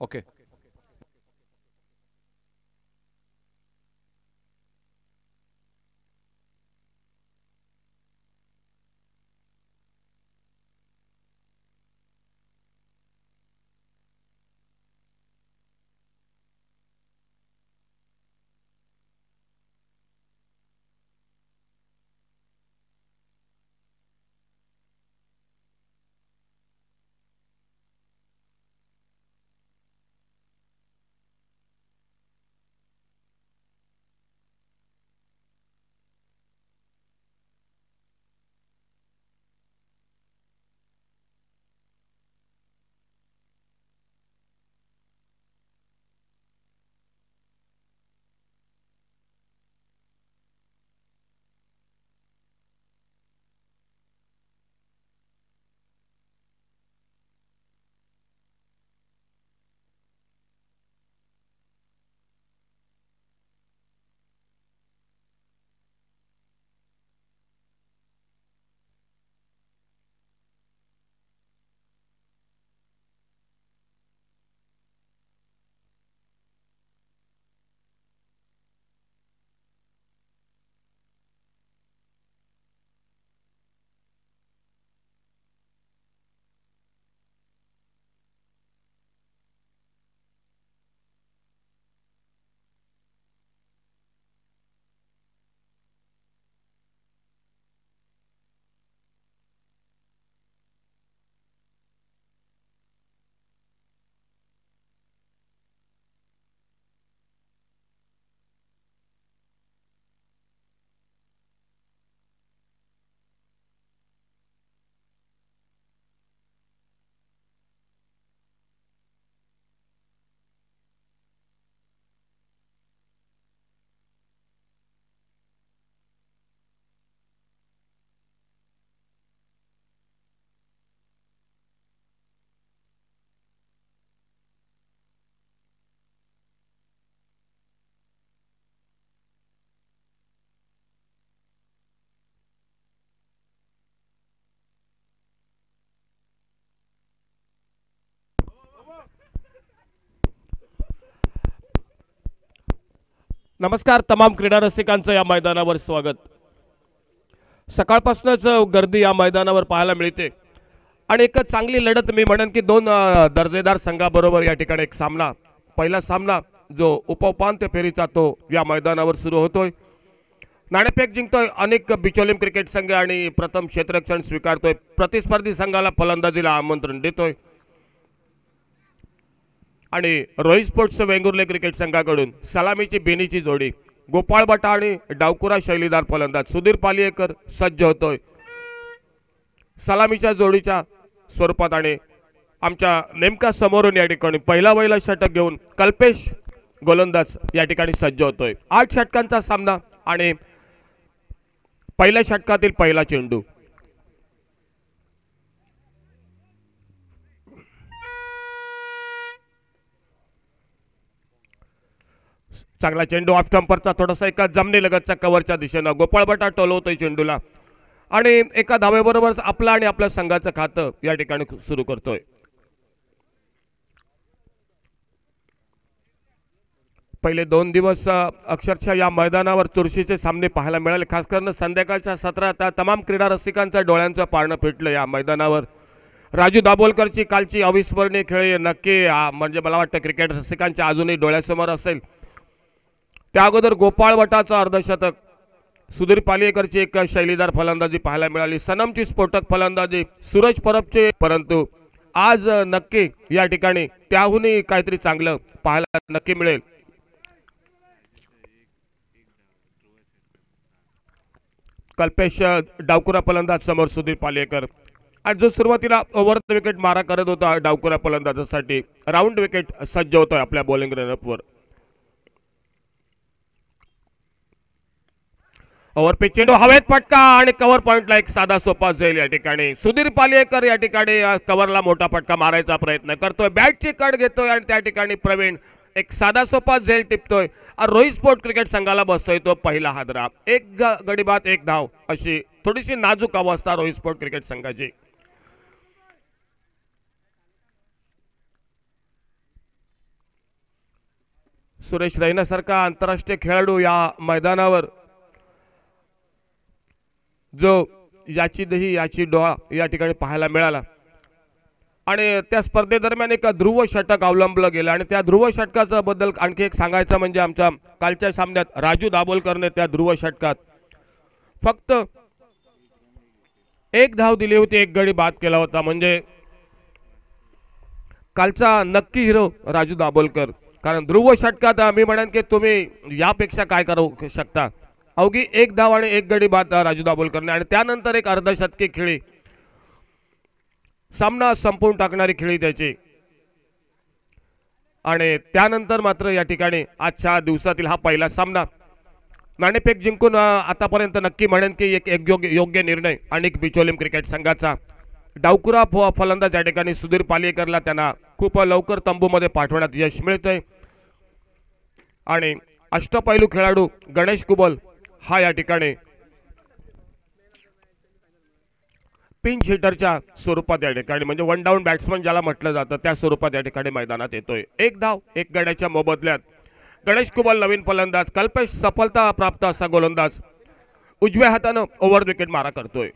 Okay. नमस्कार तमाम क्रीडा रसिकांचं या मैदानावर स्वागत. सकाळपासूनच गर्दी या मैदानावर पाहायला मिळते आणि एक चांगली लढत मी म्हणेन की दोन दर्जेदार संघाबरोबर या ठिकाणी एक सामना, पहिला सामना जो उपउपांत्य फेरीचा तो या मैदानावर सुरू होतोय. नाणेफेक जिंकतोय अनेक बिचोलीम क्रिकेट संघ आणि प्रथम क्षेत्ररक्षण स्वीकारतोय. प्रतिस्पर्धी संघाला फलंदाजीला आमंत्रण देतोय आणि रोहित स्पोर्ट्स वेंगुर्ले क्रिकेट संघाकडून सलामीची बेनीची जोडी गोपाळ बटा आणि डावकुरा शैलीदार फलंदाज सुधीर पालियेकर सज्ज होतोय सलामीच्या जोडीच्या स्वरूपात. आणि आमच्या नेमका समोरून या ठिकाणी पहिला षटक घेऊन कल्पेश गोलंदाज या ठिकाणी सज्ज होतोय. 8 षटकांचा सामना आणि पहिल्या षटकातील पहिला चेंडू. चांगला चेंडू ऑफ स्टंपरचा थोडासा एका जमनी लगतच्या कव्हरच्या दिशेनं गोपाळ बटा टोलवतोय चेंडूला आणि एका धावेबरोबर आपला आणि आपल्या संघाचं खातं या ठिकाणी सुरू करतोय. पहिले 2 दिवस अक्षरशः या मैदानावर चुरशीचे सामने पाहायला मिळाले. खास करून संध्याकाळच्या सत्रात तमाम क्रीडा रसिकांच्या डोळ्यांचं पारणं फिटलं या मैदानावर. राजू दाभोलकरची कालची अविस्मरणीय खेळी नक्की म्हणजे मला वाटतं क्रिकेट रसिकांच्या अजूनही डोळ्यासमोर असेल. त्या अगोदर गोपाळ वटाचं अर्धशतक, सुधीर पालियेकरची एक शैलीदार फलंदाजी पाहायला मिळाली, सनमची स्फोटक फलंदाजी, सूरज परबचे, परंतु आज नक्की या ठिकाणी त्याहूनही काहीतरी चांगलं पाहायला नक्की मिळेल. कल्पेश डावकुरा फलंदाज समोर सुधीर पालियेकर, आणि जो सुरुवातीला ओव्हर द विकेट मारा करत होता डावकुरा फलंदाजासाठी राऊंड विकेट सज्ज होतोय आपल्या बॉलिंग रनअपवर. ओव्हर पिच चेंडू हवेत फटका आणि कव्हर पॉइंटला एक साधा सोपा जाईल. या ठिकाणी सुधीर पालियेकर या ठिकाणी कव्हरला मोठा फटका मारायचा प्रयत्न करतोय, बॅटची कट घेतोय आणि त्या ठिकाणी प्रवीण एक साधा सोपा झेल टिपतोय. रोहित स्पोर्ट क्रिकेट संघाला बसतोय तो पहिला हादरा. एक गडी बाद एक धाव अशी थोडीशी नाजूक अवस्था रोहित स्पोर्ट क्रिकेट संघाची. सुरेश रैनासारखा आंतरराष्ट्रीय खेळाडू या मैदानावर, जो याची दही याची डोळा या ठिकाणी पाहायला मिळाला, आणि त्या स्पर्धेदरम्यान एक ध्रुव षटक अवलंबलं गेलं. आणि त्या ध्रुव षटकाचा बद्दल आणखी एक सांगायचं म्हणजे आमच्या कालच्या सामन्यात राजू दाभोलकरने त्या ध्रुव षटकात फक्त एक धाव दिली होती, एक गडी बाद केला होता. म्हणजे कालचा नक्की हिरो राजू दाभोलकर, कारण ध्रुव षटकात मी म्हणेन की तुम्ही यापेक्षा काय करू शकता. अवघी एक धाव आणि एक गडी बाद राजू दाभोलकरने, आणि त्यानंतर एक अर्धशतकी खेळी, सामना संपवून टाकणारी खेळी त्याची. आणि त्यानंतर मात्र या ठिकाणी आजच्या दिवसातील हा पहिला सामना नाणेफेक जिंकून आतापर्यंत नक्की म्हणेन की एक योग्य निर्णय अनिक बिचोलीम क्रिकेट संघाचा. डावकुरा फलंदाज या ठिकाणी सुधीर पालियेकरला त्यांना खूप लवकर तंबूमध्ये पाठवण्यात यश मिळतंय. आणि अष्टपैलू खेळाडू गणेश कुबल हा या ठिकाणी पिंच हिटरच्या स्वरूपात या ठिकाणी, म्हणजे वन डाऊन बॅट्समन ज्याला म्हटलं जातं त्या स्वरूपात या ठिकाणी मैदानात येतोय. एक धाव एक गड्याच्या मोबदल्यात गणेश कुबल नवीन फलंदाज, कल्पेश सफलता प्राप्त असा गोलंदाज उजव्या हातानं ओव्हर विकेट मारा करतोय.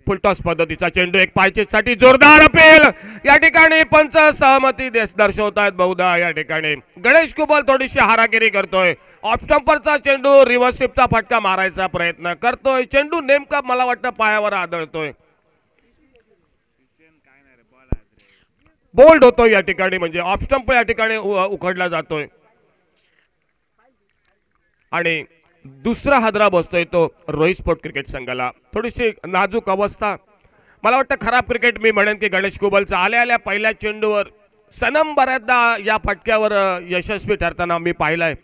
फुलटॉस पद्धतीचा चेंडू, एक पायचेसाठी जोरदार अपील, या ठिकाणी पंच सहमती दर्शवतायत बहुधा. या ठिकाणी गणेश कुबल थोडीशी हारागिरी करतोय, ऑफ स्टंपरचा चेंडू रिव्हर्स स्वीपचा फटका मारायचा प्रयत्न करतोय, चेंडू नेमका मला वाटतं पायावर आदळतोय, बोल्ड होतोय या ठिकाणी, म्हणजे ऑफ स्टंप या ठिकाणी उखडला जातोय. आणि दुसरा हादरा बसतोय तो रोहित स्पोर्ट क्रिकेट संघाला. थोडीशी नाजूक अवस्था, मला वाटतं खराब क्रिकेट मी म्हणेन की गणेश कुबलचा. आल्या पहिल्या चेंडूवर सनम बऱ्याचदा या फटक्यावर यशस्वी ठरताना मी पाहिलाय,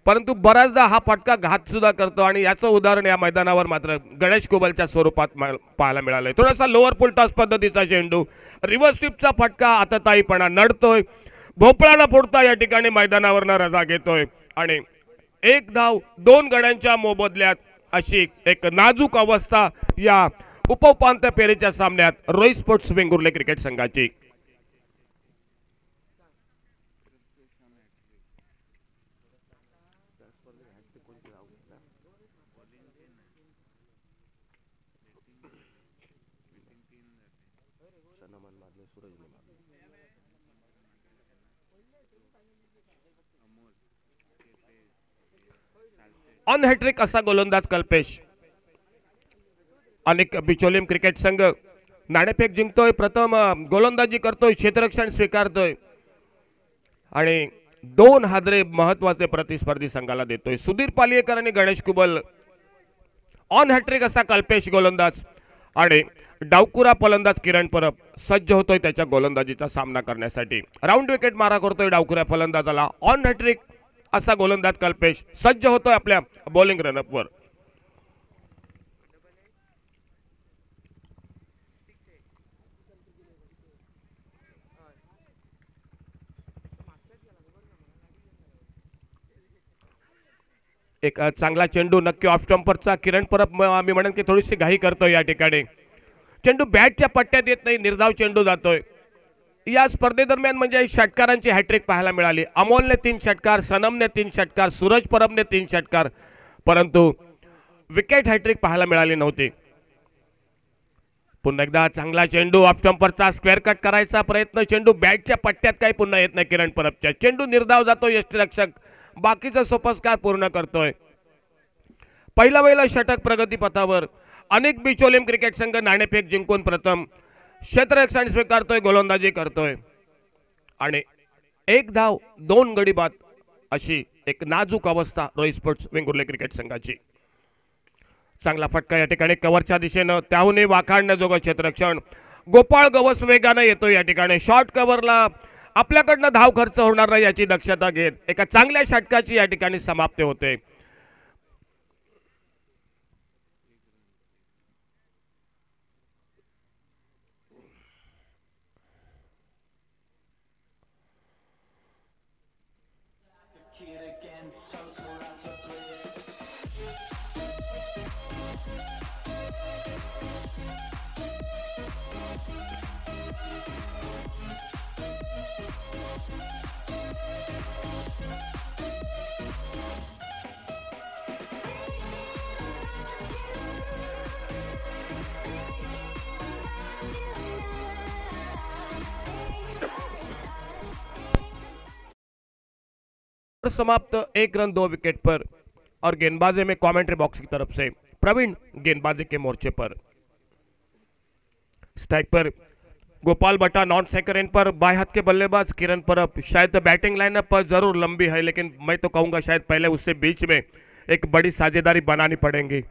परंतु बऱ्याचदा हा फटका घात सुद्धा करतो. आणि याचं उदाहरण या मैदानावर मात्र गणेश कुबलच्या स्वरूपात पाहायला मिळालंय. थोडासा लोअर फुल टॉस पद्धतीचा चेंडू, रिव्हर्स स्वीपचा फटका आतताईपणा नडतोय, भोपळा न फोडता या ठिकाणी मैदानावरनं रजा घेतोय. आणि एक धाव दोन गड्यांच्या मोबदल्यात अशी एक नाजूक अवस्था या उपउपांत्य फेरीच्या सामन्यात रोहित स्पोर्ट्स वेंगुर्ले क्रिकेट संघाची. ऑन हॅट्रिक असा गोलंदाज कल्पेश. अनेक बिचोलीम क्रिकेट संघ नाणेफेक जिंकतोय, प्रथम गोलंदाजी करतोय, क्षेत्ररक्षण स्वीकारतोय आणि दोन हादरे महत्वाचे प्रतिस्पर्धी संघाला देतोय. सुधीर पालियेकर आणि गणेश कुबल ऑन हॅट्रिक असा कल्पेश गोलंदाज, आणि डावकुरा फलंदाज किरण परब सज्ज होतोय त्याच्या गोलंदाजीचा सामना करण्यासाठी. राऊंड विकेट मारा करतोय डावकुरा फलंदाजाला. ऑन हॅट्रिक असा गोलंदाज कल्पेश सज्ज होतोय आपल्या बॉलिंग रनअपवर. एक चांगला चेंडू नक्की ऑफ स्टंपरचा. किरण परब मी म्हणेन की थोडीशी घाई करतोय या ठिकाणी. चेंडू बॅटच्या पट्ट्यात येत नाही, निर्धाव चेंडू जातोय. या स्पर्धेदरम्यान म्हणजे षटकारांची हॅट्रिक पाहायला मिळाली. अमोलने 3 षटकार, सनमने 3 षटकार, सूरज परबने 3 षटकार, परंतु विकेट हॅट्रिक पाहायला मिळाली नव्हती. पुन्हा एकदा चांगला चेंडू ऑफ स्टंपरचा, स्क्वेअर कट करायचा प्रयत्न, चेंडू बॅटच्या पट्ट्यात काही पुन्हा येत नाही किरण परबच्या. चेंडू निर्धाव जातो, यष्टिरक्षक बाकीचा सोपस्कार पूर्ण करतोय. पहिला षटक प्रगतीपथावर. अनेक बिचोलीम क्रिकेट संघ नाणेफेक जिंकून प्रथम क्षेत्ररक्षण स्वीकारतोय, गोलंदाजी करतोय आणि एक धाव 2 गडी बाद अशी एक नाजूक अवस्था रोहित स्पोर्ट्स वेंगुर्ले क्रिकेट संघाची. चांगला फटका या ठिकाणी कव्हरच्या दिशेनं, त्याहूनही वाखाणण्याजोगं क्षेत्ररक्षण. गोपाळ गवस वेगानं येतो या ठिकाणी. शॉर्ट कव्हरला आपल्याकडनं धाव खर्च होणार नाही याची दक्षता घेत एका चांगल्या षटकाची या ठिकाणी समाप्ती होते. समाप्त 1 रन 2 विकेट पर. और गेंदबाजी में कमेंट्री बॉक्स की तरफ से प्रवीण गेंदबाजी के मोर्चे पर. स्ट्राइक पर गोपाल बटा, नॉन सेकर एंड पर बाएं हाथ के बल्लेबाज किरण परब. शायद बैटिंग लाइनअप जरूर लंबी है, लेकिन मैं तो कहूंगा शायद पहले उससे बीच में एक बड़ी साझेदारी बनानी पड़ेगी.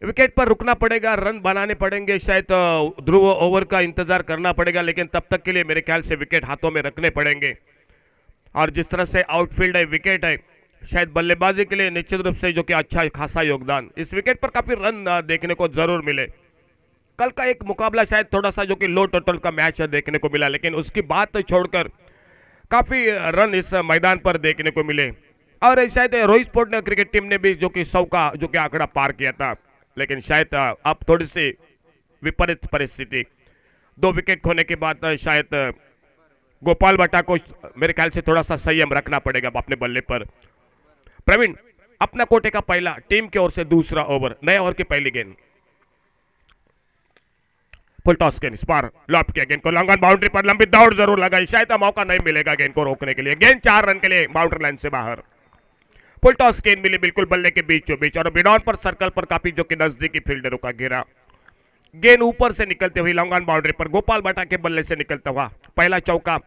विकेट पर रुकना पड़ेगा, रन बनाने पड़ेंगे, शायद ध्रुव ओवर का इंतजार करना पड़ेगा, लेकिन तब तक के लिए मेरे ख्याल से विकेट हाथों में रखने पड़ेंगे. और जिस तरह से आउटफील्ड है, विकेट है, शायद बल्लेबाजी के लिए निश्चित रूप से जो कि अच्छा खासा योगदान. इस विकेट पर काफी रन देखने को जरूर मिले. कल का एक मुकाबला शायद थोड़ा सा जो कि लो टोटल का मैच देखने को मिला, लेकिन उसकी बात छोड़कर काफी रन इस मैदान पर देखने को मिले. और शायद रोहित स्पोर्ट क्रिकेट टीम ने भी जो कि 100 का जो कि आंकड़ा पार किया था, लेकिन शायद अब थोड़ी सी विपरीत परिस्थिति. 2 विकेट खोने के बाद शायद गोपाल बटा को मेरे ख्याल से थोड़ा सा संयम रखना पड़ेगा अपने बल्ले पर. प्रवीण अपना कोटे का पहला, टीम की ओर से दूसरा ओवर, नए ओवर की पहली गेंद. फुल टॉस गेंद, इस बार लॉफ्ट किया गेंद को, लॉन्ग ऑन बाउंड्री पर लंबी दौड़ जरूर लगाई, शायद मौका नहीं मिलेगा गेंद को रोकने के लिए. गेंद 4 रन के लिए बाउंड्री लाइन से बाहर. फुल टॉस गेंद मिली बिल्कुल बल्ले के बीचों बीच और मिड ऑन पर सर्कल पर काफी जो कि नजदीकी फील्डरों का घेरा. गेंद ऊपर से निकलते हुए लॉन्ग ऑन बाउंड्री पर गोपाल बटा के बल्ले से निकलता हुआ पहला चौका,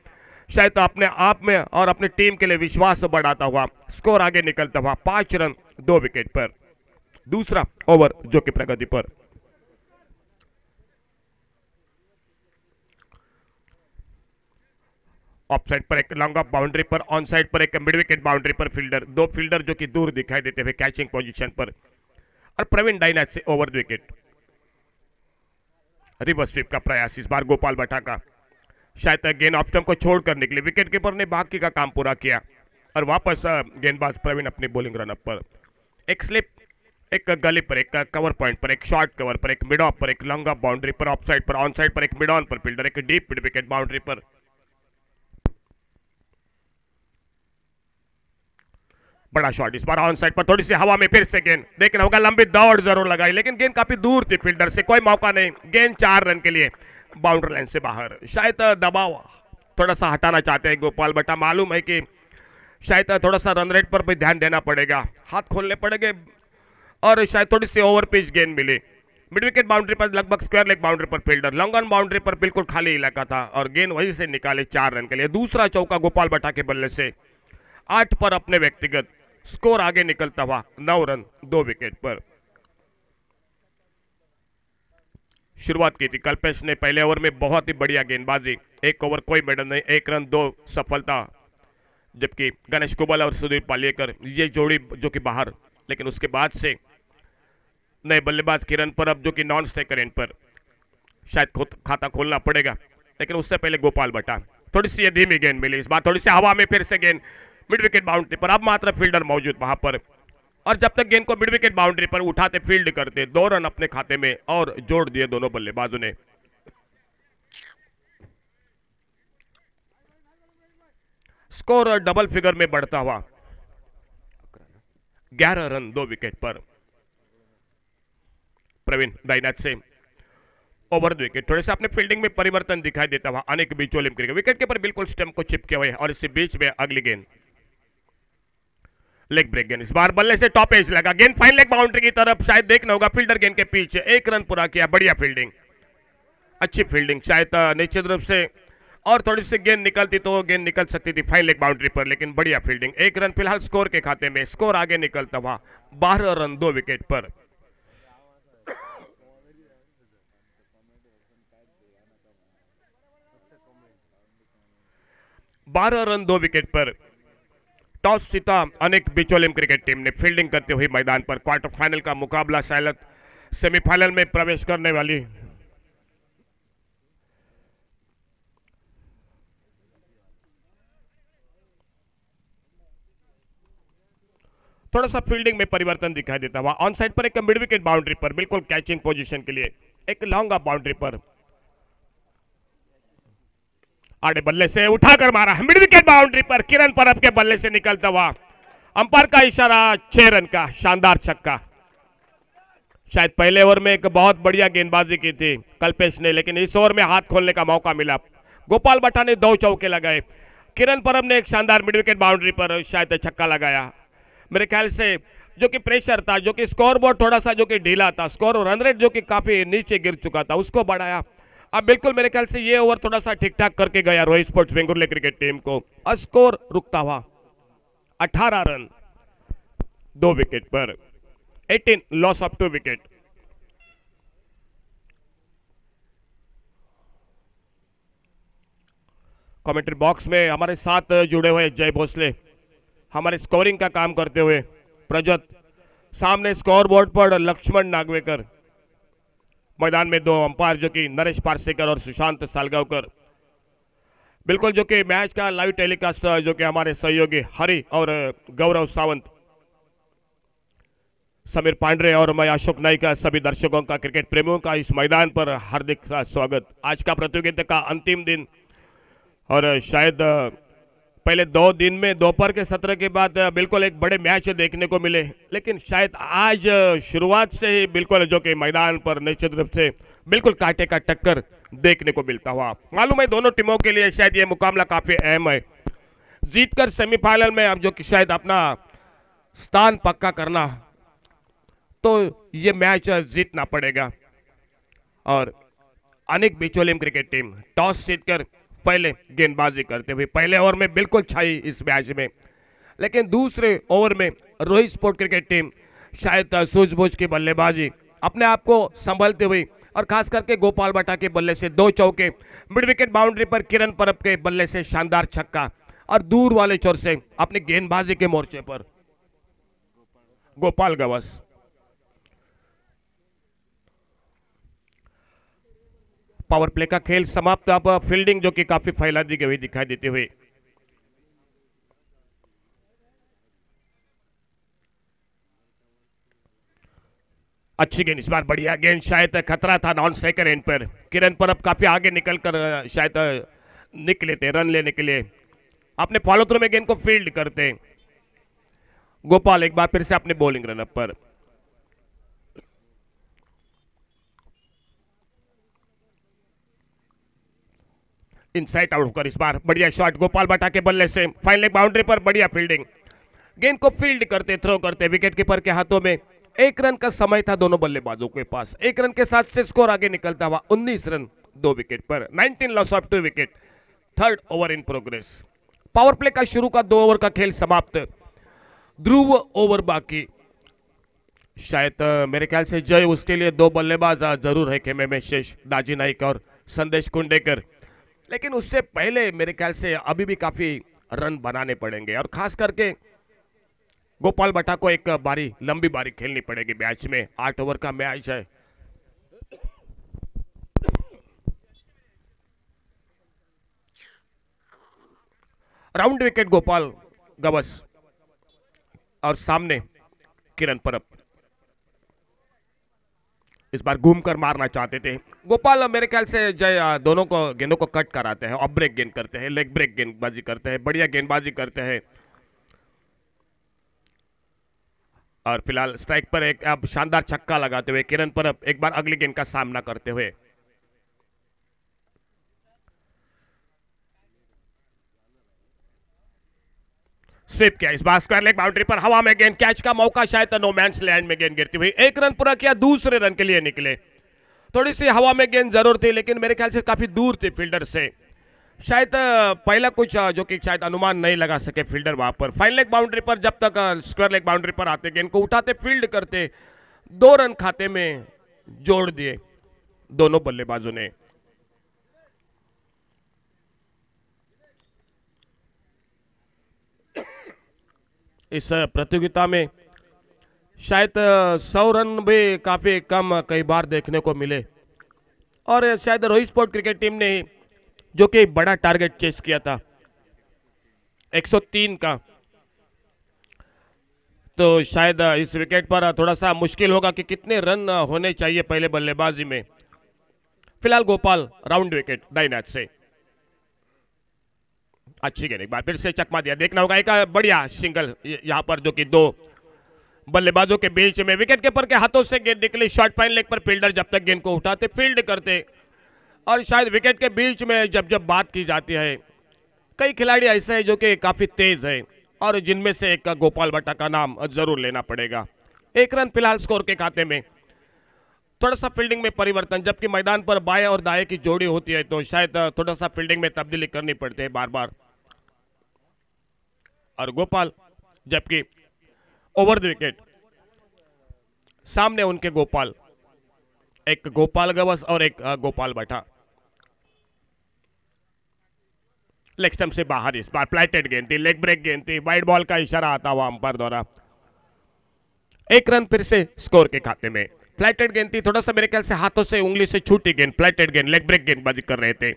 शायद अपने आप में और अपनी टीम के लिए विश्वास बढ़ाता हुआ स्कोर आगे निकलता हुआ 5 रन 2 विकेट पर. दूसरा ओवर जो कि प्रगति पर. ऑफ साइड पर एक लॉन्ग ऑफ बाउंड्री पर, ऑन साइड पर एक मिड विकेट बाउंड्री पर फील्डर, 2 फील्डर जो कि दूर दिखाई देते हुए कैचिंग पोजीशन पर. और प्रवीण डायनाथ से ओवर विकेट. रिवर्स स्वीप का प्रयास इस बार गोपाल बटा का, शायद गेंद ऑफ स्टंप को छोड़कर निकले. विकेट कीपर ने बाकी का काम पूरा किया और वापस गेंदबाज प्रवीण अपनी बॉलिंग रनअप पर. एक स्लिप, एक गली पर, एक कवर पॉइंट पर, एक शॉर्ट कवर पर, एक मिड ऑफ पर, एक लॉन्ग ऑफ बाउंड्री पर, ऑफ साइड पर, ऑन साइड पर एक मिड ऑन पर फील्डर, एक डीप मिड विकेट बाउंड्री पर. बड़ा शॉट इस बार ऑन साइड पर, थोड़ी सी हवा में फिर से गेंद, देखना होगा, लंबी दौड़ जरूर लगाई, लेकिन गेंद काफी दूर थी फील्डर से, कोई मौका नहीं. गेंद 4 रन के लिए बाउंड्री लाइन से बाहर. शायद दबाव थोड़ा सा हटाना चाहते हैं गोपाल बटा. मालूम है कि शायद थोड़ा सा रन रेट पर भी ध्यान देना पड़ेगा, हाथ खोलने पड़ेंगे और शायद थोड़ी सी ओवर पिच गेंद मिली. मिड विकेट बाउंड्री पर लगभग स्क्वायर लेग बाउंड्री पर फील्डर, लॉन्ग ऑन बाउंड्री पर बिल्कुल खाली इलाका था और गेंद वहीं से निकाले 4 रन के लिए. दूसरा चौका गोपाल बटा के बल्ले से 8 पर अपने व्यक्तिगत, स्कोर आगे निकलता हुआ 9 रन 2 विकेट पर. शुरुआत की थी कल्पेश ने पहले ओवर में, बहुत ही बढ़िया गेंदबाजी. 1 ओवर कोई मेडल नहीं, 1 रन 2 सफलता, जबकि गणेश कुबल और सुधीर पालेकर ये जोड़ी जो कि बाहर. लेकिन उसके बाद से नए बल्लेबाज किरण परब जो कि नॉन स्ट्राइकर एंड पर, शायद खुद खाता खोलना पड़ेगा, लेकिन उससे पहले गोपाल बटा. थोड़ी सी धीमी गेंद मिली इस बार, थोड़ी सी हवा में फिर से गेंद मिड विकेट बाउंड्री पर. अब मात्र फील्डर मौजूद वहां पर और जब तक गेंद को मिड विकेट बाउंड्री पर उठाते फील्ड करते, 2 रन अपने खाते में और जोड़ दिए दोनों बल्लेबाजों ने. स्कोर डबल फिगर में बढ़ता हुआ 11 रन 2 विकेट पर. प्रवीण डायनाथ से ओवर विकेट. थोड़े से अपने फील्डिंग में परिवर्तन दिखाई देता हुआ अनेक बीचों क्रिकेट, विकेट के पर बिल्कुल स्टंप को चिपके हुए और इसी बीच में अगली गेंद लेग ब्रेक गेंद, इस बार बल्ले से टॉप एज लगा, गेंद फाइन लेग बाउंड्री की तरफ, शायद देखना होगा फील्डर गेंद के पीछे, 1 रन पूरा किया, बढ़िया फील्डिंग, अच्छी फील्डिंग, शायद निश्चित रूप से और थोड़ी सी गेंद निकलती तो गेंद निकल सकती थी फाइन लेग बाउंड्री पर, लेकिन बढ़िया फील्डिंग, 1 रन फिलहाल स्कोर के खाते में, स्कोर आगे निकलता हुआ 12 रन 2 विकेट पर। बारह रन 2 विकेट पर टॉस जीता अनेक बिचौलियम क्रिकेट टीम ने फील्डिंग करते हुए मैदान पर, क्वार्टर फाइनल का मुकाबला शायद सेमीफाइनल में प्रवेश करने वाली। थोड़ा सा फील्डिंग में परिवर्तन दिखाई देता हुआ, ऑन साइड पर एक मिड विकेट बाउंड्री पर, बिल्कुल कैचिंग पोजीशन के लिए एक लॉन्ग ऑफ बाउंड्री पर, आड़े बल्ले से उठाकर मारा मिड विकेट बाउंड्री पर, किरण परब के बल्ले से निकलता हुआ, अंपायर का इशारा, 6 रन का शानदार छक्का। शायद पहले ओवर में एक बहुत बढ़िया गेंदबाजी की थी कल्पेश ने, लेकिन इस ओवर में हाथ खोलने का मौका मिला, गोपाल बट्टा ने 2 चौके लगाए, किरण परब ने एक शानदार मिड विकेट बाउंड्री पर शायद छक्का लगाया। मेरे ख्याल से जो कि प्रेशर था, जो कि स्कोर बोर्ड थोड़ा सा जो कि ढीला था, स्कोर रन रेट जो कि काफी नीचे गिर चुका था, उसको बढ़ाया। अब बिल्कुल मेरे ख्याल से ये ओवर थोड़ा सा ठीक ठाक करके गया Rohit sports Vengurle cricket team को, और स्कोर रुकता हुआ 18 रन 2 विकेट पर, 18 loss of 2 wicket. Commentary box में हमारे साथ जुड़े हुए जय भोसले, हमारे स्कोरिंग का काम करते हुए प्रजत, सामने स्कोर बोर्ड पर लक्ष्मण नागवेकर, मैदान में 2 अंपायर जो कि नरेश पारसेकर और सुशांत सालगांवकर, बिल्कुल जो कि मैच का लाइव टेलीकास्ट जो कि हमारे सहयोगी हरि और गौरव सावंत, समीर पांडे और मैं अशोक नाइक, सभी दर्शकों का, क्रिकेट प्रेमियों का इस मैदान पर हार्दिक स्वागत। आज का प्रतियोगिता का अंतिम दिन, और शायद पहले 2 दिन में दोपहर के सत्र के बाद बिल्कुल एक बड़े मैच देखने को मिले, लेकिन शायद आज शुरुआत से ही बिल्कुल जो कि मैदान पर निश्चित रूप से बिल्कुल कांटे का टक्कर देखने को मिलता हुआ। मालूम है दोनों टीमों के लिए शायद ये मुकाबला काफी अहम है, जीतकर सेमीफाइनल में अब जो कि शायद अपना स्थान पक्का करना, तो ये मैच जीतना पड़ेगा। और अनेक बिचौलियम क्रिकेट टीम टॉस जीतकर पहले गेंदबाजी करते हुए पहले ओवर में बिल्कुल छाई इस मैच में, लेकिन दूसरे ओवर में रोहित स्पोर्ट क्रिकेट टीम शायद सूझबूझ की बल्लेबाजी, अपने आप को संभलते हुए, और खास करके गोपाल बट्टा के बल्ले से 2 चौके, मिड विकेट बाउंड्री पर किरण परब के बल्ले से शानदार छक्का, और दूर वाले छोर से अपने गेंदबाजी के मोर्चे पर गोपाल गवस। पावर प्ले का खेल समाप्त, अब फील्डिंग जो कि काफी फैला दी गई दिखाई देते हुए, अच्छी गेंद, इस बार बढ़िया गेंद, शायद खतरा था नॉन स्ट्राइकर एंड पर, किरण परब काफी आगे निकलकर शायद निकले थे रन लेने के लिए, अपने फॉलो थ्रू में गेंद को फील्ड करते, गोपाल एक बार फिर से अपने बॉलिंग रनअप पर, इनसाइड आउट होकर इस बार बढ़िया शॉट गोपाल बट्टा के बल्ले से फाइन लेग बाउंड्री पर, बढ़िया फील्डिंग, गेंद को फील्ड करते, थ्रो करते, विकेट कीपर के हाथों में 1 रन का समय था दोनों बल्लेबाजों के पास, 1 रन के साथ से स्कोर आगे निकलता हुआ 19 run 2 wicket per, 19 loss of 2 wicket, 3rd over in progress. Power play का शुरू का 2 ओवर का खेल समाप्त, ध्रुव ओवर बाकी, शायद मेरे ख्याल से जय उसके लिए 2 बल्लेबाज जरूर है, खेमे में शेष, दाजी नाइक और संदेश कुंडेकर, लेकिन उससे पहले मेरे ख्याल से अभी भी काफी रन बनाने पड़ेंगे, और खास करके गोपाल बट्टा को एक बारी लंबी बारी खेलनी पड़ेगी मैच में, 8 ओवर का मैच है। राउंड विकेट गोपाल गवस, और सामने किरण परब, इस बार घूमकर मारना चाहते थे गोपाल, मेरे ख्याल से जय दोनों को गेंदों को कट कराते हैं, ऑफ ब्रेक गेंद करते हैं, लेग ब्रेक गेंदबाजी करते हैं, बढ़िया गेंदबाजी करते हैं, और फिलहाल स्ट्राइक पर एक अब शानदार छक्का लगाते हुए किरण परब एक बार अगली गेंद का सामना करते हुए, स्वीप किया, इस बार स्क्वायर लेग बाउंड्री पर हवा में गेंद, कैच का मौका, शायद नो मैंस लैंड में गेंद गिरती हुई। एक रन पूरा किया, दूसरे रन के लिए निकले। थोड़ी सी हवा में गेंद जरूर थी, लेकिन मेरे ख्याल से काफी दूर थी फील्डर से, शायद पहला कुछ जो कि शायद अनुमान नहीं लगा सके फील्डर वहां पर। फाइन लेग बाउंड्री पर जब तक स्क्वायर लेग बाउंड्री पर आते, गेंद को उठाते, फील्ड करते, 2 रन खाते में जोड़ दिए दोनों बल्लेबाजों ने। इस प्रतियोगिता में शायद 100 रन भी काफी कम कई बार देखने को मिले, और शायद रोहित स्पोर्ट क्रिकेट टीम ने जो कि बड़ा टारगेट चेस किया था 103 का, तो शायद इस विकेट पर थोड़ा सा मुश्किल होगा कि कितने रन होने चाहिए पहले बल्लेबाजी में। फिलहाल गोपाल राउंड विकेट दाईं से, अच्छी गेंद, एक बार फिर से चकमा दिया, देखना होगा एक बढ़िया सिंगल यहां पर जो कि 2 बल्लेबाजों के बीच में। विकेट कीपर के हाथों से गेंद निकली, शॉर्ट फाइन लेग पर फील्डर जब तक गेंद को उठाते, फील्ड करते, और शायद विकेट के बीच में जब जब बात की जाती है, कई खिलाड़ी ऐसे हैं जो कि काफी तेज है, और जिनमें से एक गोपाल भट्टा का नाम जरूर लेना पड़ेगा। 1 रन फिलहाल स्कोर के खाते में। थोड़ा सा फील्डिंग में परिवर्तन, जबकि मैदान पर बाएं और दाएं की जोड़ी होती है तो शायद थोड़ा सा फील्डिंग में तब्दीली करनी पड़ती है बार बार। और गोपाल, जबकि ओवर द विकेट सामने उनके गोपाल, एक गोपाल गवस और एक गोपाल भट्टा। लेग स्टंप से बाहर, इस बार फ्लैटेड गेंद थी, लेग ब्रेक गेंद थी, वाइड बॉल का इशारा आता हुआ अंपायर द्वारा। 1 रन फिर से स्कोर के खाते में। फ्लैटेड गेंद थी, थोड़ा सा मेरे ख्याल से हाथों से उंगली से छूटी गेंद, फ्लैटेड गेंद, लेग ब्रेक गेंदबाजी कर रहे थे।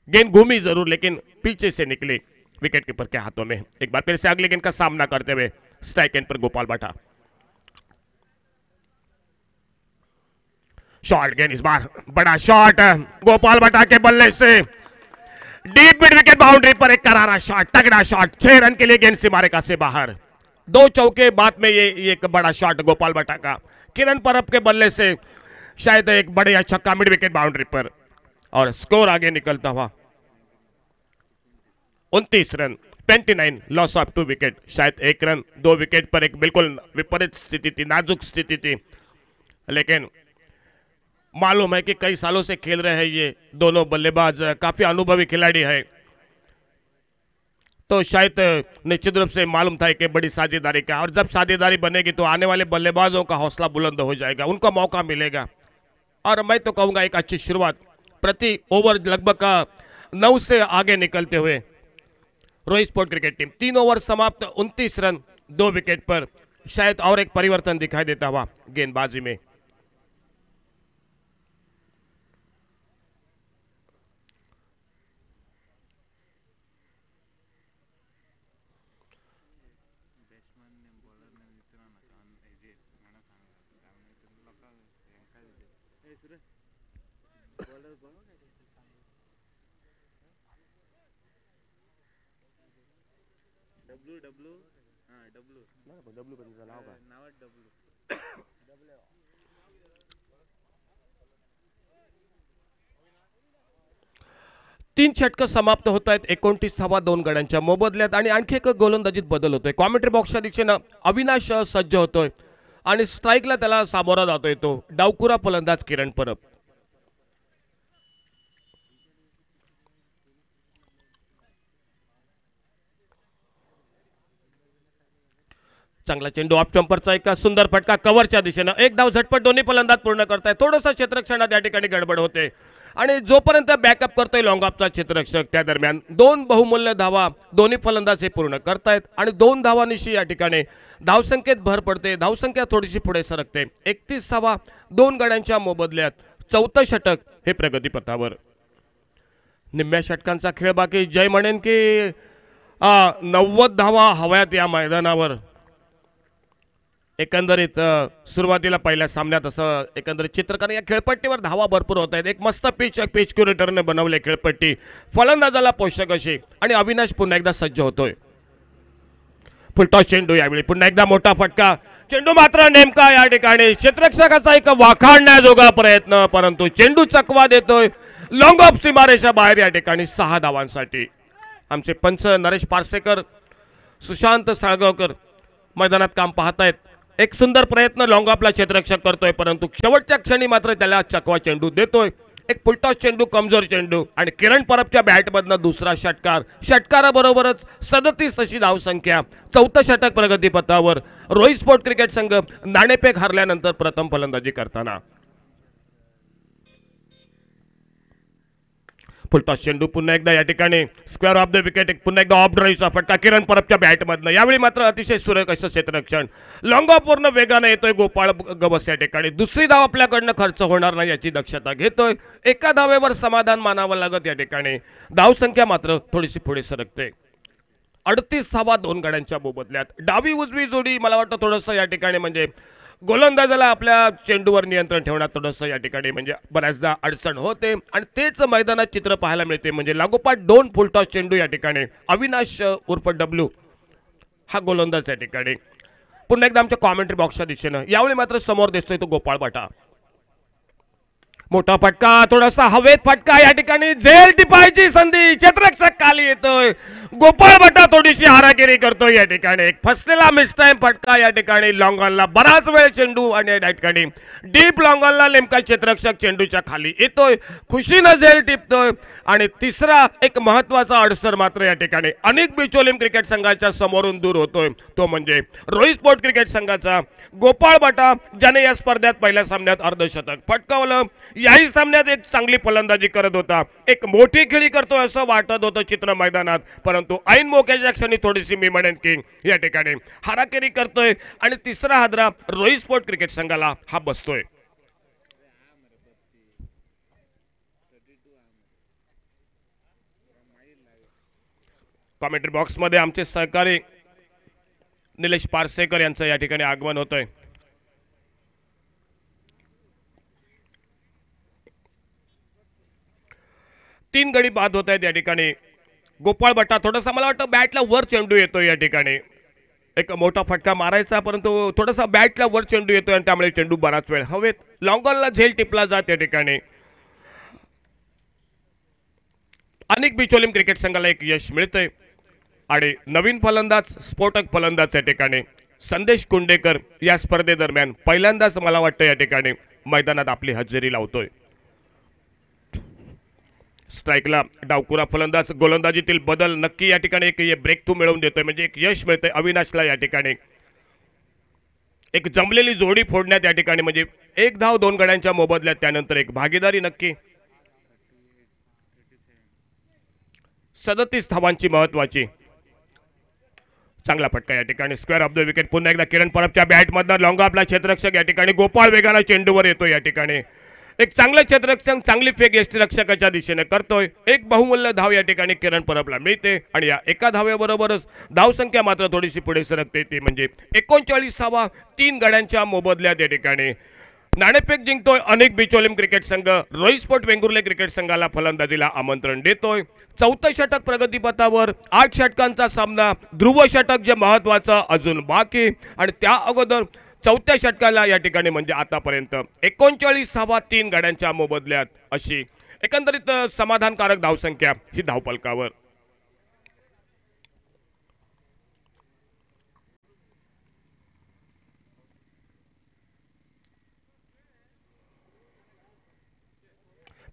गेंद घूमी जरूर, लेकिन पीछे से निकली विकेट कीपर के हाथों में। एक बार फिर से अगली गेंद का सामना करते हुए स्ट्राइक एंड पर गोपाल भट्टा। शॉर्ट गेंद, इस बार बड़ा शॉट गोपाल भट्टा के बल्ले से, डीप मिड विकेट बाउंड्री पर एक करारा शॉट, तगड़ा शॉट, 6 रन के लिए गेंद सीमारेखा से बाहर। 2 चौके बाद में ये एक बड़ा शॉट गोपाल भट्टा का, किरण परब के बल्ले से शायद एक बड़े छक्का मिड विकेट बाउंड्री पर, और स्कोर आगे निकलता हुआ 29 रन, 29, लॉस ऑफ 2 विकेट। शायद 1 रन 2 विकेट पर एक बिल्कुल विपरीत स्थिति थी, नाजुक स्थिति थी, लेकिन मालूम है कि कई सालों से खेल रहे हैं ये दोनों बल्लेबाज, काफी अनुभवी खिलाड़ी है, तो शायद निश्चित रूप से मालूम था कि बड़ी साझेदारी का, और जब साझेदारी बनेगी तो आने वाले बल्लेबाजों का हौसला बुलंद हो जाएगा, उनको मौका मिलेगा। और मैं तो कहूंगा एक अच्छी शुरुआत, प्रति ओवर लगभग 9 से आगे निकलते हुए Rohit sport cricket team. 3 over समाप्त, 29 रन 2 विकेट पर, शायद और एक परिवर्तन दिखाई देता हुआ गेंदबाजी में। तीन षटकं समाप्त होत आहेत, 29 धावा 2 गड्यांच्या मोबदल्यात, आणि आणखी एक गोलंदाजीत बदल होतोय। कॉमेंट्री बॉक्सच्या दिशेनं अविनाश सज्ज होतोय आणि स्ट्राईकला त्याला सामोरा जातोय तो डावकुरा फलंदाज किरण परब। चांगला चेंडू ऑफ स्टंपरचा एक सुंदर फटका कव्हरच्या दिशेनं, एक धाव झटपट दोन्ही फलंदाज पूर्ण करताय। थोडंसं क्षेत्ररक्षणात या ठिकाणी गडबड होते, आणि जोपर्यंत बॅकअप करतोय लॉंग ऑफचा क्षेत्ररक्षक, त्या दरम्यान 2 बहुमूल्य धावा दोन्ही फलंदाज हे पूर्ण करतायत, आणि 2 धावांनिशी या ठिकाणी धावसंख्येत भर पडते, धावसंख्या थोडीशी पुढे सरकते। 31 धावा 2 गड्यांच्या मोबदल्यात 4थं षटक हे प्रगतीपथावर। निम्म्या षटकांचा खेळ बाकी, जय म्हणेन की 90 धावा हव्यात या मैदानावर। एकंदरीत सुरुवातीला पहिल्या सामन्यात असं एकंदरीत चित्र, कारण या खेळपट्टीवर धावा भरपूर होत आहेत। एक मस्त पिच क्युरेटरने बनवले खेळपट्टी, फलंदाजाला पोषक अशी, आणि अविनाश पुन्हा एकदा सज्ज होतोय। फुलटॉस चेंडू, यावेळी पुन्हा एकदा मोठा फटका, चेंडू मात्र नेमका या ठिकाणी क्षेत्ररक्षकाचा एक वाखाणण्याजोगा प्रयत्न, परंतु चेंडू चकवा देतोय लॉंग ऑफ सीमारेषा बाहेर, या ठिकाणी 6 धावांसाठी। आमचे पंच नरेश पारसेकर सुशांत साळगावकर मैदानात काम पाहतायत। एक सुंदर प्रयत्न लॉंग ऑफला क्षेत्ररक्षक करतोय, परंतु शेवटच्या क्षणी मात्र त्याला चकवा चेंडू देतोय। एक फुलटॉस चेंडू, कमजोर चेंडू आणि किरण परबच्या बॅटमधनं दुसरा षटकार। षटकाराबरोबरच 37 अशी धावसंख्या। चौथं षटक प्रगतीपथावर। रोहित स्पोर्ट क्रिकेट संघ नाणेफेक हरल्यानंतर प्रथम फलंदाजी करताना। फुलटॉस चेंडू पुन्हा एकदा या ठिकाणी स्क्वेअर ऑफ द विकेट। एक पुन्हा एकदा ऑफ ड्राईव्हचा फटका किरण परबच्या बॅटमधनं। यावेळी मात्र अतिशय सुरेख असं क्षेत्ररक्षण। लॉंग ऑफ वरनं वेगानं येतोय गोपाळ गवस या ठिकाणी। दुसरी धाव आपल्याकडनं खर्च होणार नाही याची दक्षता घेतोय। एका धावेवर समाधान मानावं लागत या ठिकाणी। धावसंख्या मात्र थोडीशी पुढे सरकते। 38 धावा 2 गड्यांच्या मोबदल्यात। डावी उजवी जोडी मला वाटतं थोडंसं या ठिकाणी म्हणजे गोलंदाजाला आपल्या चेंडूवर नियंत्रण ठेवण्यात थोडंसं या ठिकाणी म्हणजे बऱ्याचदा अडचण होते आणि तेच मैदानात चित्र पाहायला मिळते। म्हणजे लागोपाठ 2 फुलटॉस चेंडू या ठिकाणी। अविनाश उर्फ डब्ल्यू हा गोलंदाज या ठिकाणी। पुन्हा एकदा आमच्या कॉमेंट्री बॉक्सच्या दिशेनं यावेळी मात्र समोर दिसतोय तो गोपाळ बाटा। मोठा फटका, थोडासा हवेत फटका या ठिकाणी। झेल टिपायची संधी, क्षेत्ररक्षक खाली येतोय। गोपाळ बाटा थोडीशी हारागिरी करतोय या ठिकाणी। एक फसलेला मिस टाइम फटका या ठिकाणी। लॉंग ऑनला बराच वेळ चेंडू आणि या ठिकाणी डीप लॉंग ऑनला नेमका क्षेत्ररक्षक चेंडूच्या खाली येतोय, खुशीनं झेल टिपतोय। आणि तिसरा एक महत्वाचा अडसर मात्र या ठिकाणी अनेक बिचोलीम क्रिकेट संघाच्या समोरून दूर होतोय, तो म्हणजे रोहित स्पोर्ट क्रिकेट संघाचा गोपाळ बाटा, ज्याने या स्पर्धेत पहिल्या सामन्यात अर्धशतक फटकावलं। याही सामन्यात एक चांगली फलंदाजी करत होता। एक मोठी खेळी करतोय असं वाटत होतं चित्र मैदानात, परंतु ऐन मोक्याच्या क्षणी थोडीशी मी म्हणेन की या ठिकाणी हाराकिरी करतोय आणि तिसरा हादरा रोहित स्पोर्ट क्रिकेट संघाला हा बसतोय। कॉमेंट्री बॉक्स मध्ये आमचे सहकारी निलेश पारसेकर यांचं या ठिकाणी आगमन होतंय। तीन गडी बाद होत आहेत या ठिकाणी। गोपाळ बाटा थोडासा मला वाटतं बॅटला वर चेंडू येतोय या ठिकाणी। एक मोठा फटका मारायचा, परंतु थोडासा बॅटला वर चेंडू येतोय आणि त्यामुळे चेंडू बराच वेळ हवेत। लॉंग ऑनला झेल टिपला जात या ठिकाणी। अनेक बिचोलीम क्रिकेट संघाला एक यश मिळतंय आणि नवीन फलंदाज, स्फोटक फलंदाज या ठिकाणी संदेश कुंडेकर या स्पर्धेदरम्यान पहिल्यांदाच मला वाटतं या ठिकाणी मैदानात आपली हजेरी लावतोय। स्ट्राइकला डावकुरा फलंदाज, गोलंदाजीतील बदल नक्की या ठिकाणी एक ब्रेक थ्रू मिळवून देतोय, म्हणजे एक यश मिळतंय अविनाशला या ठिकाणी। एक जमलेली जोडी फोडण्यात या ठिकाणी म्हणजे 1 धाव 2 गड्यांच्या मोबदल्यात त्यानंतर एक भागीदारी नक्की। 37 धावांची महत्वाची। चांगला फटका या ठिकाणी, स्क्वेअर ऑफ द विकेट। पुन्हा एकदा किरण परबच्या बॅटमधनं लॉंग ऑफला क्षेत्ररक्षक या ठिकाणी गोपाळ वेगानं चेंडूवर येतोय या ठिकाणी। एक चांगलं क्षेत्ररक्षक, चांगली फेक यष्टिरक्षकाच्या दिशेने करतोय। एक बहुमूल्य धाव या ठिकाणी किरण परबला मिळते आणि या एका धावेबरोबरच धावसंख्या मात्र थोडीशी पुढे सरकते, ती म्हणजे 39 धावा 3 गड्यांच्या मोबदल्यात या ठिकाणी। नाणेफेक जिंकतोय अनेक बिचोलीम क्रिकेट संघ। रोहित स्पोर्ट वेंगुर्ले क्रिकेट संघाला फलंदाजीला आमंत्रण देतोय। चौथं षटक प्रगतीपथावर। 8 षटकांचा सामना। ध्रुव षटक जे महत्वाचं अजून बाकी आणि त्या अगोदर चौथ्या षटकाला या ठिकाणी म्हणजे आतापर्यंत 39 धावा 3 गड्यांच्या मोबदल्यात अशी एकंदरीत समाधानकारक धावसंख्या ही धावफलकावर।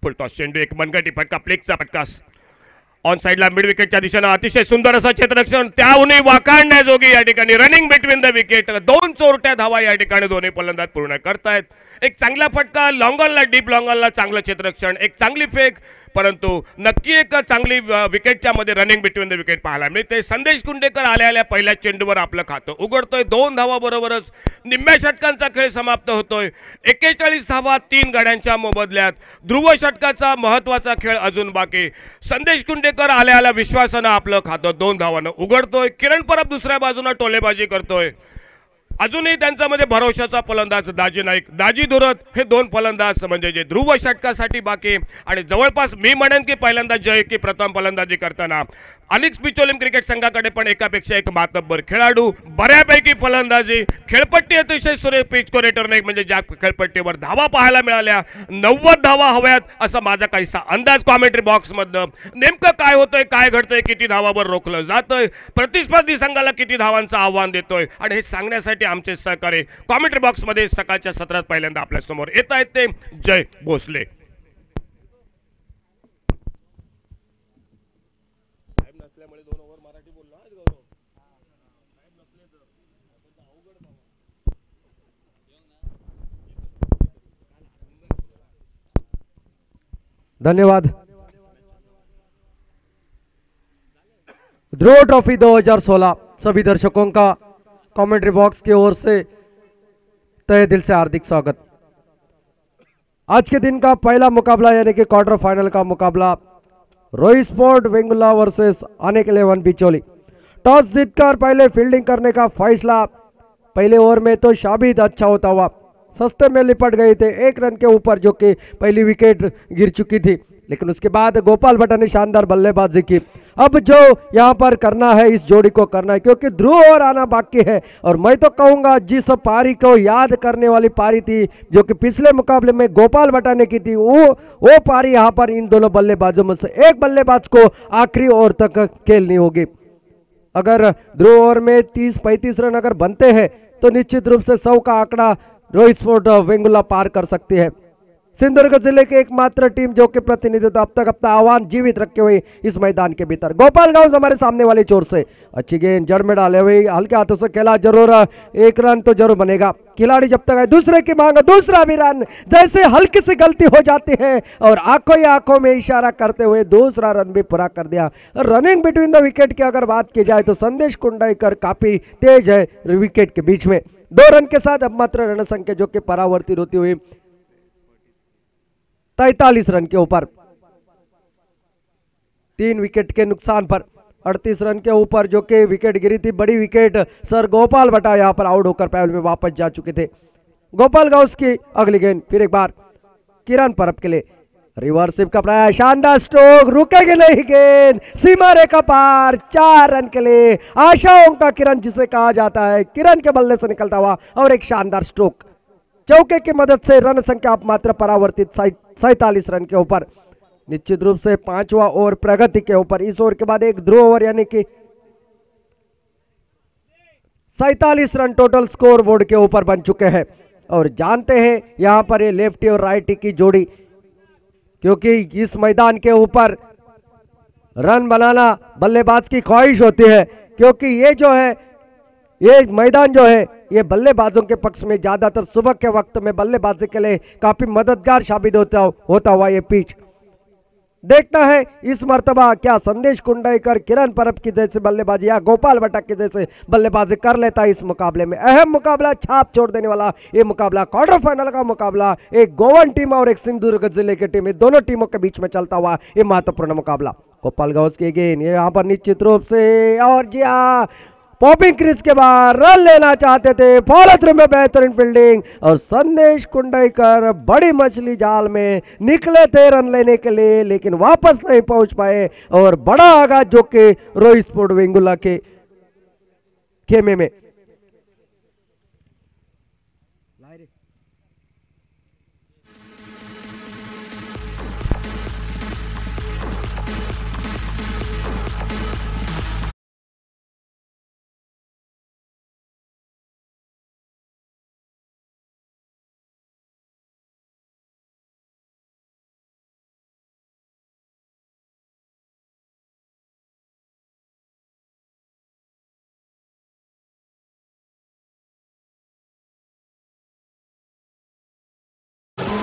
फुलटॉस चेंडू, एक मनगटी फटका, प्लेकचा फटका ऑन साइडला मिड विकेटच्या दिशेनं अतिशय सुंदर असं क्षेत्ररक्षण, त्याहूनही वाखाणण्याजोगी या ठिकाणी रनिंग बिटवीन द विकेट। 2 चोरट्या धावा या ठिकाणी दोन्ही फलंदाज पूर्ण करतायत। एक चांगला फटका, लॉंग ऑनला डीप लॉंग ऑनला चांगलं क्षेत्ररक्षण, एक चांगली फेक, परंतु नक्की एक चांगली विकेटच्या मध्ये रनिंग बिटवीन द विकेट पाहायला मिळते। संदेश कुंडेकर आल्या पहिल्या चेंडूवर आपलं खातं उघडतोय। 2 धावा बरोबरच निम्म्या षटकांचा खेळ समाप्त होतोय। 41 धावा 3 गड्यांच्या मोबदल्यात। ध्रुव षटकाचा महत्वाचा खेळ अजून बाकी। संदेश कुंडेकर आल्या विश्वासानं आपलं खातं 2 धावानं उघडतोय। किरण परब दुसऱ्या बाजूने टोलेबाजी करतोय। अजूनही त्यांच्यामध्ये भरोशाचा फलंदाज दाजी नाईक, दाजी धुरत हे 2 फलंदाज म्हणजे जे ध्रुव षटकासाठी बाकी आणि जवळपास मी म्हणेन की पहिल्यांदा जय की प्रथम फलंदाजी करताना अनेक पिचोलीम क्रिकेट संघाकडे पण एकापेक्षा एक मातब्बर खेळाडू, बऱ्यापैकी फलंदाजी, खेळपट्टी अतिशय सुरेख पिच कोरेटरने म्हणजे ज्या खेळपट्टीवर धावा पाहायला मिळाल्या 90 धावा हव्यात असा माझा काहीसा अंदाज कॉमेंट्री बॉक्स मधनं. नेमकं काय होतंय, काय घडतंय, किती धावावर रोखलं जातंय, प्रतिस्पर्धी संघाला किती धावांचं आव्हान देतोय आणि हे सांगण्यासाठी आमचे सहकारी कॉमेंट्री बॉक्स मध्ये सकाळच्या सत्रात पहिल्यांदा आपल्या समोर येत आहेत ते जय भोसले. धन्यवाद. ध्रुव ट्रॉफी 2016 सभी दर्शकों का कमेंट्री बॉक्स की ओर से तहे दिल से हार्दिक स्वागत. आज के दिन का पहला मुकाबला यानी कि क्वार्टर फाइनल का मुकाबला रोहित स्पोर्ट वेंगुला वर्सेस अनेक 11 बिचौली. टॉस जीतकर पहले फील्डिंग करने का फैसला. पहले ओवर में तो शाबिद अच्छा होता हुआ सस्ते में लिपट गए थे 1 रन के ऊपर, जो कि पहली विकेट गिर चुकी थी. लेकिन उसके बाद गोपाल भट्ट ने शानदार बल्लेबाजी की. अब जो यहाँ पर करना है, इस जोड़ी को करना है, क्योंकि ध्रुव और आना बाकी है. और मैं तो कहूँगा जिस पारी को याद करने वाली पारी थी जो कि पिछले मुकाबले में गोपाल भट्ट ने की थी, वो पारी यहाँ पर इन दोनों बल्लेबाजों में से एक बल्लेबाज को आखिरी ओवर तक खेलनी होगी. अगर ध्रुव ओवर में 30-35 रन अगर बनते हैं तो निश्चित रूप से 100 का आंकड़ा रोहित स्पोर्ट वेंगुला पार कर सकती है. सिंधुदुर्ग जिले की एकमात्र टीम जो कि प्रतिनिधित्व अब तक अपना आह्वान जीवित रखे हुए इस मैदान के भीतर. गोपाल गांव हमारे सामने वाली चोर से अच्छी गेंद जड़ में डाले हुए हल्के हाथों से खेला. जरूर 1 रन तो जरूर बनेगा. खिलाड़ी जब तक है दूसरे की मांग, दूसरा भी रन. जैसे हल्की सी गलती हो जाती है और आंखों ही आंखों में इशारा करते हुए दूसरा रन भी पूरा कर दिया. रनिंग बिटवीन द विकेट की अगर बात की जाए तो संदेश कुंडाईकर काफी तेज है विकेट के बीच में. 2 रन के साथ अब मात्र रन संख्या जो कि परावर्तित होती हुई 43 रन के ऊपर, 3 विकेट के नुकसान पर 38 रन के ऊपर जो कि विकेट गिरी थी. बड़ी विकेट सर गोपाल भट्ट यहां पर आउट होकर पहल में वापस जा चुके थे. गोपाल गाउस की अगली गेंद फिर एक बार किरण परब के लिए रिवर्स स्विप का प्रयास. शानदार स्ट्रोक, रुकेगी नहीं गेंद, सीमा रेखा पार. 4 रन के लिए आशाओं का किरण जिसे कहा जाता है, किरण के बल्ले से निकलता हुआ और एक शानदार स्ट्रोक. चौके की मदद से रन संख्या आप मात्र परावर्तित 47 रन के ऊपर. निश्चित रूप से 5वां ओवर प्रगति के ऊपर. इस ओवर के बाद एक ध्रुव ओवर यानी कि 47 रन टोटल स्कोर बोर्ड के ऊपर बन चुके हैं. और जानते हैं यहां पर ये लेफ्टी और राइटी की जोड़ी, क्योंकि इस मैदान के ऊपर रन बनाना बल्लेबाज की ख्वाहिश होती है, क्योंकि ये जो है ये मैदान जो है ये बल्लेबाजों के पक्ष में ज्यादातर सुबह के वक्त में बल्लेबाजी के लिए काफी मददगार साबित होता हुआ ये पिच. देखना है इस मर्तबा क्या संदेश कुंडाईकर किरण परब की जैसे बल्लेबाजी या गोपाल भट्ट के जैसे बल्लेबाजी कर लेता है इस मुकाबले में. अहम मुकाबला, छाप छोड़ देने वाला ये मुकाबला, क्वार्टर फाइनल का मुकाबला. एक गोवन टीम और एक सिंधुदुर्ग जिले की टीम, दोनों टीमों के बीच में चलता हुआ ये महत्वपूर्ण मुकाबला. गोपाल गाउस की गेंद ये यहाँ पर निश्चित रूप से, और जी हाँ, पॉपिंग क्रीज के बाहर रन लेना चाहते थे. फॉलो थ्रू में बेहतरीन फील्डिंग और संदेश कुंडाईकर बड़ी मछली जाल में निकले थे रन लेने के लिए, लेकिन वापस नहीं पहुंच पाए. और बड़ा आघात जो कि रोहित स्पोर्ट वेंगुला के खेमे में.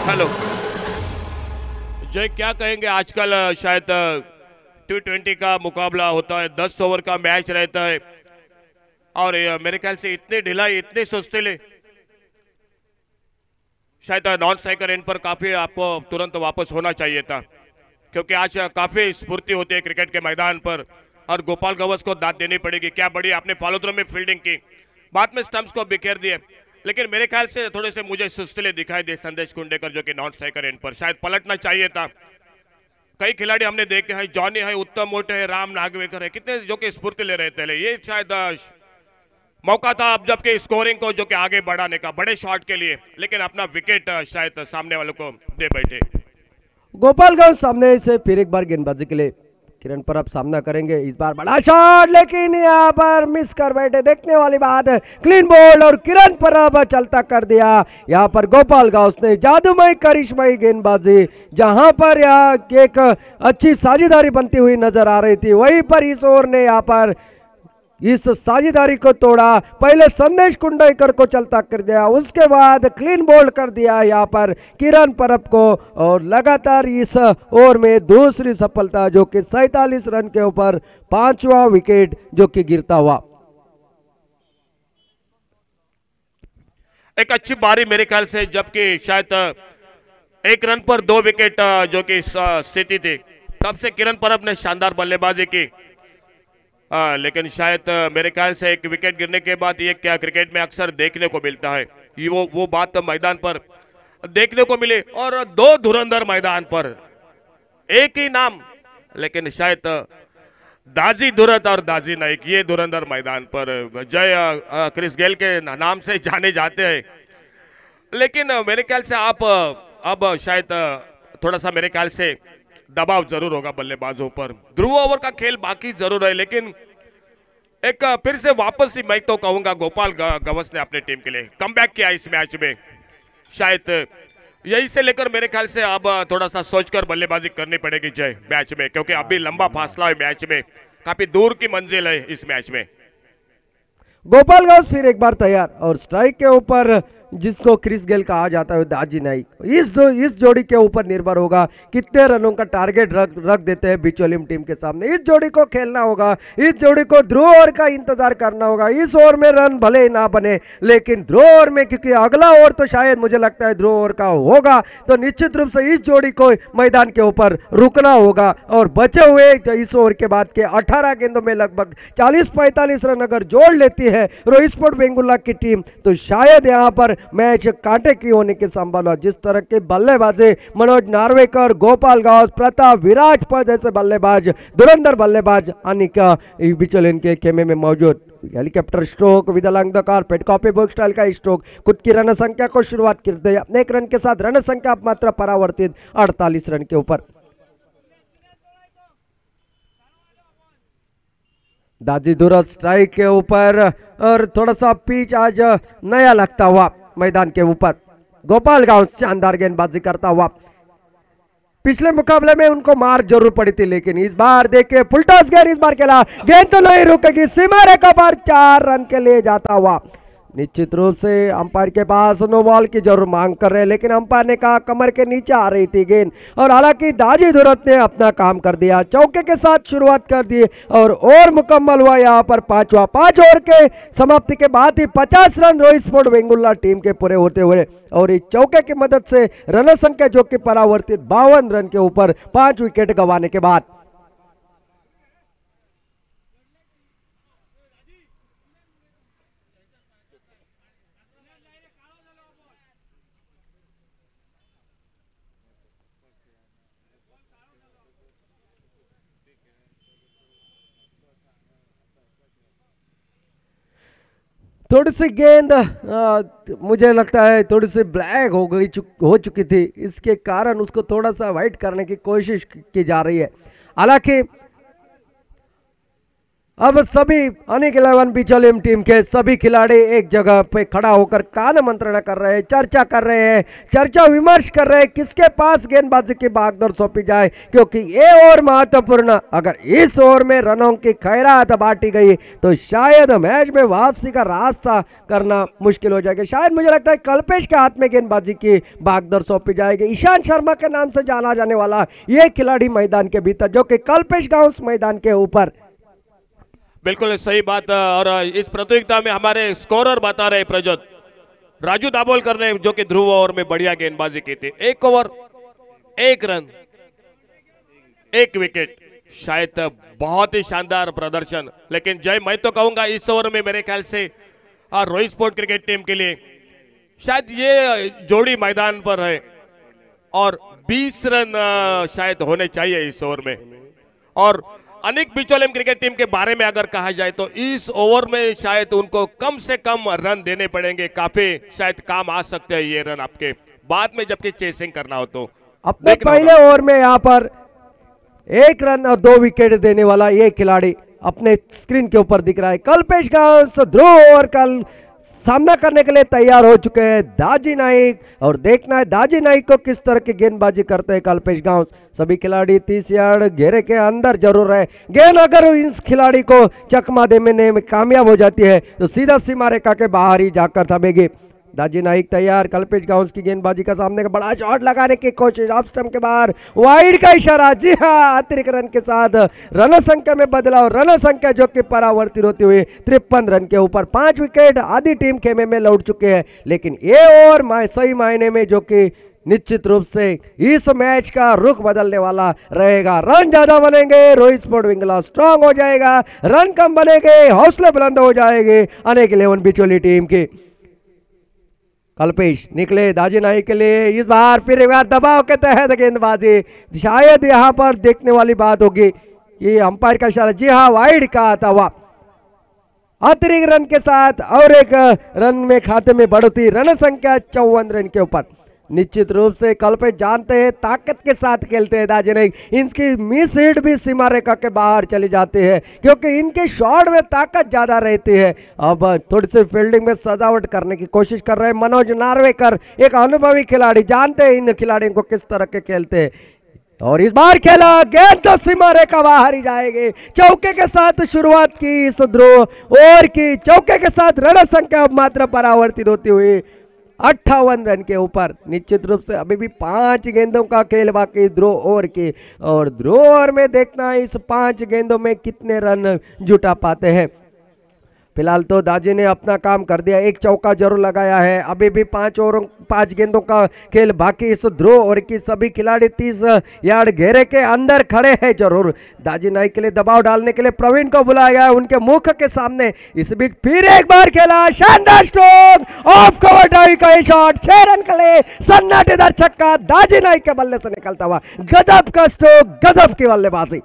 हेलो जय, क्या कहेंगे? आजकल शायद T20 का मुकाबला होता है, 10 ओवर का मैच रहता है और मेरे ख्याल से इतने ढिलाई, इतने सुस्तीले, शायद नॉन स्ट्राइकर एंड पर काफी आपको तुरंत वापस होना चाहिए था, क्योंकि आज काफी स्फूर्ति होती है क्रिकेट के मैदान पर और गोपाल गवस को दाद देनी पड़ेगी. क्या बड़ी आपने फॉलो थ्रू में फील्डिंग की, बाद में स्टंप्स को बिखेर दिए, लेकिन मेरे ख्याल से थोड़े से मुझे सुस्तीले दिखाई दे संदेश कुंडेकर जो कि नॉन स्ट्राइकर एंड पर. शायद पलटना चाहिए था. कई खिलाड़ी हमने देखे हैं, जॉनी है, उत्तम मोटे है, राम नागवेकर है, कितने जो कि स्फूर्ति ले रहे थे। ये शायद मौका था अब जबकि स्कोरिंग को जो कि आगे बढ़ाने का बड़े शॉट के लिए, लेकिन अपना विकेट शायद सामने वालों को दे बैठे। गोपालगंज सामने से फिर एक बार गेंदबाजी के लिए किरण परब सामना करेंगे। इस बार बड़ा शॉट, लेकिन यहाँ पर मिस कर बैठे। देखने वाली बात है, क्लीन बोल्ड और किरण परब चलता कर दिया। यहाँ पर गोपालगंज ने जादूमय करिश्माई गेंदबाजी, जहां पर यहाँ एक अच्छी साझेदारी बनती हुई नजर आ रही थी, वहीं पर इस ओवर ने यहाँ पर इस साझेदारी को तोड़ा। पहले संदेश कुंडईकर को चलता कर दिया, उसके बाद क्लीन बोल्ड कर दिया यहाँ पर किरण परब को, और लगातार इस ओवर में दूसरी सफलता, जो कि 47 रन के ऊपर 5वां विकेट जो कि गिरता हुआ। एक अच्छी बारी मेरे ख्याल से, जबकि शायद 1 रन पर 2 विकेट जो कि स्थिति थी, तब से किरण परब ने शानदार बल्लेबाजी की। लेकिन शायद मेरे ख्याल से एक विकेट गिरने के बाद ये क्या क्रिकेट में अक्सर देखने को मिलता है, ये वो बात मैदान पर देखने को मिले, और 2 धुरंधर मैदान पर एक ही नाम, लेकिन शायद दाजी धुरत और दाजी नाइक, ये धुरंधर मैदान पर जय क्रिस गेल के नाम से जाने जाते हैं। लेकिन मेरे ख्याल से आप अब शायद थोड़ा सा मेरे ख्याल से दबाव जरूर होगा बल्लेबाजों पर। ध्रुव ओवर का खेल बाकी जरूर है, लेकिन एक फिर से वापस ही मैं तो कहूंगा गोपाल गवस ने अपने टीम के लिए कमबैक किया इस मैच में। शायद यही से लेकर मेरे ख्याल से अब थोड़ा सा सोचकर बल्लेबाजी करनी पड़ेगी जय मैच में, क्योंकि अभी लंबा फासला है मैच में, काफी दूर की मंजिल है इस मैच में। गोपालगंज फिर एक बार तैयार, और स्ट्राइक के ऊपर जिसको क्रिस गेल कहा जाता है दाजी नाइक, इस जोड़ी के ऊपर निर्भर होगा कितने रनों का टारगेट रख देते हैं बिचौलियम टीम के सामने। इस जोड़ी को खेलना होगा, इस जोड़ी को ध्रुव ओवर का इंतजार करना होगा। इस ओवर में रन भले ही ना बने, लेकिन ध्रुव ओवर में, क्योंकि अगला ओवर तो शायद मुझे लगता है ध्रुव ओवर का होगा, तो निश्चित रूप से इस जोड़ी को मैदान के ऊपर रुकना होगा। और बचे हुए इस ओवर के बाद के 18 गेंदों में लगभग 40-45 रन अगर जोड़ लेती है रोहित स्पोर्ट बेंगुल्ला की टीम, तो शायद यहाँ पर मैच कांटे की होने की संभावना। जिस तरह के बल्लेबाजी मनोज नार्वेकर, गोपाल गौस, प्रताप, विराट पर जैसे बल्लेबाज, धुरंधर बल्लेबाज अनिका बिचौलियन के खेमे में मौजूद। हेलीकॉप्टर स्ट्रोक, विदलांगकार, पेट कॉपी बुक स्टाइल का स्ट्रोक, खुद की रन संख्या को शुरुआत करते हैं अपने 1 रन के साथ। रन संख्या मात्र परावर्तित 48 रन के ऊपर। दाजी धुरत स्ट्राइक के ऊपर, और थोड़ा सा पिच आज नया लगता हुआ मैदान के ऊपर। गोपालगंज शानदार गेंदबाजी करता हुआ, पिछले मुकाबले में उनको मार जरूर पड़ी थी, लेकिन इस बार देखिए फुल टॉस गेंद इस बार खेला, गेंद तो नहीं रुकेगी, सीमा रेखा पर 4 रन के लिए जाता हुआ। निश्चित रूप से अंपायर के पास नो बॉल की जरूर मांग कर रहे हैं, लेकिन अंपायर ने कहा कमर के नीचे आ रही थी गेंद, और हालांकि दाजी धुरत ने अपना काम कर दिया, चौके के साथ शुरुआत कर दी, और मुकम्मल हुआ यहाँ पर 5वां। 5 ओवर के समाप्ति के बाद ही 50 रन रोहित स्पोर्ट बेंगुल्ला टीम के पूरे होते हुए, और इस चौके की मदद से रन संख्या जो कि परावर्तित 52 रन के ऊपर 5 विकेट गंवाने के बाद। थोड़ी सी गेंद मुझे लगता है थोड़ी सी ब्लैक हो चुकी थी, इसके कारण उसको थोड़ा सा वाइट करने की कोशिश की जा रही है। हालांकि अब सभी अनिक 11 बिचौलियम टीम के सभी खिलाड़ी एक जगह पे खड़ा होकर कान मंत्रणा कर रहे हैं, चर्चा कर रहे हैं, चर्चा विमर्श कर रहे हैं किसके पास गेंदबाजी की भागदौड़ सौंपी जाए, क्योंकि ये ओवर महत्वपूर्ण। अगर इस ओवर में रनों की खैरात बांटी गई तो शायद मैच में वापसी का रास्ता करना मुश्किल हो जाएगा। शायद मुझे लगता है कल्पेश के हाथ में गेंदबाजी की भागदौड़ सौंपी जाएगी। ईशांत शर्मा के नाम से जाना जाने वाला ये खिलाड़ी मैदान के भीतर, जो कि कल्पेश गांव मैदान के ऊपर। बिल्कुल सही बात। और इस प्रतियोगिता में हमारे स्कोरर बता रहे प्रज्योत राजू दाभोलकर ने, जो कि ध्रुव ओवर में बढ़िया गेंदबाजी की थी, 1 ओवर 1 रन 1 विकेट, शायद बहुत ही शानदार प्रदर्शन। लेकिन जय मैं तो कहूंगा इस ओवर में मेरे ख्याल से रोहित स्पोर्ट क्रिकेट टीम के लिए शायद ये जोड़ी मैदान पर है, और 20 रन शायद होने चाहिए इस ओवर में। और अनिक बिचौलिया क्रिकेट टीम के बारे में अगर कहा जाए तो इस ओवर में शायद उनको कम से कम रन देने पड़ेंगे, काफी शायद काम आ सकते हैं ये रन आपके बाद में जबकि चेसिंग करना हो तो। अपने पहले ओवर में यहाँ पर 1 रन और 2 विकेट देने वाला ये खिलाड़ी अपने स्क्रीन के ऊपर दिख रहा है। कल्पेश गांस ध्रुव ओवर का सामना करने के लिए तैयार हो चुके हैं दाजी नाइक, और देखना है दाजी नाइक को किस तरह की गेंदबाजी करते हैं कल्पेश गांव। सभी खिलाड़ी 30 यार्ड घेरे के अंदर जरूर है। गेंद अगर इस खिलाड़ी को चकमा देने में कामयाब हो जाती है तो सीधा सीमा रेखा के बाहर ही जाकर थमेगी। दाजी नाइक तैयार, कल्पेश गांव की गेंदबाजी का सामने का बड़ा शॉट लगाने की कोशिश, ऑफ स्टंप के बाहर वाइड का इशारा। जी हाँ, अतिरिक्त रन के साथ रन संख्या में बदलाव, रन संख्या जो कि परावर्तित होती हुई 53 रन के ऊपर 5 विकेट आधी टीम खेमे में लौट चुके हैं। लेकिन ये ओवर सही मायने में जो कि निश्चित रूप से इस मैच का रुख बदलने वाला रहेगा। रन ज्यादा बनेंगे, रोहित स्पोर्ट विंगला स्ट्रांग हो जाएगा, रन कम बनेंगे, हौसले बुलंद हो जाएंगे अनेक 11 बिचौली टीम की। कल्पेश निकले दाजी नाइक के लिए, इस बार फिर एक बार दबाव के तहत गेंदबाजी। शायद यहां पर देखने वाली बात होगी कि अंपायर का इशारा, जी हाँ वाइड का था वह। अतिरिक्त रन के साथ और एक रन में खाते में बढ़ोतरी, रन संख्या 54 रन के ऊपर। निश्चित रूप से कल्पेश जानते हैं ताकत के साथ खेलते हैं दाजी नाइक, इनकी मिस हिट भी सीमा रेखा के बाहर चली जाती है क्योंकि इनके शॉट में ताकत ज्यादा रहती है। अब थोड़ी सी फील्डिंग में सजावट करने की कोशिश कर रहे हैं मनोज नार्वेकर, एक अनुभवी खिलाड़ी, जानते हैं इन खिलाड़ियों को किस तरह के खेलते हैं। और इस बार खेला, गेंद तो सीमा रेखा बाहर ही जाएगी। चौके के साथ शुरुआत की इस ध्रुव ओवर की, चौके के साथ रन संख्या मात्र परावर्तित होती हुई 58 रन के ऊपर। निश्चित रूप से अभी भी 5 गेंदों का खेल बाकी ध्रुव ओवर की, और ध्रुव ओवर में देखना है इस 5 गेंदों में कितने रन जुटा पाते हैं। फिलहाल तो दाजी ने अपना काम कर दिया, एक चौका जरूर लगाया है। अभी भी 5 गेंदों का खेल बाकी इस ध्रुव ओवर की। सभी खिलाड़ी 30 यार्ड घेरे के अंदर खड़े हैं जरूर। दाजी नाइक के लिए दबाव डालने के लिए प्रवीण को बुलाया गया है उनके मुख के सामने। इस बीच फिर एक बार खेला, शानदार स्ट्रोक, ऑफ कवर ड्राइव का शॉट, 6 रन के लिए सन्नाटेदार छक्का दाजी नाइक के बल्ले से निकलता हुआ। गजब का स्ट्रोक, गजब की बल्लेबाजी।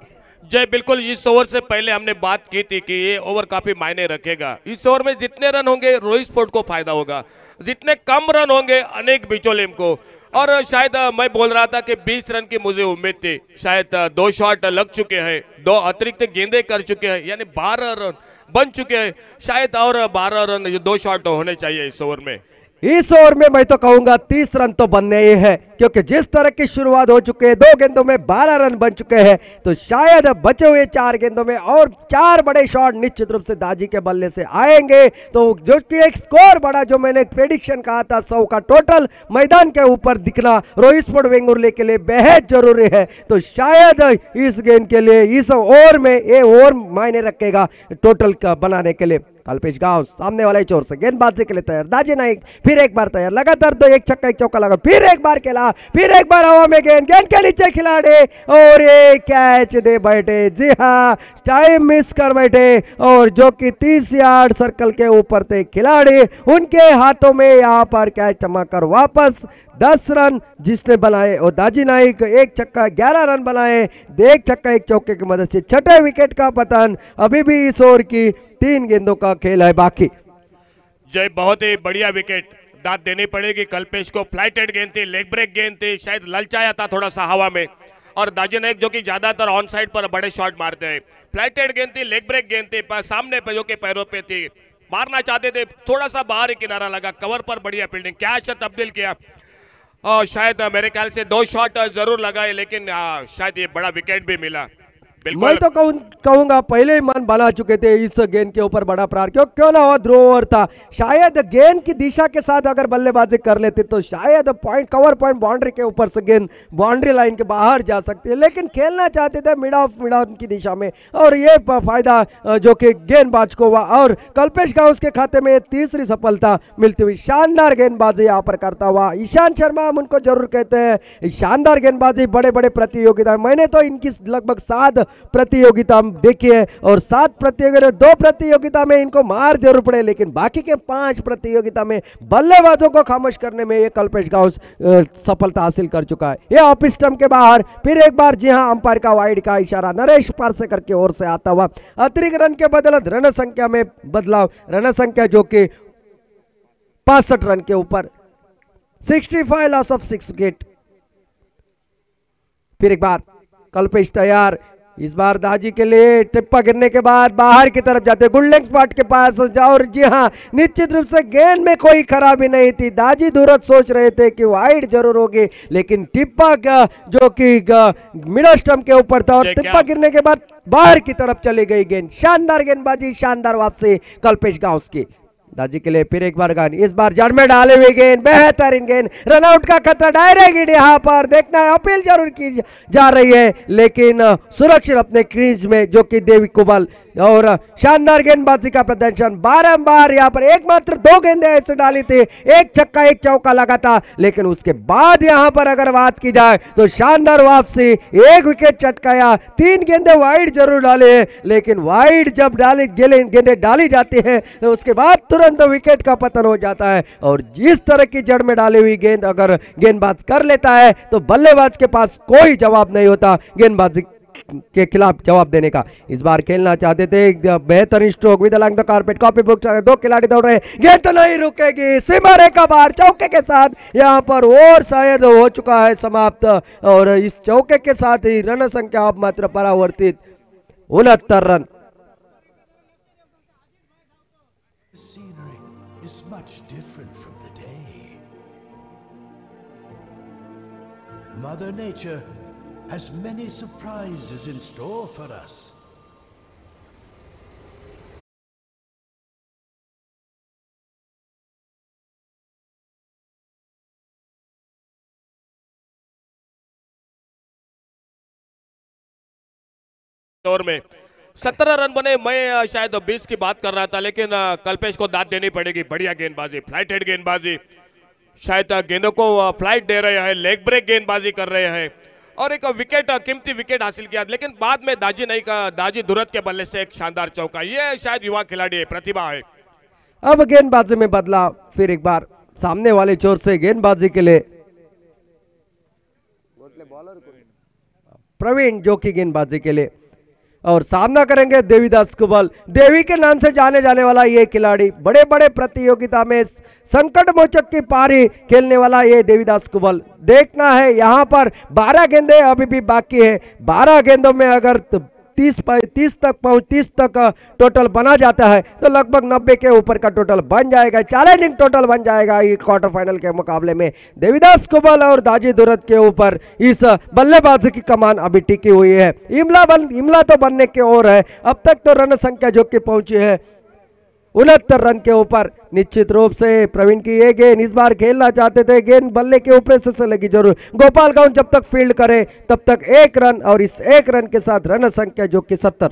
जय बिल्कुल, इस ओवर से पहले हमने बात की थी कि ये ओवर काफी मायने रखेगा। इस ओवर में जितने रन होंगे रोहित स्पोर्ट को फायदा होगा, जितने कम रन होंगे अनेक बिचौलियों को। और शायद मैं बोल रहा था कि 20 रन की मुझे उम्मीद थी, शायद 2 शॉट लग चुके हैं, 2 अतिरिक्त गेंदें कर चुके हैं, यानी 12 रन बन चुके हैं। शायद और 12 रन 2 शॉट होने चाहिए इस ओवर में। इस ओवर में मैं तो कहूंगा 30 रन तो बनने ही है, क्योंकि जिस तरह की शुरुआत हो चुके हैं, 2 गेंदों में 12 रन बन चुके हैं, तो शायद बचे हुए 4 गेंदों में और 4 बड़े शॉट निश्चित रूप से दाजी के बल्ले से आएंगे। तो जो कि एक स्कोर बड़ा, जो मैंने प्रेडिक्शन कहा था 100 का टोटल मैदान के ऊपर दिखना रोहित स्पोर्ट वेंगुर्ले के लिए बेहद जरूरी है। तो शायद इस गेंद के लिए, इस ओवर में ये ओवर मायने रखेगा टोटल का बनाने के लिए। कल्पेश गांव सामने वाले चोर से गेंदबाजी के लिए तैयार, दाजी नाइक फिर एक बार तैयार, लगातार 2 एक छक्का एक चौका लगा, फिर एक बार खेला, फिर एक बार हवा में गेंद के नीचे खिलाड़ी और ये कैच दे बैठे। जी हाँ, टाइम मिस कर बैठे, और जो कि 30 यार्ड सर्कल के ऊपर थे खिलाड़ी, उनके हाथों में यहाँ पर कैच चमक वापस 10 रन जिसने बनाए, और दाजी नाइक 1 छक्का 11 रन बनाए, 1 छक्का 1 चौके की मदद से 6ठे विकेट का पतन। अभी भी इस ओवर की 3 गेंदों का खेल है बाकी। जय, बहुत ही बढ़िया विकेट, दाद देनी पड़ेगी कल्पेश को। फ्लाइटेड गेंद थी, लेग ब्रेक गेंद थी, शायद ललचाया था थोड़ा सा हवा में। और दाजी नाइक जो कि ज्यादातर ऑन साइड पर बड़े शॉट मारते हैं, फ्लाइटेड गेंद थी, लेग ब्रेक गेंद थी, सामने पे जो कि पैरों पे थी, मारना चाहते थे, थोड़ा सा बाहर ही किनारा लगा, कवर पर बढ़िया फील्डिंग, कैच तब्दील किया। और शायद मेरे ख्याल से 2 शॉट जरूर लगाए, लेकिन शायद ये बड़ा विकेट भी मिला। मैं तो कहूंगा पहले ही मन बना चुके थे इस गेंद के ऊपर बड़ा प्रहार, क्यों ना हो ध्रुव ओवर था। शायद गेंद की दिशा के साथ अगर बल्लेबाजी कर लेते तो शायद पॉइंट, कवर पॉइंट बाउंड्री के ऊपर से गेंद बाउंड्री लाइन के बाहर जा सकती है, लेकिन खेलना चाहते थे मिड ऑफ की दिशा में, और ये फायदा जो कि गेंदबाज को हुआ। और कल्पेश गांव के खाते में तीसरी सफलता मिलती हुई, शानदार गेंदबाजी यहाँ पर करता हुआ ईशांत शर्मा, हम उनको जरूर कहते हैं शानदार गेंदबाजी बड़े बड़े प्रतियोगिता। मैंने तो इनकी लगभग 7 प्रतियोगिता देखिए, और 7 प्रतियोगिता 2 प्रतियोगिता में इनको मार जरूर पड़े, लेकिन बाकी के 5 प्रतियोगिता में बल्लेबाजों को खामोश करने में ये कल्पेश गांव सफलता हासिल कर चुका है। ये ऑफ स्टंप के बाहर फिर एक बार, जी हां, अंपायर का वाइड का इशारा नरेश पार्सेकर की ओर से आता हुआ अतिरिक्त रन के बदौलत रन संख्या में बदलाव, रन संख्या जो कि 65 रन के ऊपर, 65 लॉस ऑफ 6 विकेट। फिर एक बार कल्पेश तैयार, इस बार दाजी के लिए टिप्पा गिरने के बाद बाहर की तरफ जाते गुल्डन स्पॉट के पास, और जी हां, निश्चित रूप से गेंद में कोई खराबी नहीं थी। दाजी धुरत सोच रहे थे कि वाइड जरूर होगी, लेकिन टिप्पा जो कि मिडल स्टंप के ऊपर था, और टिप्पा गिरने के बाद बाहर की तरफ चली गई गेंद। शानदार गेंदबाजी, शानदार वापसी कल्पेश गांव की। दाजी के लिए फिर एक बार गान, इस बार जड़ में डाले हुए गेंद, बेहतरीन गेंद, रनआउट का खतरा डायरेक्ट यहाँ पर देखना है, अपील जरूर की जा रही है, लेकिन सुरक्षित अपने क्रीज में जो कि देवी कुबल, और शानदार गेंदबाजी का प्रदर्शन। बारंबार यहाँ पर एकमात्र 2 गेंदें ऐसे डाली थी, एक छक्का एक चौका लगा था, लेकिन उसके बाद यहाँ पर अगर बात की जाए तो शानदार वापसी, 1 विकेट चटकाया, 3 गेंदें वाइड जरूर डाले, लेकिन वाइड जब गेंदें डाली जाती है तो उसके बाद तुरंत विकेट का पतन हो जाता है, और जिस तरह की जड़ में डाली हुई गेंद अगर गेंदबाज कर लेता है तो बल्लेबाज के पास कोई जवाब नहीं होता गेंदबाजी के खिलाफ जवाब देने का। इस बार खेलना चाहते थे, बेहतरीन स्ट्रोक विद along the carpet, copy book, 2 खिलाड़ी दौड़ रहे, गेंद तो नहीं रुकेगी, सीमा रेखा बाहर, चौके के साथ यहाँ पर ओवर शायद हो चुका है समाप्त, और इस चौके के साथ ही रन संख्या अब मात्र परावर्तित 69 run. Mother Nature has many surprises in store for us. दौर में 17 रन बने, मैं शायद 20 की बात कर रहा था, लेकिन कल्पेश को दाद देनी पड़ेगी। बढ़िया गेंदबाजी, फ्लाइट हेड गेंदबाजी, शायद गेंदों को फ्लाइट दे रहे हैं, लेग ब्रेक गेंदबाजी कर रहे हैं, और एक विकेट, कीमती विकेट हासिल किया, लेकिन बाद में दाजी धुरत के बल्ले से एक शानदार चौका। ये शायद युवा खिलाड़ी है, प्रतिभा है। अब गेंदबाजी में बदलाव, फिर एक बार सामने वाले छोर से गेंदबाजी के लिए प्रवीण जो की गेंदबाजी के लिए, और सामना करेंगे देवीदास कुबल। देवी के नाम से जाने जाने वाला ये खिलाड़ी, बड़े बड़े प्रतियोगिता में संकट मोचक की पारी खेलने वाला ये देवीदास कुबल। देखना है यहाँ पर 12 गेंदें अभी भी बाकी है, 12 गेंदों में अगर 30 तक टोटल बना जाता है तो लगभग 90 के ऊपर का टोटल बन जाएगा, चैलेंजिंग टोटल बन जाएगा ये क्वार्टर फाइनल के मुकाबले में। देवीदास कुबल और दाजी धुरत के ऊपर इस बल्लेबाजी की कमान अभी टिकी हुई है। इमला तो बनने की ओर है, अब तक तो रन संख्या जो कि पहुंची है 69 रन के ऊपर। निश्चित रूप से प्रवीण की ये गेंद इस बार खेलना चाहते थे, गेंद बल्ले के ऊपर से लगी जरूर। गोपाल गांव जब तक फील्ड करे तब तक 1 रन, और इस 1 रन के साथ रन संख्या जो कि 70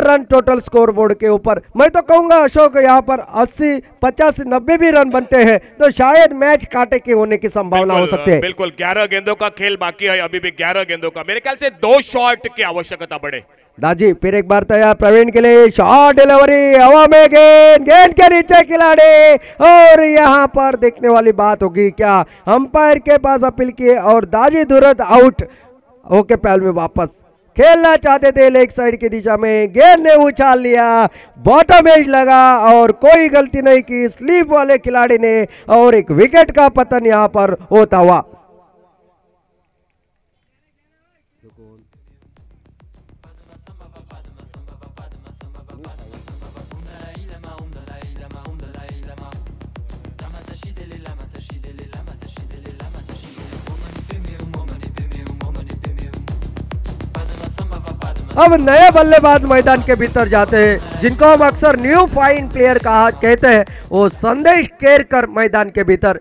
रन टोटल स्कोर बोर्ड के ऊपर। मैं तो कहूंगा अशोक यहाँ पर 80, 85, 90 भी रन बनते हैं तो शायद मैच कांटे के होने की संभावना हो सकती है। बिल्कुल, 11 गेंदों का खेल बाकी है, अभी भी 11 गेंदों का, मेरे ख्याल से 2 शॉट की आवश्यकता पड़े। दाजी फिर एक बार तैयार प्रवीण के लिए, शॉट डिलीवरी, हवा में गेंद के नीचे खिलाड़ी, और यहाँ पर देखने वाली बात होगी क्या, अंपायर के पास अपील किए और दाजी धुरत आउट होके पहल में वापस खेलना चाहते थे लेग साइड की दिशा में, गेंद ने उछाल लिया, बॉटम एज लगा और कोई गलती नहीं की स्लीप वाले खिलाड़ी ने, और एक विकेट का पतन यहाँ पर होता हुआ। अब नए बल्लेबाज मैदान के भीतर जाते हैं, जिनको हम अक्सर न्यू फाइन प्लेयर कहते हैं, वो संदेश केरकर मैदान के भीतर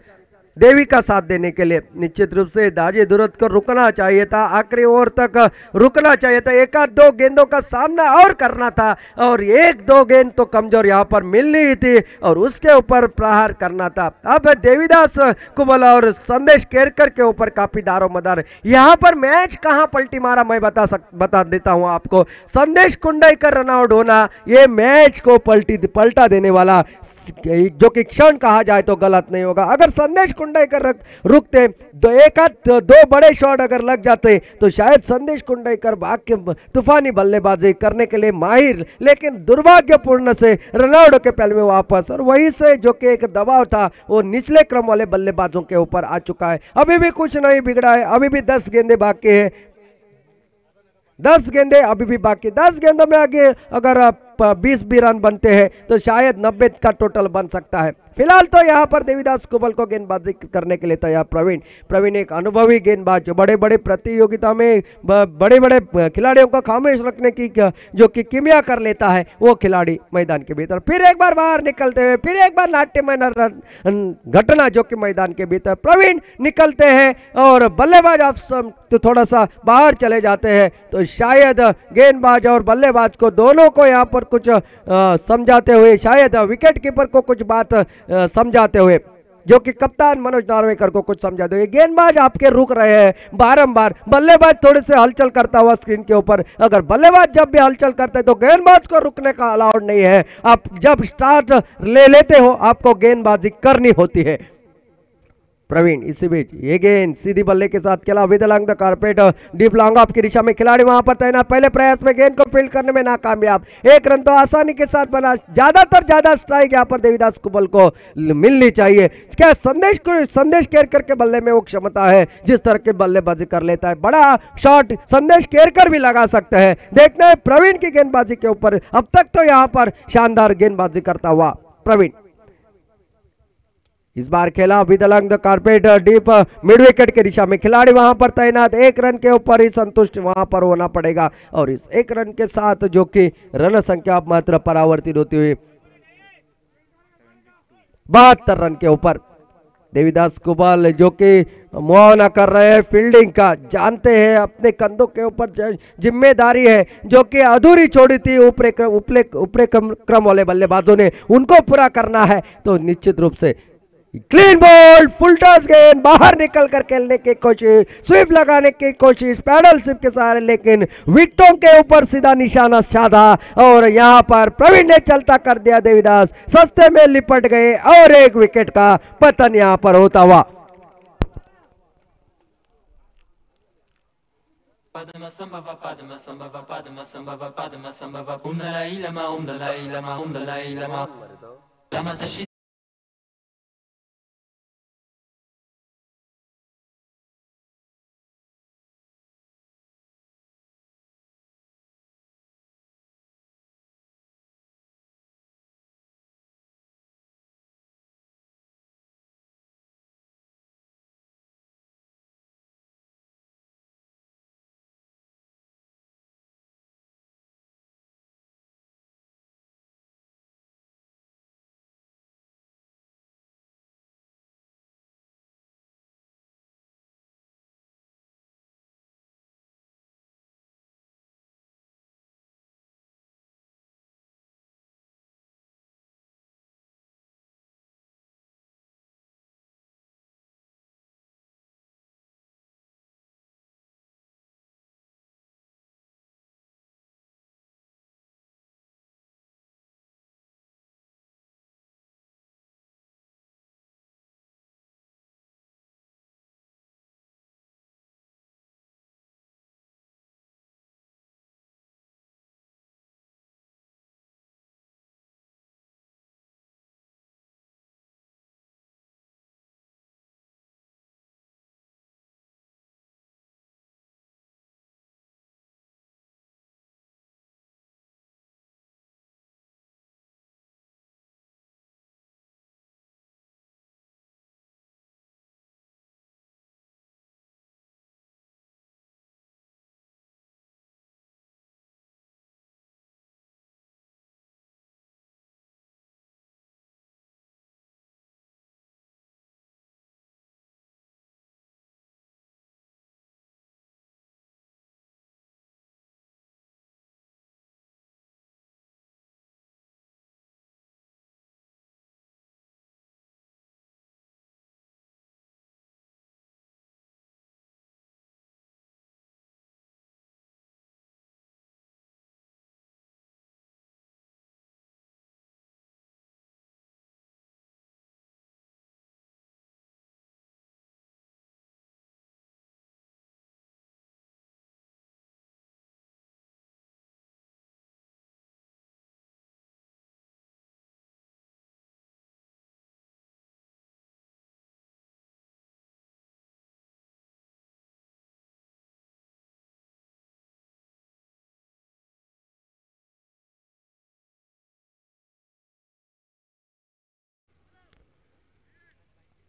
देवी का साथ देने के लिए। निश्चित रूप से दाजी दुरत को रुकना चाहिए था, आखिरी ओवर तक रुकना चाहिए था, एक आध दो गेंदों का सामना और करना था, और एक दो गेंद तो कमजोर यहाँ पर मिलनी ही थी और उसके ऊपर प्रहार करना था। अब देवीदास कुबल और संदेश केरकर के ऊपर काफी दारोमदार। यहाँ पर मैच कहाँ पलटी मारा मैं बता देता हूँ आपको। संदेश कुंडईकर रन आउट होना ये मैच को पलटा देने वाला जो कि क्षण कहा जाए तो गलत नहीं होगा। अगर संदेश कुंडईकर रुकते तो एक आध दो बड़े शॉट अगर लग जाते तो शायद संदेश कुंडईकर भाग के तूफानी बल्लेबाजी करने के लिए माहिर, लेकिन दुर्भाग्यपूर्ण से रनआउट के पहले में वापस, और वहीं से जो कि एक दबाव था वो निचले क्रम वाले बल्लेबाजों के ऊपर आ चुका है। अभी भी कुछ नहीं बिगड़ा है, अभी भी 10 गेंदे बाकी है, 10 गेंदे अभी भी बाकी। 10 गेंदों में आगे अगर 20 भी रन बनते हैं तो शायद 90 का टोटल बन सकता है। फिलहाल तो यहाँ पर देवीदास कुबल को गेंदबाजी करने के लिए तैयार प्रवीण एक अनुभवी गेंदबाज, बड़े बड़े प्रतियोगिता में बड़े बड़े खिलाड़ियों को खामोश रखने की जो कि किमिया कर लेता है वो खिलाड़ी मैदान के भीतर फिर एक बार बाहर निकलते हुए, फिर एक बार नाट्यमय घटना जो कि मैदान के भीतर प्रवीण निकलते हैं और बल्लेबाज आप तो थोड़ा सा बाहर चले जाते हैं, तो शायद गेंदबाज और बल्लेबाज को दोनों को यहाँ पर कुछ समझाते हुए, शायद विकेट कीपर को कुछ बात समझाते हुए, जो कि कप्तान मनोज नार्वेकर को कुछ समझाते हुए, गेंदबाज आपके रुक रहे हैं बारंबार, बल्लेबाज थोड़े से हलचल करता हुआ स्क्रीन के ऊपर। अगर बल्लेबाज जब भी हलचल करते हैं तो गेंदबाज को रुकने का अलाउड नहीं है। आप जब स्टार्ट ले लेते हो आपको गेंदबाजी करनी होती है। प्रवीण इसी बीच ये गेंद सीधी बल्ले के साथ खेला विद along the carpet, deep long off की दिशा में खिलाड़ी वहां पर तैनात, पहले प्रयास में गेंद को फील्ड करने में नाकामयाब, एक रन तो आसानी के साथ बना। ज्यादा स्ट्राइक यहाँ पर देवीदास कुबल को मिलनी चाहिए। क्या संदेश केरकर के बल्ले में वो क्षमता है जिस तरह के बल्लेबाजी कर लेता है, बड़ा शॉट संदेश केरकर भी लगा सकते हैं। देखना है प्रवीण की गेंदबाजी के ऊपर। अब तक तो यहाँ पर शानदार गेंदबाजी करता हुआ प्रवीण। इस बार खेला विद along the carpet, deep mid wicket की दिशा में खिलाड़ी वहां पर तैनात, एक रन के ऊपर ही संतुष्ट वहां पर होना पड़ेगा, और इस एक रन के साथ जो कि रन संख्या मात्र परावर्तित होती हुई 72 रन के ऊपर देवीदास कुबल जो कि मुआवना कर रहे हैं फील्डिंग का, जानते हैं अपने कंधों के ऊपर जिम्मेदारी है जो कि अधूरी छोड़ी थी ऊपरी क्रम वाले बल्लेबाजों ने, उनको पूरा करना है। तो निश्चित रूप से क्लीन बॉल, फुल टॉस गेंद, बाहर निकल कर खेलने की कोशिश, स्वीप लगाने की कोशिश पैडल स्वीप के सहारे, लेकिन विकेटों के ऊपर सीधा निशाना साधा और यहां पर प्रवीण ने चलता कर दिया। देवीदास सस्ते में लिपट गए और एक विकेट का पतन यहां पर होता हुआ। Padma sambhava padma sambhava padma sambhava padma sambhava Om Dalai Lama Om Dalai Lama Om Dalai Lama Lama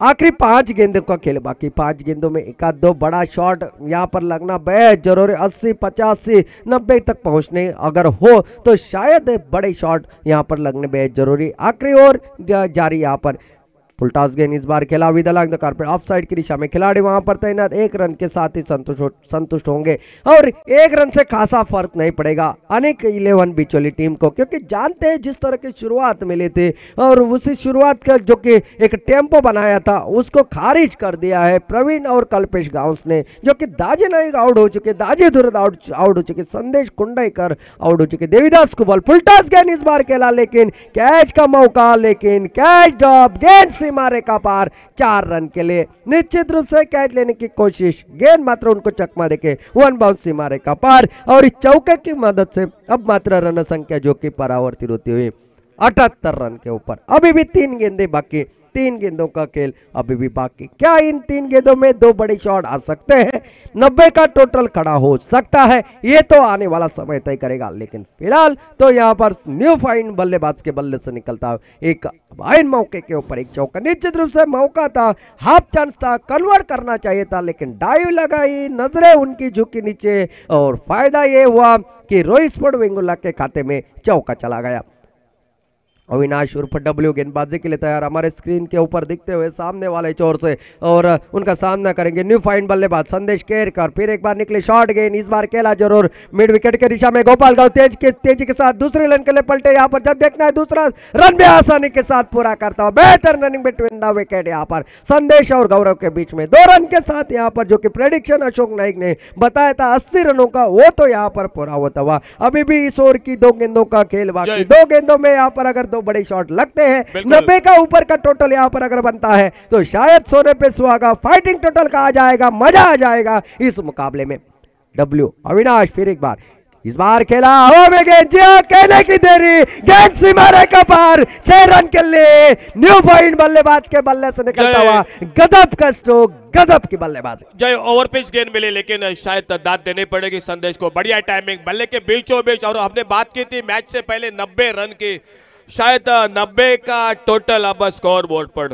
आखिरी 5 गेंदों का खेल बाकी, 5 गेंदों में एक आध दो बड़ा शॉट यहाँ पर लगना बेहद जरूरी। 80 85 90 तक पहुंचने अगर हो तो शायद बड़े शॉट यहाँ पर लगने बेहद जरूरी। आखिरी ओवर जारी यहाँ पर फुलटॉस गेंद इस बार खेला विद along the carpet of side की दिशा में। खिलाड़ी वहां पर तैनात 1 रन के साथ ही संतुष्ट होंगे और 1 रन से खासा फर्क नहीं पड़ेगा अनेक 11 बिचौली टीम को, क्योंकि जानते हैं जिस तरह की शुरुआत मिली थी और उसी शुरुआत का जो कि एक टेम्पो बनाया था उसको खारिज कर दिया है प्रवीण और कल्पेश गाउस ने, जो कि दाजे नाइक आउट हो चुके, दाजे धुरद आउट हो चुके, संदेश कुंडईकर आउट हो चुके, देवीदास कुबल। फुलटॉस गेंद इस बार खेला लेकिन कैच का मौका, लेकिन कैच ड्रॉप, गेंद सीमा रेखा पार 4 रन के लिए। निश्चित रूप से कैच लेने की कोशिश, गेंद मात्र उनको चकमा देके 1 बाउंस सीमा रेखा पार और इस चौके की मदद से अब मात्र रन संख्या जो कि परावर्तित होती हुई 78 रन के ऊपर। अभी भी 3 गेंदें बाकी, 3 गेंदों का खेल अभी भी बाकी। क्या इन 3 गेंदों में 2 बड़े शॉट आ सकते हैं? 90 का टोटल खड़ा हो सकता है, ये तो आने वाला समय तय करेगा। लेकिन फिलहाल तो यहाँ पर न्यू फाइन बल्लेबाज के बल्ले से निकलता एक फाइन मौके के ऊपर एक चौका। निश्चित रूप से मौका था, हाफ चांस था, कन्वर्ट करना चाहिए था, लेकिन डाइव लगाई, नजरें उनकी झुकी नीचे और फायदा ये हुआ कि रोहित स्पोर्ट वेंगुर्ला के खाते में चौका चला गया। अविनाश उर्फ डब्ल्यू गेंदबाजी के लिए तैयार हमारे स्क्रीन के ऊपर दिखते हुए सामने वाले चोर से, और उनका सामना करेंगे न्यू फाइन बल्लेबाज संदेश केरकर। फिर एक बार निकले शॉर्ट गेंद, इस बार खेला जरूर मिड विकेट के दिशा में। गोपाल गांव तेजी के साथ दूसरे रन के लिए पलटे, यहाँ पर जब देखना है दूसरा रन भी आसानी के साथ पूरा करता हुआ। बेहतर रनिंग बिटवीन द विकेट यहाँ पर संदेश और गौरव के बीच में 2 रन के साथ यहाँ पर जो कि प्रेडिक्शन अशोक नाइक ने बताया था 80 रनों का, वो तो यहाँ पर पूरा होता हुआ। अभी भी इस ओवर की 2 गेंदों का खेल बाकी, 2 गेंदों में यहाँ पर अगर 2 बड़े शॉट लगते हैं, 90 का ऊपर का टोटल यहां पर अगर बनता है तो शायद सोने पे सुहागा, फाइटिंग टोटल का आ जाएगा, मजा आ जाएगा इस मुकाबले में। डब्ल्यू अविनाश फिर एक बार, इस बार खेला हवा में गेंद, कहने की देरी, गेंद सीमा रेखा पार, 6 रन के लिए न्यू फाइन बल्लेबाज के बल्ले से निकलता हुआ गजब का स्ट्रोक, गजब की बल्लेबाजी। जय ओवर पिच गेंद मिली, लेकिन शायद दाद देनी पड़ेगी संदेश को। बढ़िया टाइमिंग, बल्ले के बीचों बीच, और हमने बात की थी मैच से पहले 90 रन की, शायद 90 का टोटल अब स्कोर बोर्ड पर।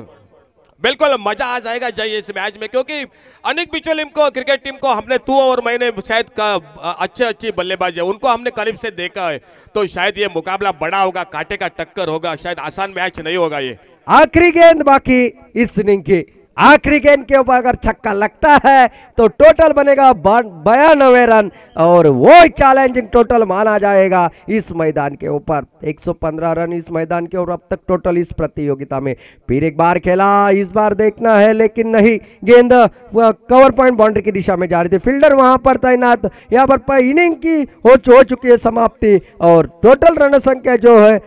बिल्कुल मजा आ जाएगा जय इस मैच में, क्योंकि अनेक बिचौली को क्रिकेट टीम को हमने तू और मैंने शायद अच्छी बल्लेबाज है उनको हमने करीब से देखा है, तो शायद ये मुकाबला बड़ा होगा, कांटे का टक्कर होगा, शायद आसान मैच नहीं होगा ये। आखिरी गेंद बाकी इस इनिंग की, आखिरी गेंद के ऊपर अगर छक्का लगता है तो टोटल बनेगा 92 रन और वो चैलेंजिंग टोटल माना जाएगा इस मैदान के ऊपर। 115 रन इस मैदान के ऊपर अब तक टोटल इस प्रतियोगिता में। फिर एक बार खेला, इस बार देखना है, लेकिन नहीं, गेंद कवर पॉइंट बाउंड्री की दिशा में जा रही थी, फील्डर वहां पर तैनात। यहाँ पर इनिंग की हो चुकी है समाप्ति और टोटल रन संख्या जो है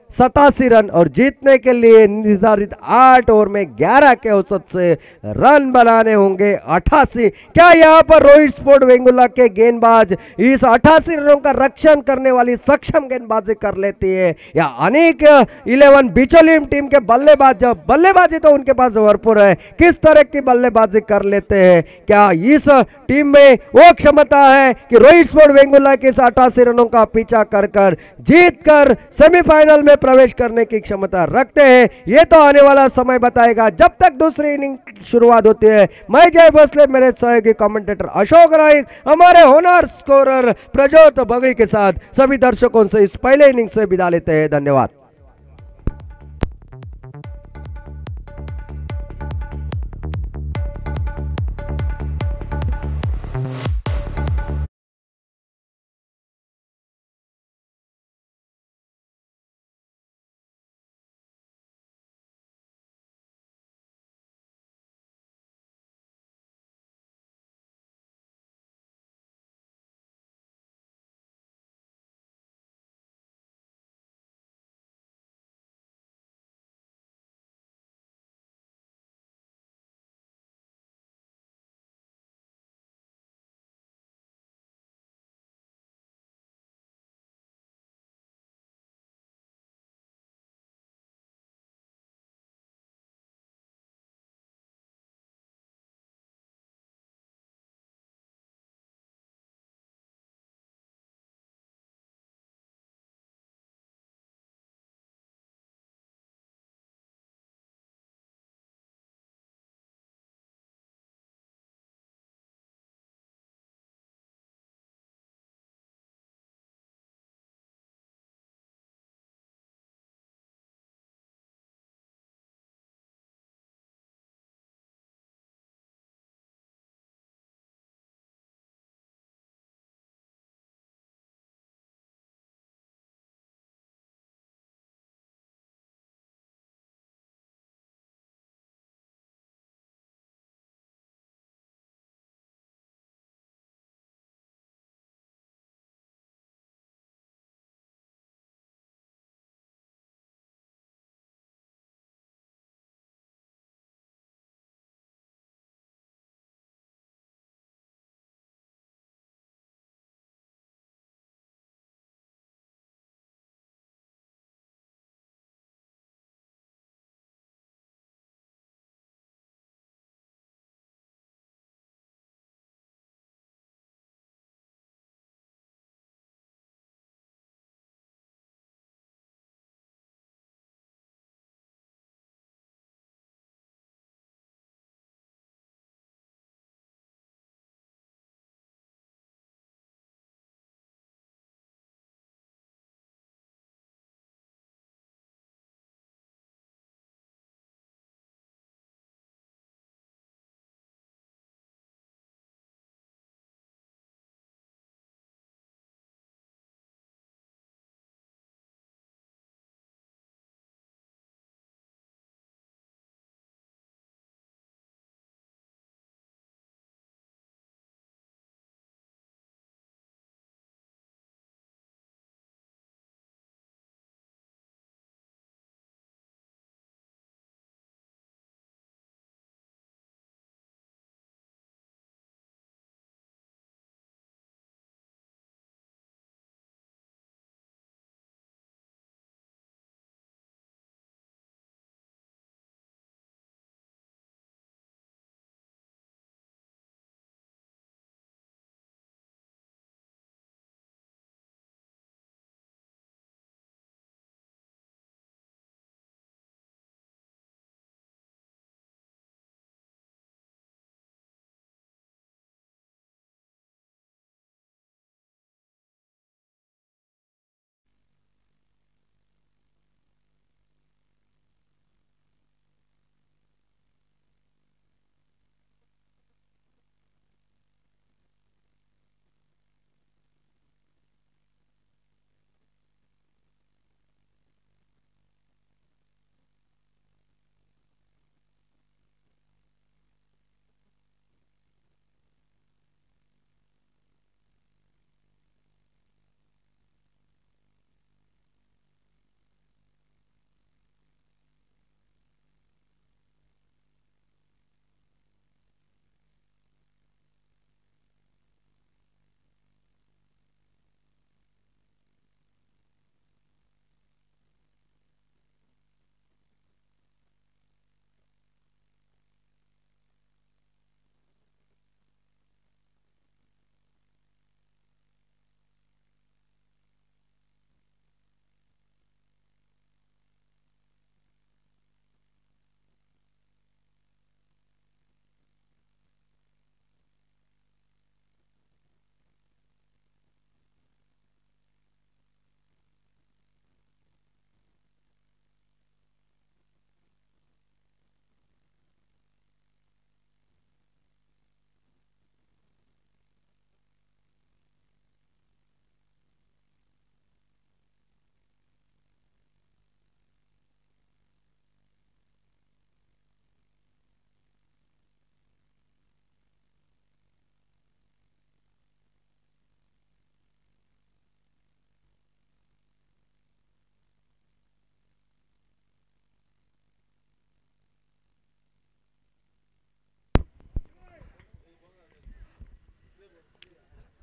87 रन और जीतने के लिए निर्धारित 8 ओवर में 11 के औसत से रन बनाने होंगे 88। क्या यहाँ पर रोहित स्पोर्ट वेंगुर्ला के गेंदबाज इस 88 रनों का रक्षण करने वाली सक्षम गेंदबाजी कर लेती है, या अनेक 11 बिचौलियम टीम के बल्लेबाज, जब बल्लेबाजी तो उनके पास भरपूर है, किस तरह की बल्लेबाजी कर लेते हैं? क्या इस टीम में वो क्षमता है कि रोहित स्पोर्ट वेंगुर्ला के 88 रनों का पीछा कर जीत कर सेमीफाइनल में प्रवेश करने की क्षमता रखते हैं? ये तो आने वाला समय बताएगा। जब तक दूसरी इनिंग की शुरुआत होती है, मैं जय भोसले, मेरे सहयोगी कमेंटेटर अशोक नाइक, हमारे होनर स्कोरर प्रज्योत बगड़ी के साथ सभी दर्शकों से इस पहले इनिंग से विदा लेते हैं। धन्यवाद।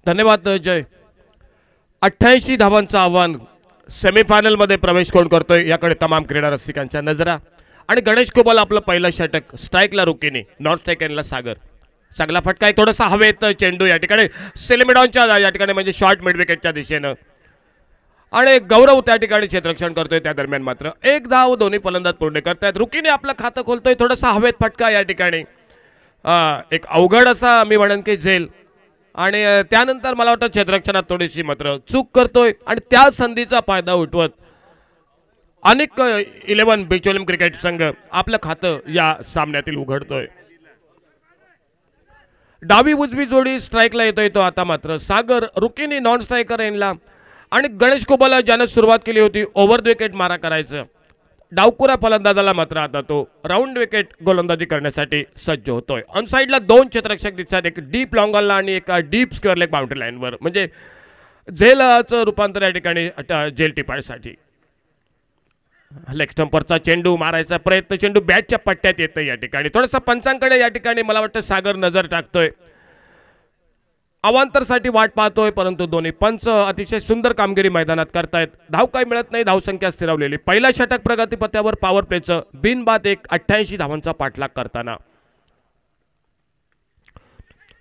धन्यवाद जय. 88 धावांचं आव्हान सेमीफायनलमध्ये प्रवेश कोण करतोय याकडे तमाम क्रीडा रसिकांच्या नजरा. आणि गणेश कुबल आपलं पहिलं षटक स्ट्राईकला रुकीने, नॉन स्ट्राईक एंडला सागर. चांगला फटका आहे, थोडासा हवेत चेंडू या ठिकाणी सेलेमिडॉनच्या या ठिकाणी म्हणजे शॉर्ट मिड विकेटच्या दिशेनं. आणि गौरव त्या ठिकाणी क्षेत्ररक्षण करतोय. त्या दरम्यान मात्र एक धाव दोन्ही फलंदाज पूर्ण करतायत. रुकीने आपलं खातं खोलतोय, थोडासा हवेत फटका या ठिकाणी. एक अवघड असा मी म्हणेन की झेल. आणि त्यानंतर मला वाटतं क्षेत्ररक्षणात थोडीशी मात्र चूक करतोय आणि त्या संधीचा फायदा उठवत अनेक 11 बिचोलीम क्रिकेट संघ आपलं खातं या सामन्यातील उघडतोय. डावी उजवी जोडी स्ट्राईकला येतोय तो आता मात्र सागर. रुकीने नॉन स्ट्रायकर एंडला आणि गणेश कुबल ज्यानं सुरुवात केली होती ओव्हर द विकेट मारा करायचं, डावकुरा फलंदाजाला मात्र आता तो राऊंड विकेट गोलंदाजी करण्यासाठी सज्ज होतोय. ऑन साईडला 2 क्षेत्ररक्षक दिसतात, एक डीप लॉंगॉनला आणि एक डीप स्क्वेअर लेग बाउंड्री लाईनवर, म्हणजे झेलचं रूपांतर या ठिकाणी झेल टिपायसाठी. लेग स्टंपरचा चेंडू मारायचा प्रयत्न, चेंडू बॅटच्या पट्ट्यात येतं या ठिकाणी. थोडंसं पंचांकडे या ठिकाणी मला वाटतं सागर नजर टाकतोय, अवांतरसाठी वाट पाहतोय, परंतु दोन्ही पंच अतिशय सुंदर कामगिरी मैदानात करतायत. धाव काही मिळत नाही, धावसंख्या स्थिरावलेली. पहिला षटक प्रगतीपथावर पॉवर प्लेचं बिनबाद एक 88 धावांचा पाठलाग करताना.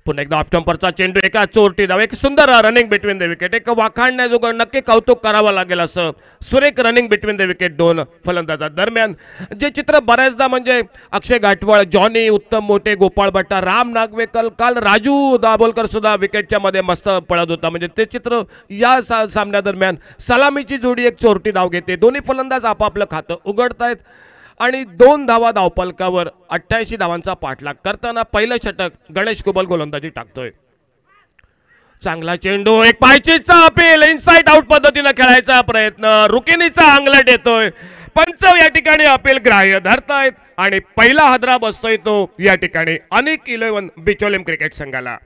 पुन्हा एकदा ऑफ स्टंपरचा चेंडू, एका चोरटी धाव, एक सुंदर रनिंग बिटवीन द विकेट, एक वाखाणण्याजोगं नक्की कौतुक करावं लागेल असं सुरेख रनिंग बिटवीन द विकेट दोन फलंदाजा दरम्यान. जे चित्र बऱ्याचदा म्हणजे अक्षय घाटवळ, जॉनी, उत्तम मोठे, गोपाळ भट्टा, राम नागवेकर, काल राजू दाभोलकर सुद्धा विकेटच्या मध्ये मस्त पळत होता, म्हणजे ते चित्र या सामन्यादरम्यान. सलामीची जोडी एक चोरटी धाव घेते, दोन्ही फलंदाज आपापलं खातं उघडतायत आणि 2 धावा धावफलकावर 88 धावांचा पाठलाग करताना पहिलं षटक गणेश कुबल गोलंदाजी टाकतोय. चांगला चेंडू, एक पायचीचा अपील, इनसाइड आउट पद्धतीने खेळायचा प्रयत्न, रुकिनीचा अंगलट येतोय, पंच या ठिकाणी अपील ग्राह्य धरतायत आणि पहिला हादरा बसतोय तो या ठिकाणी अनेक 11 बिचोलीम क्रिकेट संघाला.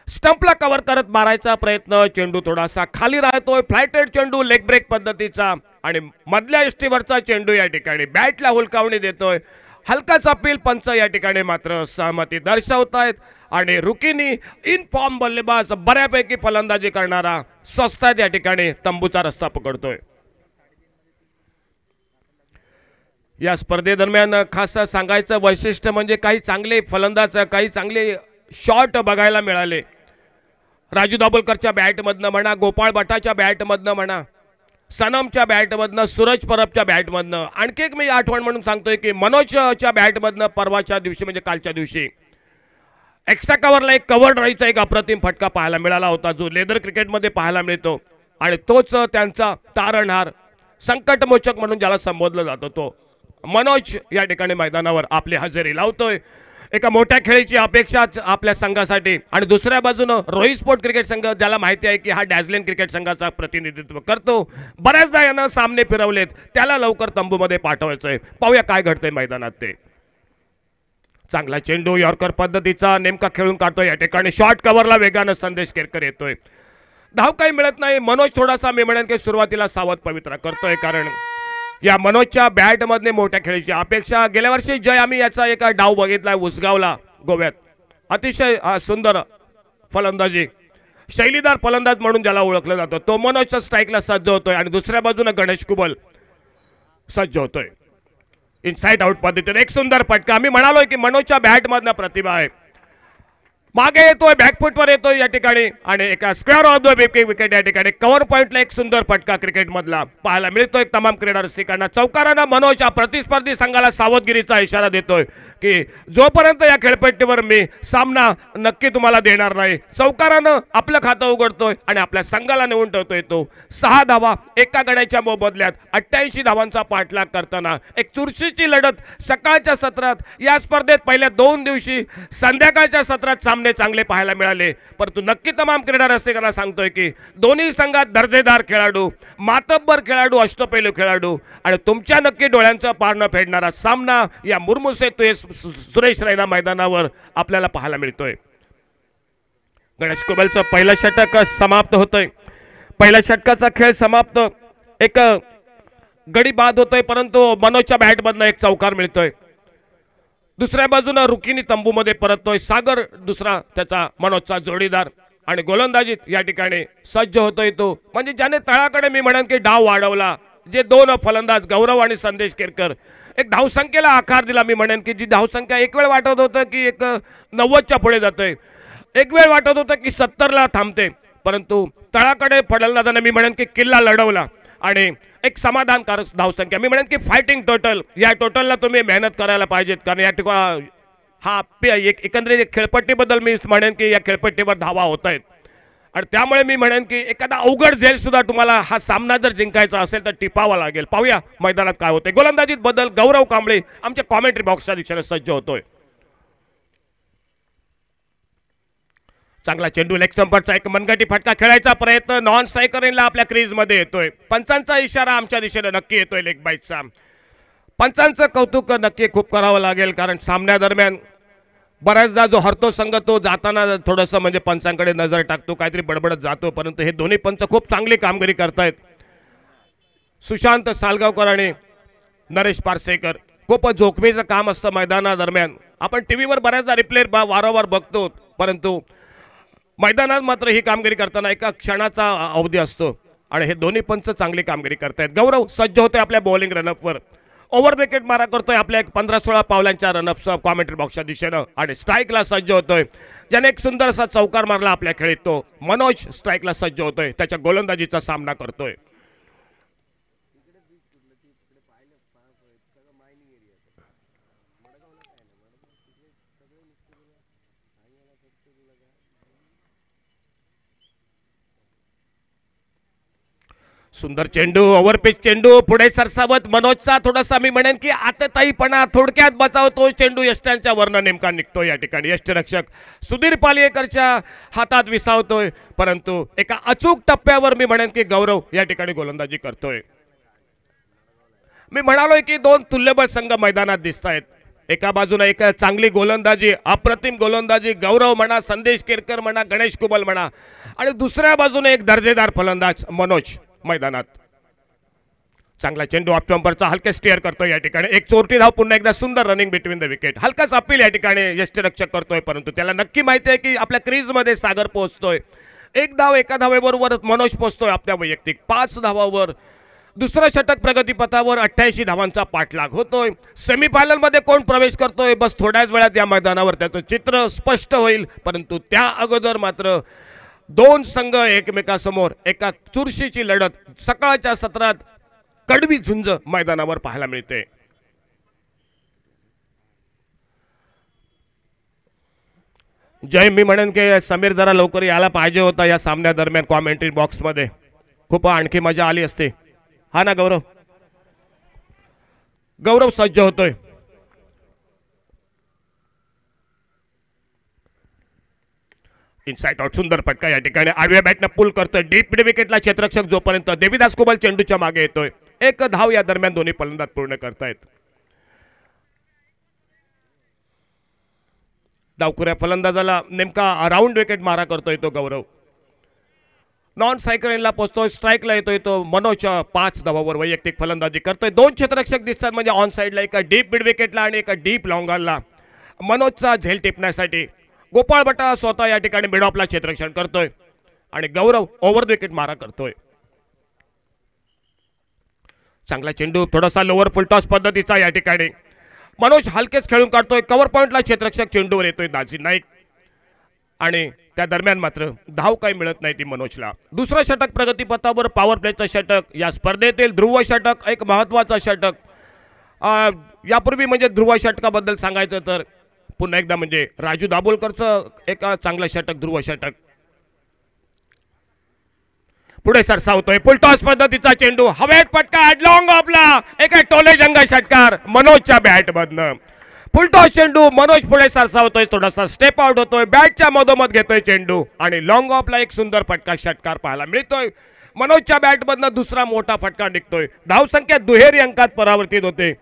स्टंपला कव्हर करत मारायचा प्रयत्न, चेंडू थोडासा खाली राहतोय, फ्लायटेड चेंडू लेग ब्रेक पद्धतीचा आणि मधल्या यष्टीवरचा चेंडू या ठिकाणी बॅटला हुलकावणी देतोय. हलकाच अपील, पंच या ठिकाणी मात्र सहमती दर्शवतायत आणि रुकीनी इन फॉर्म बल्लेबाज बऱ्यापैकी फलंदाजी करणारा स्वस्तात या ठिकाणी तंबूचा रस्ता पकडतोय. या स्पर्धेदरम्यान खास सांगायचं वैशिष्ट्य म्हणजे काही चांगले फलंदाज, काही चांगले शॉट बघायला मिळाले. राजू दाभोलकरच्या बॅटमधनं म्हणा, गोपाळ भट्टाच्या बॅटमधनं म्हणा, सनमच्या बॅटमधनं, सूरज परबच्या बॅटमधनं. आणखी एक मी आठवण म्हणून सांगतोय की मनोजच्या बॅटमधनं परवाच्या दिवशी म्हणजे कालच्या दिवशी एक्स्ट्रा कव्हरला एक कव्हर ड्राईव्हचा एक अप्रतिम फटका पाहायला मिळाला होता, जो लेदर क्रिकेटमध्ये पाहायला मिळतो आणि तोच त्यांचा तारणहार, संकटमोचक म्हणून ज्याला संबोधलं जातं, तो मनोज या ठिकाणी मैदानावर आपली हजेरी लावतोय. एका मोठ्या खेळीची अपेक्षा आपल्या संघासाठी आणि दुसऱ्या बाजूनं रोहित स्पोर्ट क्रिकेट संघ, ज्याला माहिती आहे की हा डॅझलिन क्रिकेट संघाचा प्रतिनिधित्व करतो, बऱ्याचदा यानं सामने फिरवलेत, त्याला लवकर तंबूमध्ये पाठवायचंय. पाहूया काय घडतंय मैदानात ते. चांगला चेंडू यॉर्कर पद्धतीचा नेमका खेळून काढतोय या ठिकाणी, शॉर्ट कव्हरला वेगानं संदेश केरकर येतोय. धाव काही मिळत नाही. मनोज थोडासा मी म्हणेन की सुरुवातीला सावध पवित्रा करतोय, कारण या मनोजच्या बॅटमधले मोठ्या खेळीची अपेक्षा. गेल्या वर्षी जय आम्ही याचा एका डाव बघितलाय उसगावला गोव्यात, अतिशय सुंदर फलंदाजी, शैलीदार फलंदाज म्हणून ज्याला ओळखलं जातं, तो मनोजच्या स्ट्राईकला सज्ज होतोय आणि दुसऱ्या बाजूने गणेश कुबल सज्ज होतोय. इनसाइड आउट पद्धतीने एक सुंदर फटका. आम्ही म्हणालोय की मनोजच्या बॅटमधनं प्रतिभा आहे, मागे येतोय, बॅकफुटवर येतोय या ठिकाणी आणि एका स्क्वेअर ऑफ द विकेट या ठिकाणी कव्हर पॉइंटला एक सुंदर फटका क्रिकेटमधला पाहायला मिळतोय तमाम क्रीडा रसिकांना. चौकारानं मनोज प्रतिस्पर्धी संघाला सावधगिरीचा इशारा देतोय की जोपर्यंत या खेळपट्टीवर मी सामना नक्की तुम्हाला देणार नाही. चौकारानं आपलं खातं उघडतोय आणि आपल्या संघाला नेऊन ठेवतोय तो. 6 धावा एका गड्याच्या मोबदल्यात 88 धावांचा पाठलाग करताना एक चुरशीची लढत सकाळच्या सत्रात. या स्पर्धेत पहिल्या 2 दिवशी संध्याकाळच्या सत्रात सामने चांगले पाहायला मिळाले, परंतु नक्की तमाम क्रीडा रसिकांना सांगतोय की दोन्ही संघात दर्जेदार खेळाडू, मातब्बर खेळाडू, अष्टपैलू खेळाडू आणि तुमच्या नक्की डोळ्यांचं पारणं फेडणारा सामना या मुर्मुसेतू सुरेश रैना मैदानावर आपल्याला पाहायला मिळतोय. गणेश कुबलचं पहिलं षटक समाप्त होतोय. पहिल्या षटकाचा खेळ समाप्त, एक गडी बाद होतोय, परंतु मनोजच्या बॅटमधनं एक चौकार मिळतोय. दुसऱ्या बाजूनं रुकिनी तंबूमध्ये परततोय सागर, दुसरा त्याचा मनोजचा जोडीदार, आणि गोलंदाजीत या ठिकाणी सज्ज होतोय तो, म्हणजे ज्याने तळाकडे मी म्हणेन की डाव वाढवला, जे दोन फलंदाज गौरव आणि संदेश केरकर, एक धावसंख्येला आकार दिला. मी म्हणेन की जी धावसंख्या एक वेळ वाटत होतं की एक 90च्या पुढे जातोय, एक वेळ वाटत होतं की 70ला थांबते, परंतु तळाकडे फलंदाजाने मी म्हणेन की किल्ला लढवला आणि एक समाधानकारक धावसंख्या. मी म्हणेन की फायटिंग टोटल, या टोटलला तुम्ही मेहनत करायला पाहिजेत, कारण या ठिकाणी एकंदरीत खेळपट्टीबद्दल मी म्हणेन की या खेळपट्टीवर धावा होत आहेत, आणि त्यामुळे मी म्हणेन की एखादा अवघड झेल सुद्धा तुम्हाला हा सामना जर जिंकायचा असेल तर टिपावा लागेल. पाहूया मैदानात काय होते. गोलंदाजीत बदल, गौरव कांबळे आमच्या कॉमेंट्री बॉक्सच्या दिशेने सज्ज होतोय. चांगला चेंडू, लेग स्टंपरचा एक मनगटी फटका खेळायचा प्रयत्न, नॉन स्ट्रायकरला आपल्या क्रीज मध्ये येतोय. पंचांचा इशारा आमच्या दिशेने नक्की येतोय लेग बाईटचा. पंचांचं कौतुक नक्की खूप करावं लागेल, कारण सामन्यादरम्यान बऱ्याचदा जो हरतो संघ तो जाताना थोडंसं म्हणजे पंचांकडे नजर टाकतो, काहीतरी बडबडत जातो, परंतु हे दोन्ही पंच खूप चांगली कामगिरी करतायत. सुशांत सालगावकर आणि नरेश पारसेकर, खूप जोखमीचं काम असतं मैदानादरम्यान. आपण टीव्हीवर बऱ्याचदा रिप्ले वारंवार बघतो, परंतु मैदानात मात्र ही कामगिरी करताना एका क्षणाचा अवधी असतो, आणि हे दोन्ही पंच चांगली कामगिरी करतायत. गौरव सज्ज होते आपल्या बॉलिंग रनअपवर, ओव्हर विकेट मारा करतोय आपल्या 15-16 पावलांच्या रनअपचा कॉमेंट्री बॉक्सच्या दिशेनं, आणि स्ट्राईकला सज्ज होतोय. ज्याने एक सुंदरसा चौकार मारला आपल्या खेळीत तो मनोज स्ट्राईकला सज्ज होतोय, त्याच्या गोलंदाजीचा सामना करतोय. सुंदर चेंडू, ओव्हरपिच चेंडू, पुढे सरसावत मनोजचा थोडासा मी म्हणेन की आतताईपणा, थोडक्यात बचावतो चेंडू, यष्ट्यांच्या वरनं नेमका निघतोय. या ठिकाणी यष्टरक्षक सुधीर पालियेकरच्या हातात विसावतोय, परंतु एका अचूक टप्प्यावर मी म्हणेन की गौरव या ठिकाणी गोलंदाजी करतोय. मी म्हणालोय की दोन तुल्यबळ संघ मैदानात दिसत आहेत. एका बाजूने एक चांगली गोलंदाजी, अप्रतिम गोलंदाजी, गौरव म्हणा, संदेश केरकर म्हणा, गणेश कुबल म्हणा, आणि दुसऱ्या बाजूने एक दर्जेदार फलंदाज मनोज मैदानात. चांगला चेंडू ऑफ जम्परचा हलके स्टेअर करतोय. या ठिकाणी एक चोरटी धाव, पुन्हा एकदा सुंदर रनिंग बिटवीन द विकेट. हलकाच अपील या ठिकाणी यष्टीरक्षक करतोय, परंतु त्याला नक्की माहिती आहे की आपल्या क्रीजमध्ये सागर पोहोचतोय. एक धाव, एका धावेबरोबर मनोज पोहोचतोय आपल्या वैयक्तिक 5 धावावर. दुसरं षटक प्रगतीपथावर 88 धावांचा पाठलाग होतोय. सेमीफायनल मध्ये कोण प्रवेश करतोय बस थोड्याच वेळात या मैदानावर त्याचं चित्र स्पष्ट होईल, परंतु त्या अगोदर मात्र दोन संघ एकमेकांसमोर एका चुरशीची लढत सकाळच्या सत्रात कडवी झुंज मैदानावर पाहायला मिळते. जय, मी म्हणेन की समीर जरा लवकर यायला पाहिजे होता या सामन्या दरम्यान कॉमेंट्री बॉक्स मध्ये, खूप आणखी मजा आली असते. हा ना गौरव? गौरव सज्ज होतोय. इनसाइड आउट, सुंदर फटका या ठिकाणी आडव्या बॅटनं पुल करतोय डीप मिड विकेटला क्षेत्ररक्षक, जोपर्यंत देवीदास कुबल चेंडूच्या मागे येतोय. एक धाव या दरम्यान दोन्ही फलंदाज पूर्ण करतायत. डावखुऱ्या फलंदाजाला नेमका राऊंड विकेट मारा करतोय तो गौरव. नॉन स्ट्रायकरला पोहोचतोय, स्ट्राईकला येतोय तो मनोज. 5 धावावर वैयक्तिक फलंदाजी करतोय. 2 क्षेत्ररक्षक दिसतात, म्हणजे ऑन साईडला एका डीप मिड विकेटला आणि एका डीप लॉंगॉनला. मनोजचा झेल टिपण्यासाठी गोपाळ बटा स्वतः या ठिकाणी मिड ऑफला क्षेत्ररक्षण करतोय आणि गौरव ओव्हर विकेट मारा करतोय. चांगला चेंडू, थोडासा लोअर फुलटॉस पद्धतीचा या ठिकाणी मनोज हलकेच खेळून काढतोय. कव्हर पॉइंटला क्षेत्ररक्षक चेंडूवर येतोय दाजी नाईक, आणि त्या दरम्यान मात्र धाव काही मिळत नाही ती मनोजला. दुसरं षटक प्रगतीपथावर पॉवर प्लेचं षटक, या स्पर्धेतील ध्रुव षटक, एक महत्वाचं षटक. यापूर्वी म्हणजे ध्रुव षटकाबद्दल सांगायचं तर पुन्हा एकदा म्हणजे राजू दाभोलकरचं एक चांगलं षटक, ध्रुव षटक. पुढे सरसावतोय, फुलटॉस पद्धतीचा चेंडू, हवेत पटका लॉंग ऑफला, एक टोले जंग षटकार मनोजच्या बॅट मधनं. फुलटॉस चेंडू, मनोज पुढे सरसावतोय, थोडासा स्टेप आउट होतोय, बॅटच्या मधोमध घेतोय चेंडू आणि लॉंग ऑफला एक सुंदर फटका षटकार पाहायला मिळतोय. मनोजच्या बॅट मधनं दुसरा मोठा फटका निघतोय. धावसंख्या दुहेरी अंकात परावर्तित होते.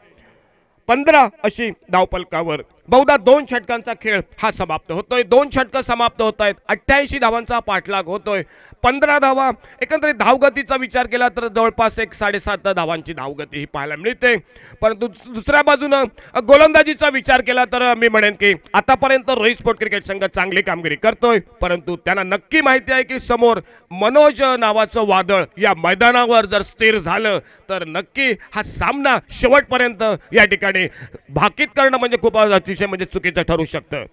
15 अशी धावफलकावर बहुधा 2 षटकांचा खेळ हा समाप्त होतोय. 2 षटकं समाप्त होत आहेत. 88 धावांचा पाठलाग होतोय. 15 धावा. एकंदरीत धावगतीचा विचार केला तर जवळपास 7.5 धावांची धावगती ही पाहायला मिळते. परंतु दुसऱ्या बाजूनं गोलंदाजीचा विचार केला तर मी म्हणेन की आतापर्यंत रोहित स्पोर्ट क्रिकेट संघ चांगली कामगिरी करतोय, परंतु त्यांना नक्की माहिती आहे की समोर मनोज नावाचं वादळ या मैदानावर जर स्थिर झालं तर नक्की हा सामना शेवटपर्यंत या ठिकाणी भाकीत करणं म्हणजे खूप अतिशय म्हणजे चुकीचं ठरू शकतं.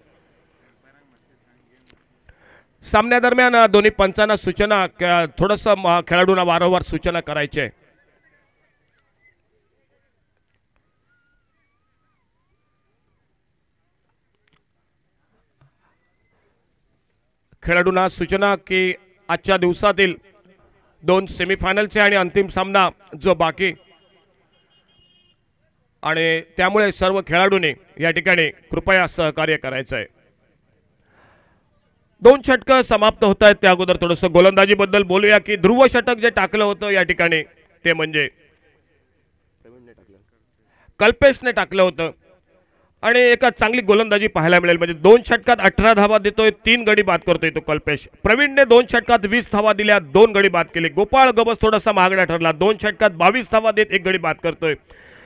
सामन्यादरम्यान दोन्ही पंचांना सूचना थोडंसं खेळाडूंना वारंवार सूचना करायचे. खेळाडूंना सूचना की आजच्या दिवसातील 2 सेमीफायनलचे आणि अंतिम सामना जो बाकी आणि त्यामुळे सर्व खेळाडूंनी या ठिकाणी कृपया सहकार्य करायचं आहे. 2 षटकं समाप्त होत आहेत. त्या अगोदर थोडंसं गोलंदाजीबद्दल बोलूया की ध्रुव षटक जे टाकलं होतं या ठिकाणी ते म्हणजे कल्पेशने टाकलं होतं आणि एका चांगली गोलंदाजी पाहायला मिळेल. म्हणजे 2 षटकात 18 धावा देतोय, 3 गडी बाद करतोय तो कल्पेश. प्रवीणने 2 षटकात 20 धावा दिल्या, 2 गडी बाद केले. गोपाळ गबस थोडासा महागडा ठरला, 2 षटकात 22 धावा देत 1 गडी बाद करतोय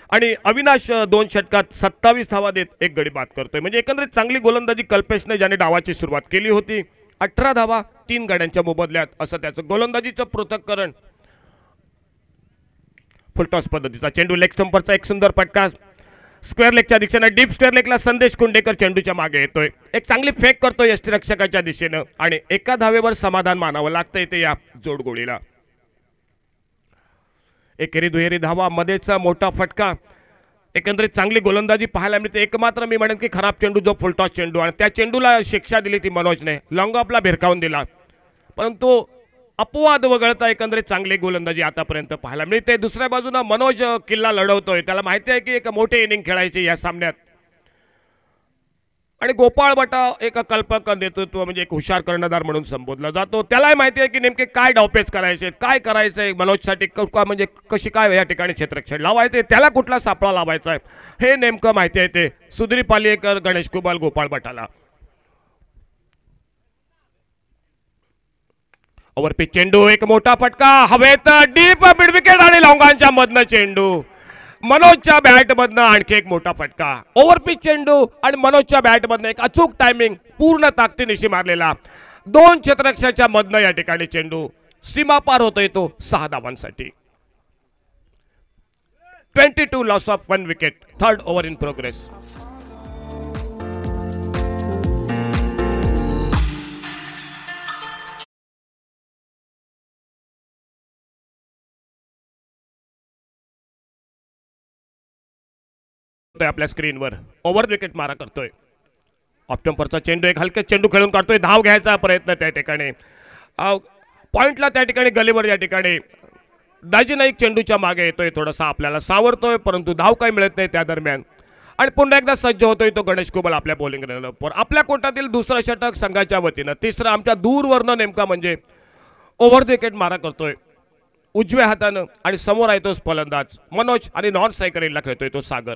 आणि अविनाश 2 षटकात 27 धावा देत 1 गडी बाद करतोय. म्हणजे एकंदरीत चांगली गोलंदाजी कल्पेशने ज्याने डावाची सुरुवात केली होती. 18 धावा 3 गाड्यांच्या मोबदल्यात असं त्याचं गोलंदाजीचं पृथक्करण. फुलटॉस पद्धतीचा चेंडू लेग स्टंपरचा एक सुंदर फटका स्क्वेअर लेगच्या दिशेने डीप स्क्वेअर लेगला संदेश कुंडेकर चेंडूच्या मागे येतोय. एक चांगली फेक करतोय यष्टिरक्षकाच्या दिशेनं आणि एका धावेवर समाधान मानावं लागतं इथे या जोडगोळीला. एकेरी दुहेरी धावा मध्येच मोठा फटका. एकंदरीत चांगली गोलंदाजी पाहायला मिळते. एक मात्र मी म्हणेन की खराब चेंडू जो फुलटॉस चेंडू आणि त्या चेंडूला शिक्षा दिली ती मनोजने, लॉंग ऑफला भिरकावून दिला, परंतु अपवाद वगळता एकंदरीत चांगली गोलंदाजी आतापर्यंत पाहायला मिळते. दुसऱ्या बाजूला मनोज किल्ला लढवतोय. त्याला माहिती आहे की एक मोठे इनिंग खेळायची या सामन्यात आणि गोपाळ बटा एक कल्पक नेतृत्व म्हणजे एक हुशार कर्णधार म्हणून संबोधला जातो. त्यालाही माहिती आहे की नेमके काय डावपेच करायचे, काय करायचंय मनोजसाठी, म्हणजे कशी काय या ठिकाणी क्षेत्ररक्षण लावायचे, त्याला कुठला सापळा लावायचा आहे हे नेमकं माहिती आहे ते सुधीर पालियेकर, गणेश कुबाल, गोपाळ बटाला. ओव्हरपिच चेंडू, एक मोठा फटका हवेत, डीप मिड विकेट आणि लॉंगांच्या मधनं चेंडू. मनोजच्या बॅटमधनं आणखी एक मोठा फटका. ओव्हरपिच चेंडू आणि मनोजच्या बॅटमधनं एक अचूक टायमिंग, पूर्ण ताकदीनिशी मारलेला 2 क्षेत्ररक्षकाच्या मधनं या ठिकाणी चेंडू सीमा पार होतोय तो 6 धावांसाठी. 22 loss of 1 wicket. 3rd over in progress. आपल्या स्क्रीनवर ओव्हर विकेट मारा करतोय. ऑफ स्टंपरचा चेंडू, एक हलके चेंडू खेळून काढतोय, धाव घ्यायचा प्रयत्न त्या ठिकाणी पॉइंटला त्या ठिकाणी गलीवर या ठिकाणी दाजी नाईक चेंडूच्या मागे येतोय, थोडासा आपल्याला सावरतोय परंतु धाव काही मिळत नाही त्या दरम्यान. आणि पुन्हा एकदा सज्ज होतोय तो गणेश कुबल आपल्या बॉलिंग रेनवर. आपल्या कोर्टातील दुसरं षटक संघाच्या वतीनं, तिसरं आमच्या दूरवरनं नेमका म्हणजे ओव्हर विकेट मारा करतोय उजव्या हातानं आणि समोर आहे तो फलंदाज मनोज आणि नॉन स्ट्रायकरला खेळतोय तो सागर.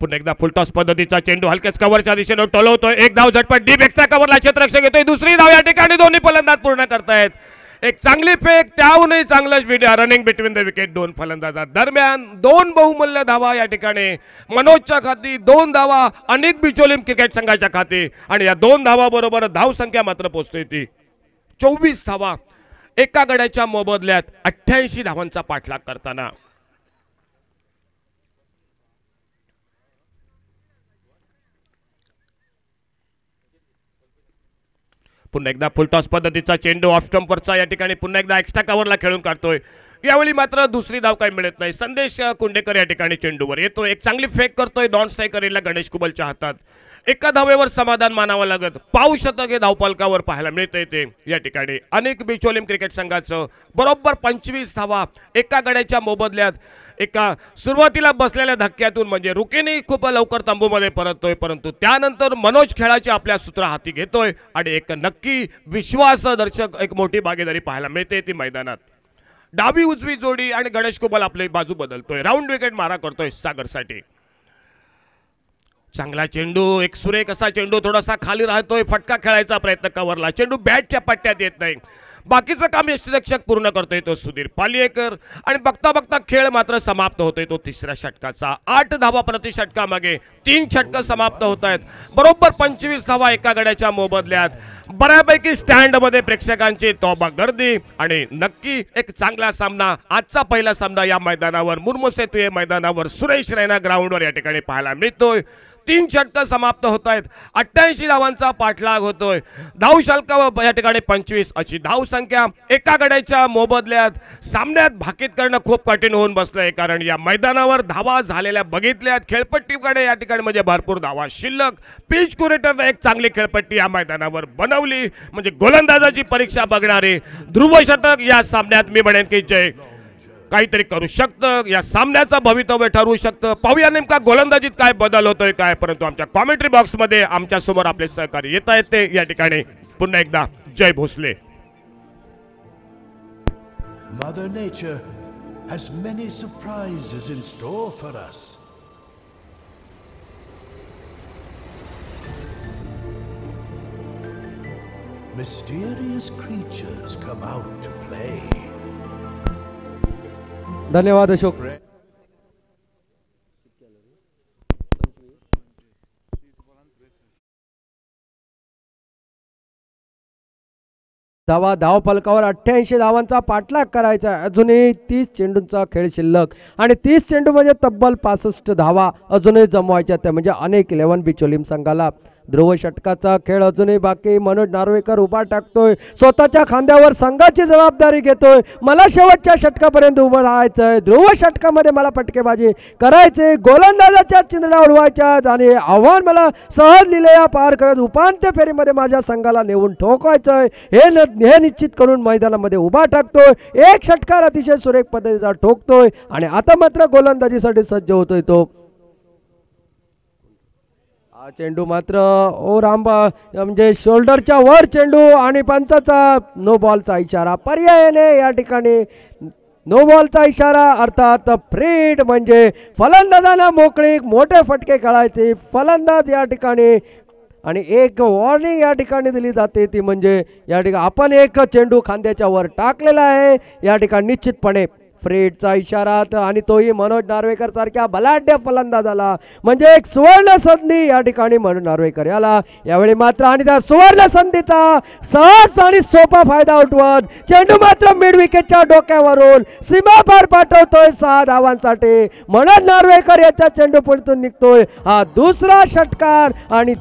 पुन्हा एकदा फुलटॉस पद्धतीचा चेंडू हलक्याच कव्हरच्या दिशेने टोलवतोय. एक धाव झटपट डीप एक्स्ट्रा कव्हरला क्षेत्ररक्षक येतोय. दुसरी धाव या ठिकाणी दोन्ही फलंदाज पूर्ण करतायत. एक चांगली फेक, त्याहूनही चांगलंच रनिंग बिटवीन द विकेट 2 फलंदाजा दरम्यान. 2 बहुमूल्य धावा या ठिकाणी मनोजच्या खाती, 2 धावा अनेक बिचोलीम क्रिकेट संघाच्या खाती आणि या 2 धावा बरोबर धाव संख्या मात्र पोहोचतोय ती 24 धावा एका गड्याच्या मोबदल्यात 88 धावांचा पाठलाग करताना. पुन्हा एकदा फुलटॉस पद्धतीचा चेंडू ऑफ स्टंपरचा या ठिकाणी पुन्हा एकदा एक्स्ट्रा कव्हरला खेळून काढतोय. यावेळी मात्र दुसरी धाव काही मिळत नाही. संदेश कुंडेकर या ठिकाणी चेंडूवर येतो, एक चांगली फेक करतोय नॉन स्ट्रायकरला गणेश कुबलच्या हातात. एका धावेवर समाधान मानावं लागत. पाऊ शतक हे धावफलकावर पाहायला मिळतंय ते या ठिकाणी अनेक बिचोलीम क्रिकेट संघाचं. बरोबर 25 धावा एका गड्याच्या मोबदल्यात. एका सुरुवातीला बसलेल्या धक्क्यातून म्हणजे रुकेनी खूप लवकर तंबूमध्ये परततोय, परंतु त्यानंतर मनोज खेळाची आपल्या सूत्र हाती घेतोय आणि एक नक्की विश्वासदर्शक एक मोठी भागीदारी पाहायला मिळते ती मैदानात. डावी उजवी जोडी आणि गणेश कुबल आपली बाजू बदलतोय. राऊंड विकेट मारा करतोय सागरसाठी. चांगला चेंडू, एक सुरेख असा चेंडू, थोडासा खाली राहतोय, फटका खेळायचा प्रयत्न कव्हरला, चेंडू बॅटच्या पट्ट्यात येत नाही. बाकीचं काम यष्टीरक्षक पूर्ण करतोय तो सुधीर पालियेकर. आणि बघता बघता खेळ मात्र समाप्त होतोय तो तिसऱ्या षटकाचा. 8 धावा प्रति षटकामागे 3 षटकं समाप्त होत आहेत. बरोबर 25 धावा एका गड्याच्या मोबदल्यात. बऱ्यापैकी स्टँड मध्ये प्रेक्षकांची तोबा गर्दी आणि नक्की एक चांगला सामना. आजचा पहिला सामना या मैदानावर मुर्मू-सेतू या मैदानावर सुरेश रैना ग्राउंडवर या ठिकाणी पाहायला मिळतोय. 3 षटकं समाप्त होत आहेत. 88 धावांचा पाठलाग होतोय. धावशल्क या ठिकाणी 25 अशी धावसंख्या एका गड्याच्या मोबदल्यात. सामन्यात भाकीत करणं खूप कठीण होऊन बसलंय, कारण या मैदानावर धावा झालेल्या बघितल्यात. खेळपट्टीकडे या ठिकाणी म्हणजे भरपूर धावा शिल्लक. पिच कुरेटरने एक चांगली खेळपट्टी या मैदानावर बनवली, म्हणजे गोलंदाजाची परीक्षा बघणारे ध्रुव षटक या सामन्यात मी म्हणेन की जय काहीतरी करू शकतं, या सामन्याचं भवितव्य ठरवू शकतं. पाहूया नेमका गोलंदाजीत काय बदल होतोय काय. परंतु आमच्या कॉमेंट्री बॉक्स मध्ये आमच्या समोर आपले सहकारी येत आहेत ते या ठिकाणी पुन्हा एकदा जय Bhosale. Mother Nature has many surprises in store for us. Mysterious creatures come out to play. धन्यवाद अशोक. धाव फलकावर 88 धावांचा पाठलाग करायचा. अजूनही 30 चेंडूंचा खेळ शिल्लक आणि 30 चेंडू म्हणजे तब्बल 65 धावा अजूनही जमवायच्या. त्या म्हणजे अनेक 11 बिचोलीम संघाला. ध्रुव षटकाचा खेळ अजूनही बाकी. मनोज नार्वेकर उभा टाकतोय, स्वतःच्या खांद्यावर संघाची जबाबदारी घेतोय. मला शेवटच्या षटकापर्यंत उभं राहायचंय. ध्रुव षटकामध्ये मला फटकेबाजी करायचे, गोलंदाजाच्या चिंधड्या उडवायच्या आणि आव्हान मला सहज लिलेया पार करत उपांत्य फेरीमध्ये माझ्या संघाला नेऊन ठोकवायचंय हे निश्चित करून मैदानामध्ये उभा टाकतोय. एक षटकार अतिशय सुरेख पद्धतीचा ठोकतोय आणि आता मात्र गोलंदाजीसाठी सज्ज होतोय तो. हा चेंडू मात्र म्हणजे शोल्डरच्या वर चेंडू आणि पंचाचा नो बॉलचा इशारा. पर्यायाने या ठिकाणी नो बॉलचा इशारा, अर्थात फ्रीड, म्हणजे फलंदाजांना मोकळी मोठे फटके खेळायचे फलंदाज या ठिकाणी. आणि एक वॉर्निंग या ठिकाणी दिली जाते, ती म्हणजे या ठिकाणी आपण एक चेंडू खांद्याच्या वर टाकलेला आहे या ठिकाणी निश्चितपणे फ्रेडचा इशारा. आणि तोही मनोज नार्वेकर सारख्या बलाढ्य फलंदाजाला, म्हणजे एक सुवर्ण संधी या ठिकाणी मनोज नार्वेकर याला यावेळी मात्र. आणि त्या सुवर्ण संधीचा सहज आणि सोपा फायदा उठवत चेंडू मात्र मिड विकेटच्या डोक्यावरून सीमा पार पाठवतोय 6 धावांसाठी. मनोज नार्वेकर याच्या चेंडू पडतून निघतोय. हा दुसरा षटकार आणि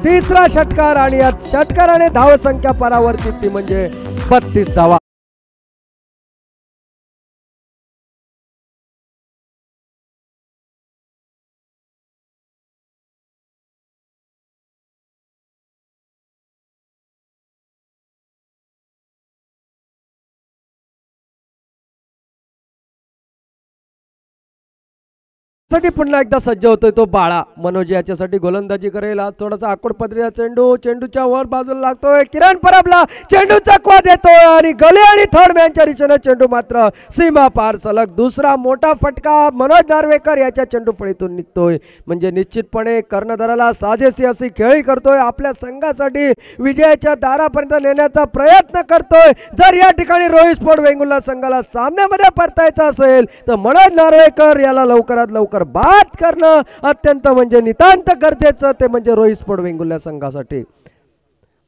तिसरा षटकार आणि या षटकाराने धावसंख्या परावर्तित, ती म्हणजे 32 धावा. साठी पुन्हा एकदा सज्ज होतोय तो बाळा. मनोज याच्यासाठी गोलंदाजी करेल. आज थोडासा आकुड पदरीचा चेंडू चेंडूच्या वर बाजूला लागतोय. किरण परबला चेंडूचा क्वा देतोय आणि गले आणि थर्ड मॅनच्या दिशेने चेंडू मात्र सीमा पार. सलग दुसरा मोठा फटका मनोज नार्वेकर याच्या चेंडू फळीतून निघतोय, म्हणजे निश्चितपणे कर्णधाराला साजेशी अशी खेळी करतोय. आपल्या संघासाठी विजयाच्या दारापर्यंत नेण्याचा प्रयत्न करतोय. जर या ठिकाणी रोहित स्पोर्ट वेंगुर्ला संघाला सामन्यामध्ये परतायचं असेल तर मनोज नार्वेकर याला लवकरात लवकर बाद करणं अत्यंत म्हणजे नितांत गरजेचं, ते म्हणजे रोहित स्पोर्ट वेंगुर्ला संघासाठी.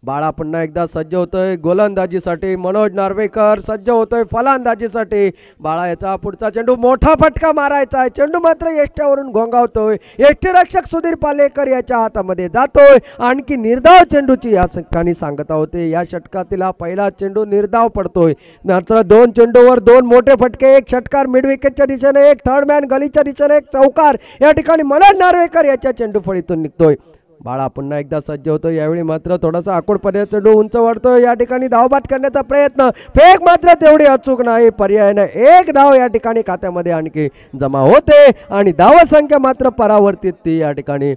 बाळा पुन्हा एकदा सज्ज होतोय गोलंदाजीसाठी. मनोज नार्वेकर सज्ज होतोय फलंदाजीसाठी. बाळा याचा पुढचा चेंडू मोठा फटका मारायचा आहे. चेंडू मात्र यष्ट्यावरून घोंगावतोय. यष्टीरक्षक सुधीर पालेकर याच्या हातामध्ये जातोय. आणखी निर्धाव चेंडूची या ठिकाणी सांगता होते. या षटकातील हा पहिला चेंडू निर्धाव पडतोय. मात्र 2 चेंडूवर 2 मोठे फटके. एक षटकार मिड विकेटच्या दिशेने, एक थर्ड मॅन गलीच्या दिशेने, एक चौकार या ठिकाणी मनोज नार्वेकर याच्या चेंडू फळीतून निघतोय. बाळा पुन्हा एकदा सज्ज होतो. यावेळी मात्र थोडासा आकुड पडण्याचा चेंडू उंच वाढतोय. या ठिकाणी धावबाद करण्याचा प्रयत्न, फेक मात्र तेवढी अचूक नाही. पर्यायाने एक धाव या ठिकाणी खात्यामध्ये आणखी जमा होते आणि धावसंख्या मात्र परावर्तित, ती या ठिकाणी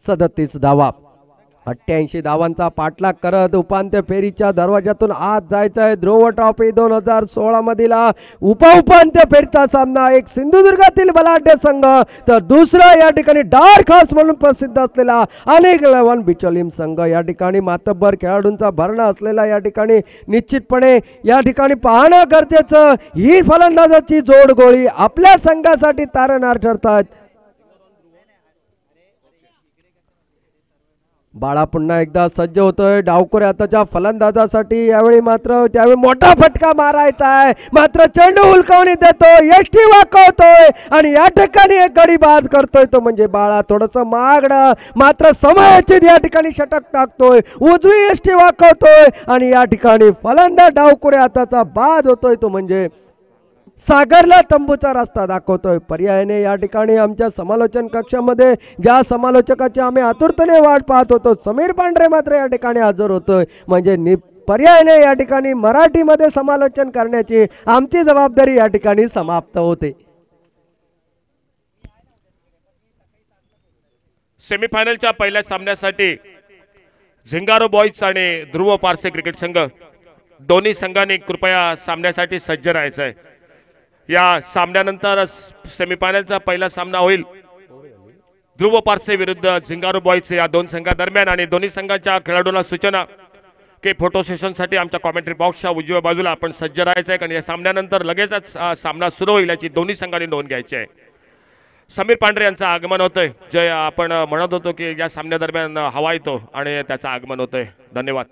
37 धावा. 88 धावांचा पाठलाग करत उपांत्य फेरीच्या दरवाजातून आत जायचं आहे. ध्रुव ट्रॉफी 2016 मधील उपांत्य फेरीचा सामना एक सिंधुदुर्गातील बलाढ्य संघ तर दुसरा या ठिकाणी डार्क हॉर्स म्हणून प्रसिद्ध असलेला अनेक 11 बिचोलीम संघ. या ठिकाणी मातब्बर खेळाडूंचा भरणा असलेला या ठिकाणी निश्चितपणे या ठिकाणी पाहणं गरजेचं. ही फलंदाजाची जोडगोळी आपल्या संघासाठी तारणहार ठरतात. बाळा पुन्हा एकदा सज्ज होतोय डावखोऱ्या हाताच्या फलंदाजासाठी. यावेळी मात्र त्यावेळी मोठा फटका मारायचा आहे मात्र चेंडू हुलकावणी देतो यष्टी वाकवतोय आणि या ठिकाणी एक गडी बाद करतोय तो म्हणजे बाळा. थोडस मागणं मात्र समयाची या ठिकाणी षटक टाकतोय उजवी यष्टी वाकवतोय आणि या ठिकाणी फलंदाज डावखोऱ्या हाताचा बाद होतोय तो म्हणजे सागरला तंबूचा रस्ता दाखवतोय. पर्यायाने या ठिकाणी आमच्या समालोचन कक्षामध्ये ज्या समालोचकाची आम्ही आतुरतेने वाट पाहत होतो समीर पांढरे मात्र या ठिकाणी हजर होतोय म्हणजे पर्यायाने या ठिकाणी मराठीमध्ये समालोचन करण्याची आमची जबाबदारी या ठिकाणी समाप्त होते. सेमीफायनलच्या पहिल्या सामन्यासाठी झिंगारो बॉईज आणि ध्रुव पारसे क्रिकेट संघ दोन्ही संघांनी कृपया सामन्यासाठी सज्ज राहायचं आहे. या सामन्यानंतर सेमीफायनलचा पहिला सामना होईल ध्रुव पारसे विरुद्ध झिंगारो बॉईज या दोन संघादरम्यान आणि दोन्ही संघांच्या खेळाडूंना सूचना की फोटो सेशनसाठी आमच्या कॉमेंट्री बॉक्सच्या उजव्या बाजूला आपण सज्ज राहायचं आहे कारण या सामन्यानंतर लगेचच सामना सुरू होईल याची दोन्ही संघांनी नोंद घ्यायची आहे. समीर पांढरे यांचं आगमन होतंय जे आपण म्हणत होतो की या सामन्यादरम्यान हवा येतो आणि त्याचं आगमन होतंय. धन्यवाद.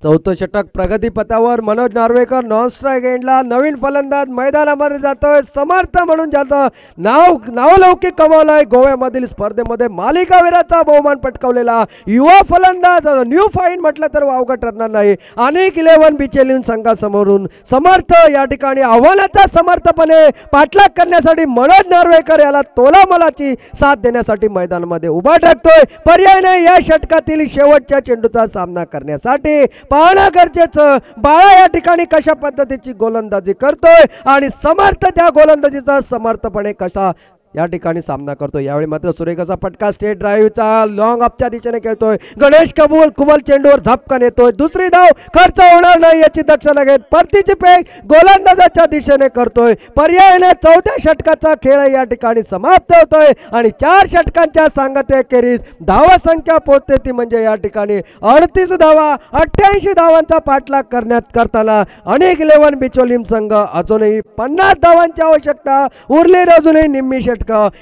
चौथं षटक प्रगतीपथावर मनोज नार्वेकर नॉन स्ट्राईक एंडला. नवीन फलंदाज मैदानामध्ये जातोय समर्थ म्हणून ज्याचं नावलौकिक कमावलाय. गोव्यामधील स्पर्धेमध्ये मालिकावीराचा बहुमान पटकावलेला युवा फलंदाज न्यू फाईन म्हटलं तर वावगं ठरणार नाही. अनेक 11 बिचोलीम संघासमोरून समर्थ या ठिकाणी आव्हानाचा समर्थपणे पाठलाग करण्यासाठी मनोज नार्वेकर याला तोलामोलाची साथ देण्यासाठी मैदानामध्ये उभा टाकतोय. पर्यायाने या षटकातील शेवटच्या चेंडूचा सामना करण्यासाठी पाहणं गरजेचं बाळा या ठिकाणी कशा पद्धतीची गोलंदाजी करतोय आणि समर्थ त्या गोलंदाजीचा समर्थपणे कशा या ठिकाणी सामना करतो. यावेळी मात्र सुरेख असा फटका स्टेट ड्राईव्हचा लॉंग अपच्या दिशेने खेळतोय. गणेश कुबल चेंडूवर झपकन येतोय. दुसरी धाव खर्च होणार नाही याची दक्षता घेत परतीची फेक गोलंदाजाच्या दिशेने करतोय. पर्यायाने चौथ्या षटकाचा खेळ या ठिकाणी समाप्त होतोय आणि 4 षटकांच्या सांगतेखेरीज धावा संख्या पोहोचते ती म्हणजे या ठिकाणी 38 धावा. 88 धावांचा पाठलाग करताना अनेक 11 बिचोलीम संघ अजूनही 50 धावांची आवश्यकता उरली. अजूनही निम्मी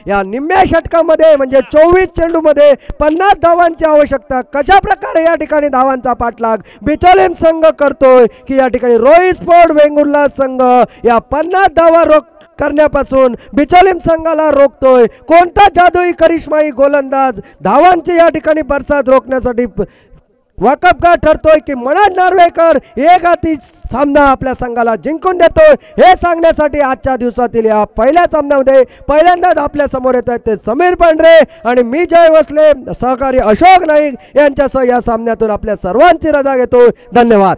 या निम्म्या षटकामध्ये म्हणजे 24 चेंडू मध्ये 50 धावांची आवश्यकता. कशा प्रकारे या ठिकाणी धावांचा पाठलाग बिचोलीम संघ करतोय की या ठिकाणी रोहित स्पोर्ट वेंगुर्ला संघ या 50 धावा करण्यापासून बिचोलीम संघाला रोखतोय. कोणता जादुई करिश्माई गोलंदाज धावांची या ठिकाणी बरसात रोखण्यासाठी वाकबगार ठरतोय की मनोज नार्वेकर एक हाती सामना आपल्या संघाला जिंकून देतोय हे सांगण्यासाठी आजच्या दिवसातील या पहिल्या सामन्यामध्ये पहिल्यांदाच आपल्या समोर येत आहेत ते समीर पांढरे आणि मी जय वसले सहकारी अशोक नाईक यांच्यासह या सामन्यातून आपल्या सर्वांची रजा घेतो. धन्यवाद.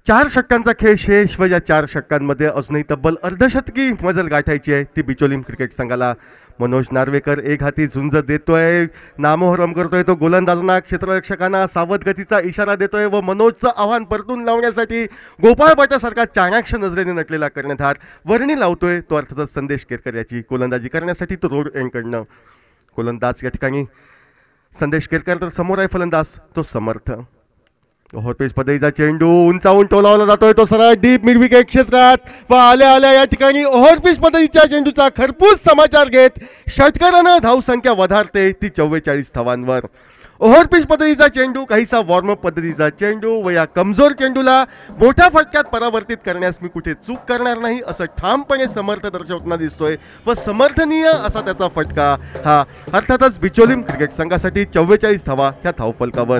चार षटकांचा खेळ शेष व या 4 षटकांमध्ये अजूनही तब्बल अर्धशतकी मजल गाठायची आहे ती बिचोलीम क्रिकेट संघाला. मनोज नार्वेकर एक हाती झुंज देतोय नामोहरम करतोय तो गोलंदाजांना क्षेत्ररक्षकांना सावध गतीचा इशारा देतोय व मनोजचं आव्हान परतून लावण्यासाठी गोपाळ पाट्यासारखा चाणाक्ष नजरेने नटलेला कर्णधार वर्णी लावतोय तो अर्थातच संदेश केरकर याची गोलंदाजी करण्यासाठी तो रोड एंडकडनं. गोलंदाज या ठिकाणी संदेश केरकर तर समोर आहे फलंदाज तो समर्थ. ओव्हरपेच पद्धतीचा चेंडू उंचावून टोलावला जातोय तो सरळ डीप मिड विकेट क्षेत्रात व आल्या आल्या या ठिकाणी ओव्हरपिच पद्धतीच्या चेंडूचा खरपूस समाचार घेत षटकारानं धावसंख्या वधारते ती 44 धावांवर. ओव्हरपिच पद्धतीचा चेंडू काहीसा वॉर्मअप पद्धतीचा चेंडू व या कमजोर चेंडूला मोठ्या फटक्यात परावर्तित करण्यास मी कुठे चूक करणार नाही असं ठामपणे समर्थ दर्शवताना दिसतोय व समर्थनीय असा त्याचा फटका हा अर्थातच बिचोलीम क्रिकेट संघासाठी 44 धावा ह्या धावफलकावर.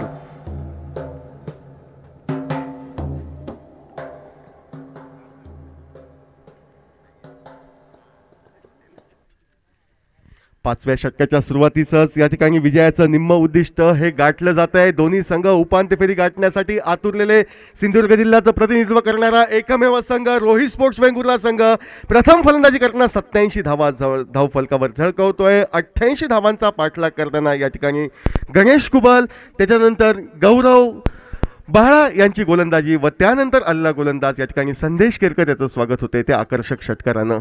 पाचव्या षटकाच्या सुरुवातीसच या ठिकाणी विजयाचं निम्म उद्दिष्ट हे गाठलं जात आहे. दोन्ही संघ उपांत्य फेरी गाठण्यासाठी आतुरलेले. सिंधुदुर्ग जिल्ह्याचं प्रतिनिधित्व करणारा एकमेव संघ रोहित स्पोर्ट्स वेंगुर्ला संघ प्रथम फलंदाजी करताना 87 धावफलकावर झळकवतोय. 88 धावांचा पाठलाग करताना या ठिकाणी गणेश कुबल, त्याच्यानंतर गौरव बाळा यांची गोलंदाजी व त्यानंतर आलेला गोलंदाज या ठिकाणी संदेश केरकर याचं स्वागत होते त्या आकर्षक षटकारानं.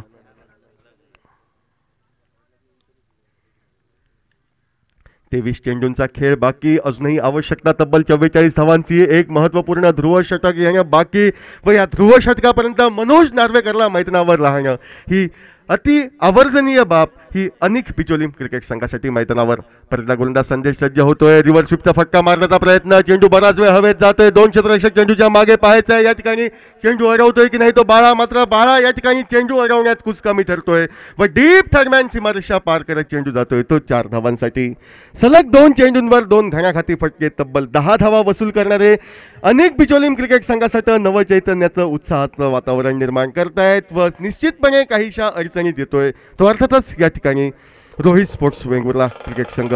23 चेंडूंचा खेळ बाकी. अजूनही आवश्यकता तब्बल 44 धावांची. एक महत्त्वपूर्ण ध्रुव षटक येणं बाकी व या ध्रुव षटकापर्यंत मनोज नार्वेकरला मैदानावर राहणं ही अति आवर्जनीय बाब ही अनिक बिचोलीम क्रिकेट संघासाठी मैदानावर. परतला गोलंदाज संदेश सज्ज होतोय. रिव्हर्स स्वीपचा फटका मारण्याचा प्रयत्न. चेंडू बराच वेळ हवेत जातोय. 2 क्षेत्ररक्षक चेंडूच्या मागे पाहायचा आहे. या ठिकाणी चेंडू अडवतोय की नाही तो बाळा. मात्र बाळा या ठिकाणी चेंडू अडवण्यात कुचकामी ठरतोय व डीप थर्डमॅन सीमारेषा पार करत चेंडू जातोय तो 4 धावांसाठी. सलग 2 चेंडूंवर 2 घणाघाती फटके तब्बल 10 धावा वसूल करणारे अनेक बिचोलीम क्रिकेट संघासाठी नवचैतन्याचं उत्साहाचं वातावरण निर्माण करतायत व निश्चितपणे काहीशा अडचणीत येतोय तो अर्थातच या ठिकाणी रोहित स्पोर्ट्स वेंगुर्ला क्रिकेट संघ.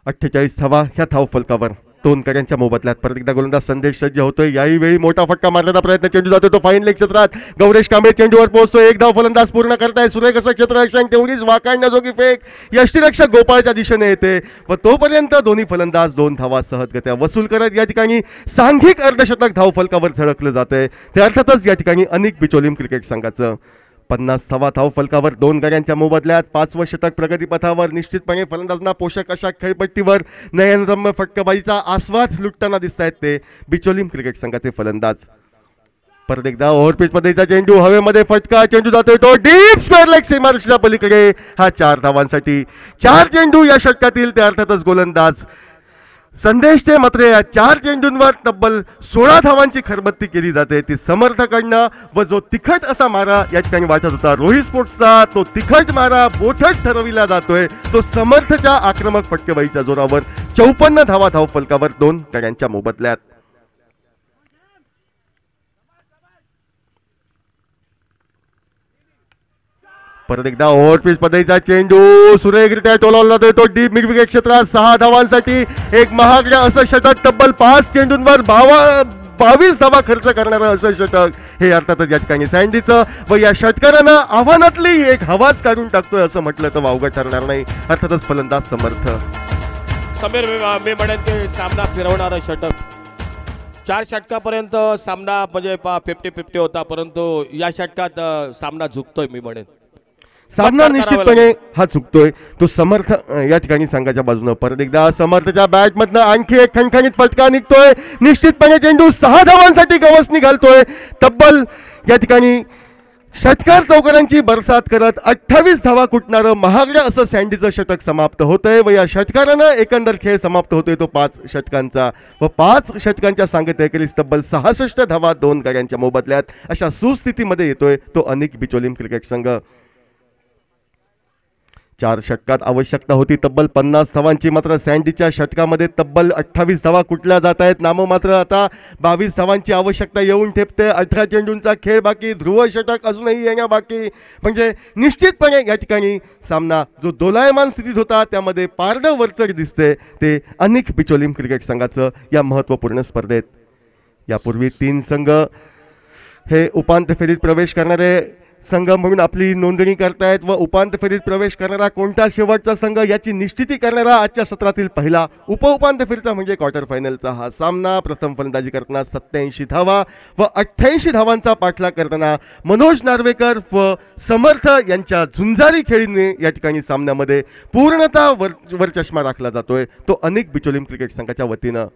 अठ्ठेचाळीस धावा ह्या धावफलकावर 2 गड्यांच्या मोबदल्यात. परत एकदा गोलंदाज संदेश सज्ज होतोय. याही वेळी मोठा फटका मारण्याचा प्रयत्न. चेंडू जातोय तो फाईन लेग क्षेत्रात. गौरेश कांबळे चेंडूवर पोहोचतोय. 1 धाव फलंदाज पूर्ण करताय. सुरेख असं क्षेत्ररक्षण तेवढीच वाकाडण्याजोगी फेक यष्टीरक्षक गोपाळच्या दिशेने येते व तोपर्यंत दोन्ही फलंदाज 2 धावा सहजगत्या वसूल करत या ठिकाणी सांघिक अर्धशतक धावफलकावर झळकलं जातंय. ते अर्थातच या ठिकाणी अनेक बिचोलीम क्रिकेट संघाचं. 50 धावा धावफलकावर 2 गड्यांच्या मोबदल्यात. 5वं षटक प्रगतीपथावर. निश्चितपणे फलंदाजांना पोषक अशा खेळपट्टीवर नयनरम्य फटकेबाजीचा आस्वाद लुटताना दिसत आहेत ते बिचोलीम क्रिकेट संघाचे फलंदाज. परत एकदा ओव्हरपिच पद्धतीचा चेंडू हवेमध्ये फटका. चेंडू जातोय तो डीप स्क्वेअर लेग सीमारेषेच्या पलीकडे. हा 4 धावांसाठी. 4 चेंडू या षटकातील. ते अर्थातच गोलंदाज संदेशचे. मात्र या 4 चेंडूंवर तब्बल 16 धावांची खरबत्ती केली जाते ती समर्थकांना व जो तिखट असा मारा या ठिकाणी वाटत होता रोहित स्पोर्ट्सचा तो तिखट मारा बोठट ठरविला जातोय तो समर्थच्या आक्रमक फटकेबाजीच्या जोरावर. 54 धावा धावफलकावर 2 गड्यांच्या मोबदल्यात. परत एकदा ओव्हरपिच पद्धतीचा चेंडू सुरेखरित्या टोलावला जातोय तो डीप मिड विकेट क्षेत्रात. 6 धावांसाठी. एक महागड्या असं षटक. तब्बल 5 चेंडूंवर 22 धावा खर्च करणारं असं षटक हे अर्थातच या ठिकाणी सँडीचं व या षटकारानं आव्हानातली एक हवाच काढून टाकतोय असं म्हटलं तर वावगं ठरणार नाही. अर्थातच फलंदाज समर्थ. समीर मी म्हणेन की सामना फिरवणारं षटक. 4 षटकापर्यंत सामना म्हणजे 50-50 होता परंतु या षटकात सामना झुकतोय मी म्हणेन. सामना निश्चितपणे हा चुकतोय तो समर्थ या ठिकाणी संघाच्या बाजूनं. परत एकदा समर्थच्या बॅटमधनं आणखी एक खणखणीत फटका निघतोय. निश्चितपणे चेंडू 6 धावांसाठी गवसणी घालतोय. तब्बल या ठिकाणी षटकार चौकारांची बरसात करत 28 धावा कुटणारं महागड्या असं सँडीचं षटक समाप्त होतंय व या षटकारानं एकंदर खेळ समाप्त होतोय तो 5 षटकांचा व 5 षटकांच्या सांगतेखेरीज तब्बल 66 धावा 2 गड्यांच्या मोबदल्यात अशा सुस्थितीमध्ये येतोय तो अनेक बिचोलीम क्रिकेट संघ. 4 षटकात आवश्यकता होती तब्बल 50 धावांची. मात्र सँडीच्या षटकामध्ये तब्बल 28 धावा कुठल्या जात आहेत. नाममात्र आता 22 धावांची आवश्यकता येऊन ठेपते. 18 चेंडूंचा खेळ बाकी. ध्रुव षटक अजूनही येण्या बाकी. म्हणजे निश्चितपणे या ठिकाणी सामना जो दोलायमान स्थितीत होता त्यामध्ये पारडं वरचढ दिसते ते अनेक बिचोलीम क्रिकेट संघाचं या महत्त्वपूर्ण स्पर्धेत. यापूर्वी 3 संघ हे उपांत्य फेरीत प्रवेश करणारे संघ म्हणून आपली नोंदणी करतायत व उपांत्य फेरीत प्रवेश करणारा कोणता शेवटचा संघ याची निश्चिती करणारा आजच्या सत्रातील पहिला उपउपांत्य फेरीचा म्हणजे क्वार्टर फायनलचा हा सामना. प्रथम फलंदाजी करताना 87 धावा व 88 धावांचा पाठलाग करताना मनोज नार्वेकर व समर्थ यांच्या झुंजारी खेळीने या ठिकाणी सामन्यामध्ये पूर्णतः वर चष्मा राखला जातोय तो अनेक बिचोलीम क्रिकेट संघाच्या वतीनं.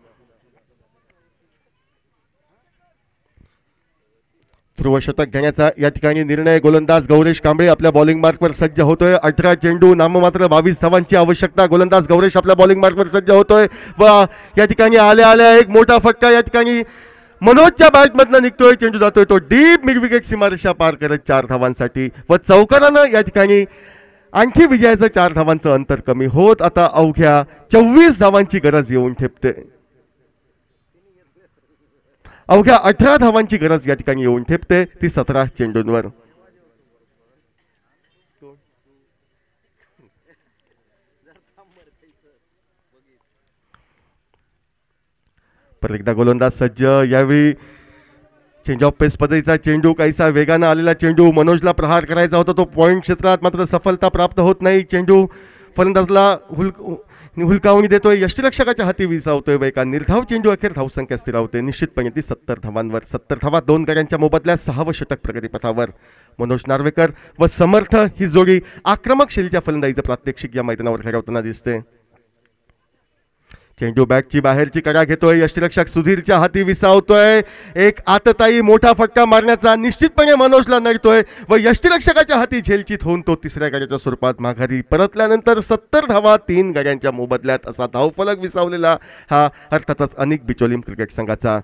ध्रुवशतक घेण्याचा या ठिकाणी निर्णय. गोलंदाज गौरेश कांबळे आपल्या बॉलिंग मार्कवर सज्ज होतोय. 18 चेंडू नाममात्र 22 धावांची आवश्यकता. गोलंदाज गौरेश आपल्या बॉलिंग मार्कवर सज्ज होतोय व या ठिकाणी आल्या एक मोठा फटका या ठिकाणी मनोजच्या बॅटमधनं निघतोय. चेंडू जातोय तो डीप मिड विकेट सीमारेषा पार करत 4 धावांसाठी व चौकारानं या ठिकाणी आणखी विजयाचं 4 धावांचं अंतर कमी होत आता अवघ्या 24 धावांची गरज येऊन ठेपते. अवघ्या 18 धावांची गरज या ठिकाणी येऊन ठेपते ती 17 चेंडूंवर. परत एकदा गोलंदाज सज्ज. यावेळी चेंज ऑफ पेस पद्धतीचा चेंडू, काहीसा वेगानं आलेला चेंडू, मनोजला प्रहार करायचा होता तो पॉइंट क्षेत्रात, मात्र सफलता प्राप्त होत नाही. चेंडू फलंदाजला हुलकावणी देतोय, यष्टिरक्षकाच्या हाती विसावतोय व एका निर्धाव चेंडू अखेर धावसंख्या स्थिरावते निश्चितपणे ती 70 धावांवर. 70 धावा 2 गड्यांच्या मोबदल्यात 6वं षटक प्रगतीपथावर. मनोज नार्वेकर व समर्थ ही जोडी आक्रमक शैलीच्या फलंदाजीचं प्रात्यक्षिक या मैदानावर ठरवताना दिसते. चेंडू बॅटची बाहेरची कडा घेतोय, यष्टिरक्षक सुधीरच्या हाती विसावतोय, एक आतताई मोठा फटका मारण्याचा निश्चितपणे मनोजला नडतोय व यष्टिरक्षकाच्या हाती झेलचित होऊन तो तिसऱ्या गड्याच्या स्वरूपात माघारी परतल्यानंतर 70 धावा 3 गड्यांच्या मोबदल्यात असा धावफलक विसावलेला हा अर्थातच अनेक बिचोलीम क्रिकेट संघाचा.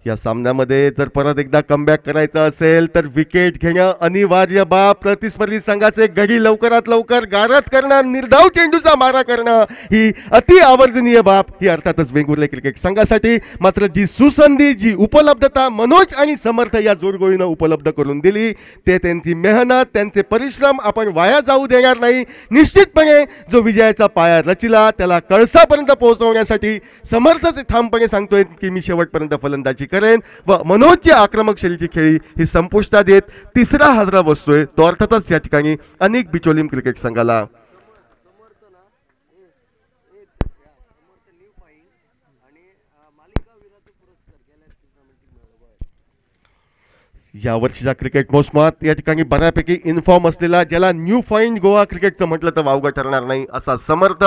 या सामन्यामध्ये जर परत एकदा कमबॅक करायचं असेल तर विकेट घेणं अनिवार्य बाब. प्रतिस्पर्धी संघाचे गडी लवकरात लवकर गारद करणं, निर्धाव चेंडूचा मारा करणं ही अति आवर्जनीय बाब ही अर्थातच वेंगुर्ले क्रिकेट संघासाठी. मात्र जी सुसंधी, जी उपलब्धता मनोज आणि समर्थ या जोडगोळीनं उपलब्ध करून दिली ते त्यांची मेहनत, त्यांचे परिश्रम आपण वाया जाऊ देणार नाही. निश्चितपणे जो विजयाचा पाया रचिला त्याला कळसापर्यंत पोहोचवण्यासाठी समर्थच ठामपणे सांगतोय की मी शेवटपर्यंत फलंदाजी करेन व मनोजची आक्रमक शैलीची खेळी ही संपुष्टात येत तिसरा हादरा बसतोय तो अर्थातच या ठिकाणी अनेक बिचोलीम क्रिकेट संघाला. या वर्षीच्या क्रिकेट मोसमात या ठिकाणी बऱ्यापैकी इन्फॉर्म असलेला, ज्याला न्यू फाईंड गोवा क्रिकेटचं म्हटलं तर वावगं ठरणार नाही असा समर्थ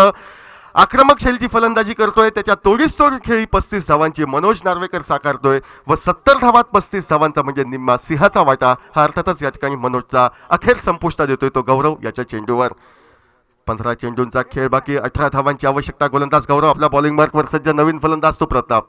आक्रमक शैलीची फलंदाजी करतोय. त्याच्या तोडीस्तोड खेळी 35 धावांची मनोज नार्वेकर साकारतोय व 70 धावात 35 धावांचा म्हणजे निम्मा सिंहाचा वाटा हा अर्थातच या ठिकाणी मनोजचा अखेर संपुष्टात देतोय तो गौरव याच्या चेंडूवर. 15 चेंडूंचा खेळ बाकी, 18 धावांची आवश्यकता. गोलंदाज गौरव आपल्या बॉलिंग मार्कवर सज्ज, नवीन फलंदाज तो प्रताप.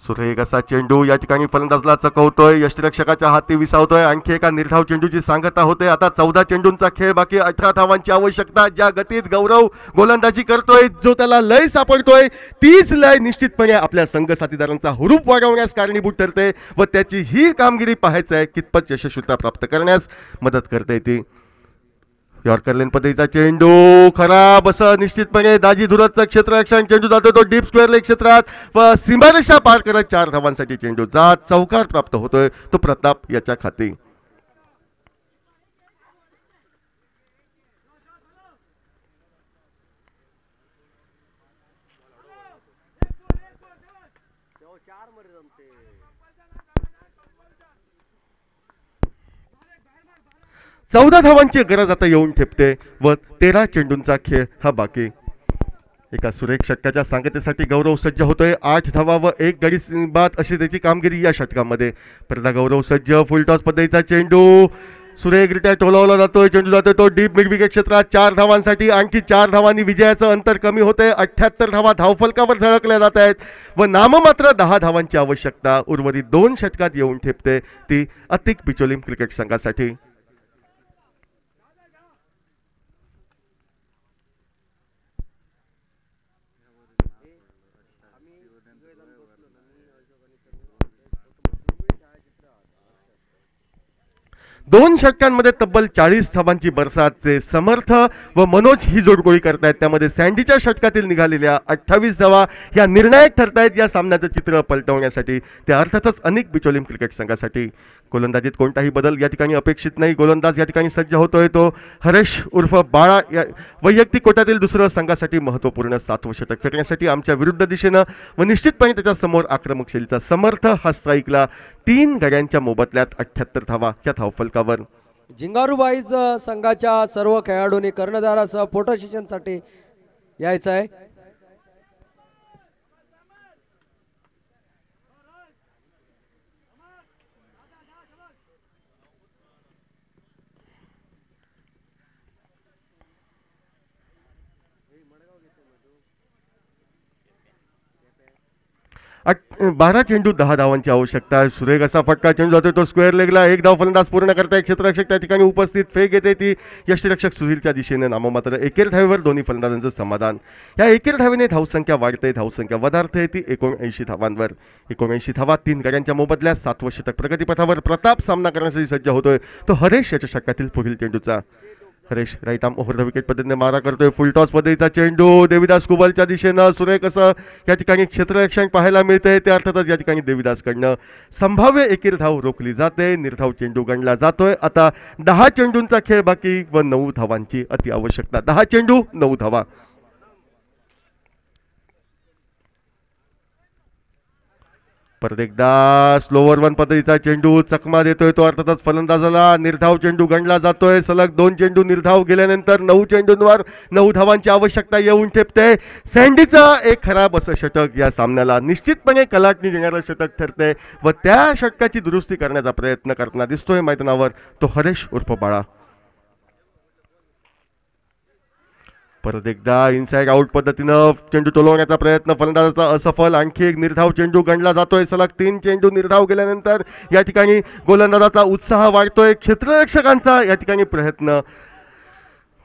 सुरेख असा चेंडू या ठिकाणी फलंदाजला चकवतोय, यष्टिरक्षकाच्या हाती विसावतोय, आणखी एका निर्धाव चेंडूची सांगता होते. आता 14 चेंडूंचा खेळ बाकी, 18 धावांची आवश्यकता. ज्या गतीत गौरव गोलंदाजी करतोय, जो त्याला लय सापडतोय तीच लय निश्चितपणे आपल्या संघ साथीदारांचा हुरूप वाढवण्यास कारणीभूत ठरते व त्याची ही कामगिरी पाहायचं आहे कितपत यशस्वीता प्राप्त करण्यास मदत करते ती. यॉर्कर लेन पद्धतीचा चेंडू खराब असं निश्चितपणे दाजी धुरतचं क्षेत्ररक्षण, चेंडू जातो तो डीप स्क्वेअर लेग क्षेत्रात व सीमारेषा पार करत 4 धावांसाठी चेंडू जात चौकार प्राप्त होतोय तो प्रताप याच्या खाती. चौदा धावांची गरज आता येऊन ठेपते व 13 चेंडूंचा खेळ हा बाकी. एका सुरेख षटकाच्या सांगतेसाठी गौरव सज्ज होतोय. 8 धावा व 1 गडी बाद अशी त्याची कामगिरी या षटकामध्ये. परदा गौरव सज्ज, फुलटॉस पद्धतीचा चेंडू सुरेखरित्या टोलावला जातोय, चेंडू जातोय तो डीप मिड विकेट क्षेत्रात 4 धावांसाठी. आणखी 4 धावांनी विजयाचं अंतर कमी होते. 78 धावा धावफलकावर झळकल्या जात आहेत व नाममात्र 10 धावांची आवश्यकता उर्वरित 2 षटकात येऊन ठेपते ती अतिक बिचोलीम क्रिकेट संघासाठी. दोन षटकांमध्ये तब्बल 40 धावांची बरसातचे समर्थ व मनोज ही जोडगोळी करतायत. त्यामध्ये सँडीच्या षटकातील निघालेल्या 28 धावा या निर्णायक ठरतायत या सामन्याचं चित्र पलटवण्यासाठी. त्या अर्थातच अनेक बिचोलीम क्रिकेट संघासाठी. गोलंदाजीत कोणताही बदल या ठिकाणी अपेक्षित नाही. गोलंदाज या ठिकाणी सज्ज होतोय तो हरेश उर्फ बाळा. या वैयक्तिक कोट्यातील दुसरं संघासाठी महत्त्वपूर्ण 7वं षटक फेकण्यासाठी आमच्या विरुद्ध दिशेनं व निश्चितपणे त्याच्या समोर आक्रमक शैलीचा समर्थ हा स्ट्राईकला 3 गड्यांच्या मोबदल्यात 78 धावा या धावफलकावर. जिंगारू बाईज संघाच्या सर्व खेळाडूंनी कर्णधारासह फोटो सेशनसाठी यायचं आहे. 12 चेंडू 10 धावांची आवश्यकता. सुरेख असा फटका चेंडू जातोय तो स्क्वेअर लेगला. एक धाव फलंदाज पूर्ण करताय. क्षेत्ररक्षक त्या ठिकाणी उपस्थित. फेक येते ती यष्टिरक्षक सुधीरच्या दिशेने नाममात्र. एकेर धावेवर दोन्ही फलंदाजांचं समाधान. या एकेर धावेने धावसंख्या वाढते. धावसंख्या वधारते ती 79 धावांवर. 79 धावा 3 गड्यांच्या मोबदल्यात 7वं षटक प्रगतीपथावर. प्रताप सामना करण्यासाठी सज्ज होतोय तो हरेश याच्या षटकातील पुढील चेंडूचा. Haresh right arm over the wicket पद्धतीने मारा करतोय. फुल टॉस पद्धतीचा चेंडू देविदास कुबलच्या दिशेनं. सुरेख असं या ठिकाणी क्षेत्ररक्षण पाहायला मिळतंय. ते अर्थातच या ठिकाणी देविदासकडनं संभाव्य एकेर धाव रोखली जाते. निर्धाव चेंडू गणला जातोय. आता 10 चेंडूंचा खेळ बाकी व 9 धावांची अति आवश्यकता. 10 चेंडू 9 धावा. परत एकदा स्लोवर 1 पद्धतीचा चेंडू चकमा देतोय तो अर्थातच फलंदाजाला. निर्धाव चेंडू गणला जातोय. सलग 2 चेंडू निर्धाव गेल्यानंतर 9 चेंडूंवर 9 धावांची आवश्यकता येऊन ठेपते. सँडीचं एक खराब असं षटक या सामन्याला निश्चितपणे कलाटणी देणारं षटक ठरते व त्या षटकाची दुरुस्ती करण्याचा प्रयत्न करताना दिसतोय मैदानावर तो हरेश उर्फ बाळा. परत एकदा इनसाइड आउट पद्धतीनं चेंडू टोलवण्याचा प्रयत्न फलंदाजाचा असफल. आणखी एक निर्धाव चेंडू गणला जातोय. सलग 3 चेंडू निर्धाव गेल्यानंतर या ठिकाणी गोलंदाजाचा उत्साह वाढतोय. क्षेत्ररक्षकांचा या ठिकाणी प्रयत्न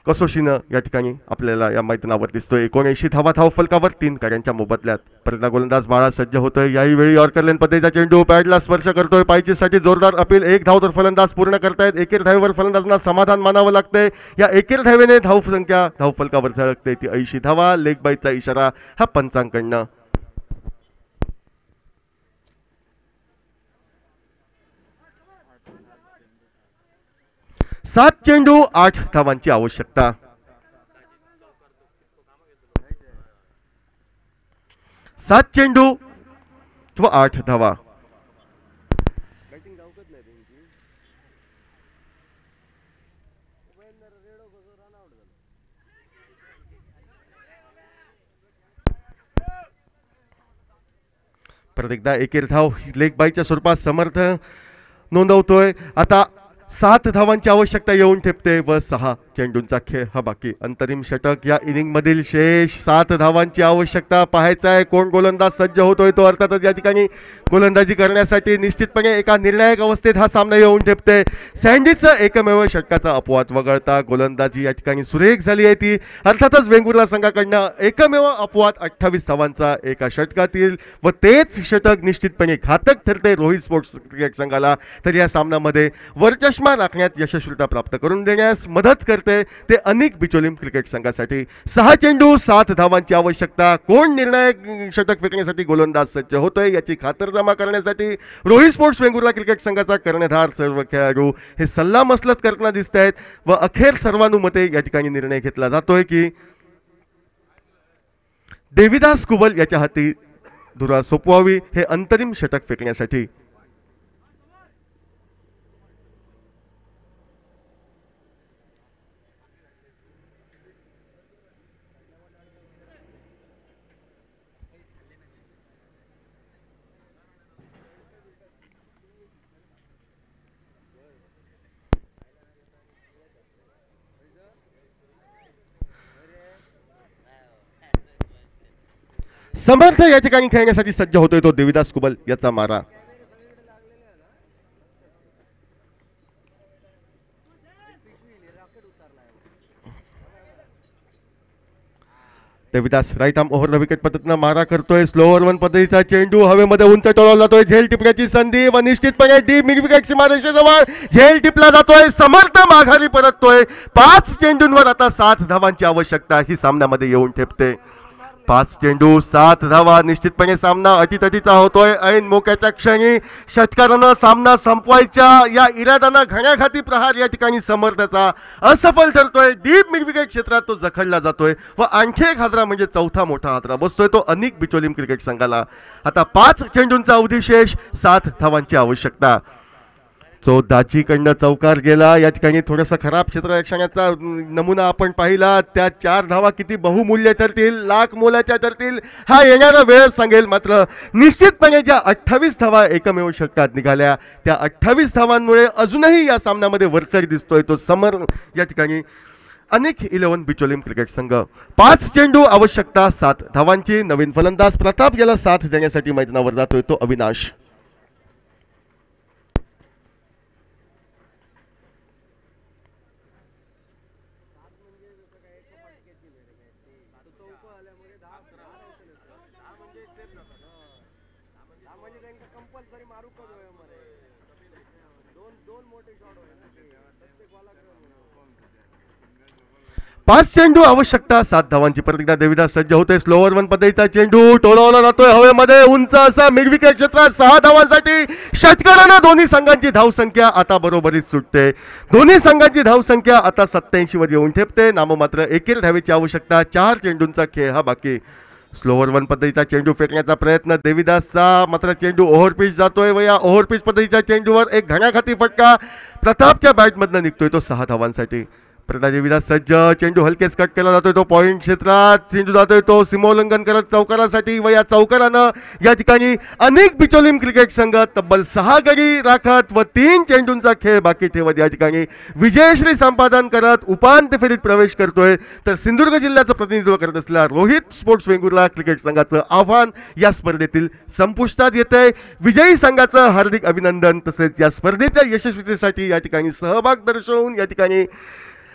कसोशीनं या ठिकाणी आपल्याला या मैदानावर दिसतोय. 79 धावा धाव फलकावर 3 गड्यांच्या मोबदल्यात. परत गोलंदाज बाळा सज्ज होतोय. याही वेळी यॉर्कर लेन पद्धतीचा चेंडू पॅडला स्पर्श करतोय. पायचीसाठी जोरदार अपील. 1 धाव तर फलंदाज पूर्ण करतायत. एकेर धावेवर फलंदाजांना समाधान मानावं लागतंय. या एकेर धावेने धावसंख्या धाव फलकावर झळकते ती 80 धावा. लेग बाईचा इशारा हा पंचांकडनं. 7 चेंडू 8 धावांची आवश्यकता. 7 चेंडू व 8 धावा. परत एकदा एकेर धाव लेग बाईच्या स्वरूपात समर्थ नोंदवतोय. आता 7 धावांची आवश्यकता येऊन ठेपते व 6 चेंडूंचा खेळ हा बाकी. अंतरिम षटक या इनिंग मधील शेष. 7 धावांची आवश्यकता. पाहायचा आहे कोण गोलंदाज सज्ज होतोय तो अर्थातच या ठिकाणी गोलंदाजी करण्यासाठी निश्चितपणे एका निर्णायक अवस्थेत हा सामना येऊन ठेपते. सँडीचं एकमेव षटकाचा अपवाद वगळता गोलंदाजी या ठिकाणी सुरेख झाली आहे ती अर्थातच वेंगुर्ला संघाकडनं एकमेव अपवाद 28 धावांचा एका षटकातील व तेच षटक निश्चितपणे घातक ठरते रोहित स्पोर्ट्स क्रिकेट संघाला. तर या सामन्यामध्ये वरचष्मा राखण्यात यशस्वीता प्राप्त करून देण्यास मदत करते ते अनेक बिचोलीम क्रिकेट संघासाठी. 6 चेंडू 7 धावांची आवश्यकता. कोण निर्णायक षटक फेकण्यासाठी गोलंदाज सज्ज होतोय याची खातरजमा करण्यासाठी रोहित स्पोर्ट्स वेंगुर्ला क्रिकेट संघाचा कर्णधार सर्व खेळाडू हे सल्लामसलत करताना दिसत आहेत व अखेर सर्वानुमते या ठिकाणी निर्णय घेतला जातोय की देविदास कुबल याच्या हाती धुरा सोपवावी हे अंतरिम षटक फेकण्यासाठी. समर्थ या ठिकाणी खेळण्यासाठी सज्ज होतोय तो देविदास कुबल याचा मारा. Devidas right arm over the wicket पद्धतीनं मारा करतोय. स्लोवर 1 पद्धतीचा चेंडू हवेमध्ये उंच टोलवला जातोय. झेल टिपण्याची संधी व निश्चितपणे डीप मिड विकेट सीमारेषेजवळ झेल टिपला जातोय. समर्थ माघारी परततोय. 5 चेंडूंवर आता 7 धावांची आवश्यकता ही सामन्यामध्ये येऊन ठेपते. 5 चेंडू 7 धावा. निश्चितपणे सामना अटीतटीचा होतोय. ऐन मोक्याच्या क्षणी षटकारानं सामना संपवायच्या या इराद्यानं घण्याघाती प्रहार या ठिकाणी समर्थाचा असफल ठरतोय. डीप मिड विकेट क्षेत्रात तो जखडला जातोय व आणखी एक हादरा म्हणजे चौथा मोठा हादरा बसतोय तो अनेक बिचोलीम क्रिकेट संघाला. आता 5 चेंडूंचा अवधिशेष. 7 धावांची आवश्यकता. जो दाजीकडनं चौकार गेला या ठिकाणी थोडंसं खराब क्षेत्ररक्षणाचा नमुना आपण पाहिला. त्या 4 धावा किती बहुमूल्य ठरतील, लाख मोलाच्या ठरतील हा येणारा वेळ सांगेल. मात्र निश्चितपणे ज्या 28 धावा एकमेव षटकात निघाल्या त्या 28 धावांमुळे अजूनही या सामन्यामध्ये वरचढ दिसतोय तो समर या ठिकाणी अनेक 11 बिचोलीम क्रिकेट संघ. 5 चेंडू आवश्यकता 7 धावांची. नवीन फलंदाज प्रताप याला साथ देण्यासाठी मैदानावर जातोय तो अविनाश. पाच चेंडू आवश्यकता 7 धावांची. परत एकदा देविदास सज्ज होतोय. स्लोवर 1 पद्धतीचा चेंडू टोलवला जातोय हवेमध्ये उंच असा मिड विकेट क्षेत्रात. 6 धावांसाठी षटकारानं दोन्ही संघांची धावसंख्या आता बरोबरीत सुटते. दोन्ही संघांची धावसंख्या आता 87 वर येऊन ठेपते. नाममात्र एकेर धावेची आवश्यकता. 4 चेंडूंचा खेळ हा बाकी. स्लोवर 1 पद्धतीचा चेंडू फेकण्याचा प्रयत्न देविदासचा, मात्र चेंडू ओव्हरपिच जातोय व या ओव्हरपिच पद्धतीच्या चेंडूवर एक घणाघाती फटका प्रतापच्या बॅटमधनं निघतोय तो 6 धावांसाठी. प्रदा देविदास सज्ज. चेंडू हलकेच कट केला जातोय तो पॉइंट क्षेत्रात. चेंडू जातोय तो सीमोल्लंघन करत चौकारासाठी व या चौकारानं या ठिकाणी अनेक बिचोलीम क्रिकेट संघ तब्बल 6 गडी राखत व 3 चेंडूंचा खेळ बाकी ठेवत या ठिकाणी विजयश्री संपादन करत उपांत्य फेरीत प्रवेश करतोय. तर सिंधुदुर्ग जिल्ह्याचं प्रतिनिधित्व करत असलेल्या रोहित स्पोर्ट्स वेंगुर्ला क्रिकेट संघाचं आव्हान या स्पर्धेतील संपुष्टात येतंय. विजयी संघाचं हार्दिक अभिनंदन. तसेच या स्पर्धेच्या यशस्वीतेसाठी या ठिकाणी सहभाग दर्शवून या ठिकाणी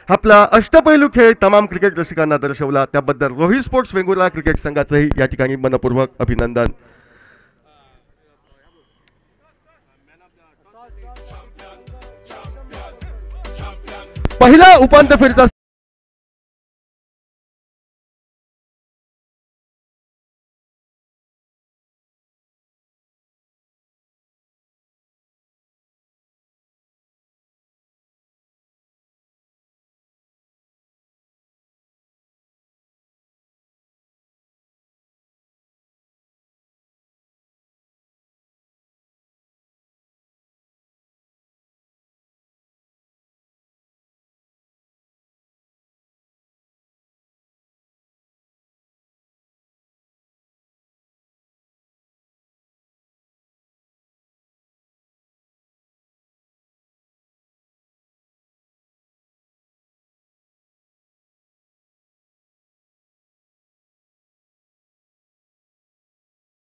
आपला अष्टपैलू खेळ तमाम क्रिकेट रसिकांना दर्शवला त्याबद्दल रोहित स्पोर्ट्स वेंगुर्ला क्रिकेट संघाचंही या ठिकाणी मनपूर्वक अभिनंदन. पहिला उपांत्य फेरीचा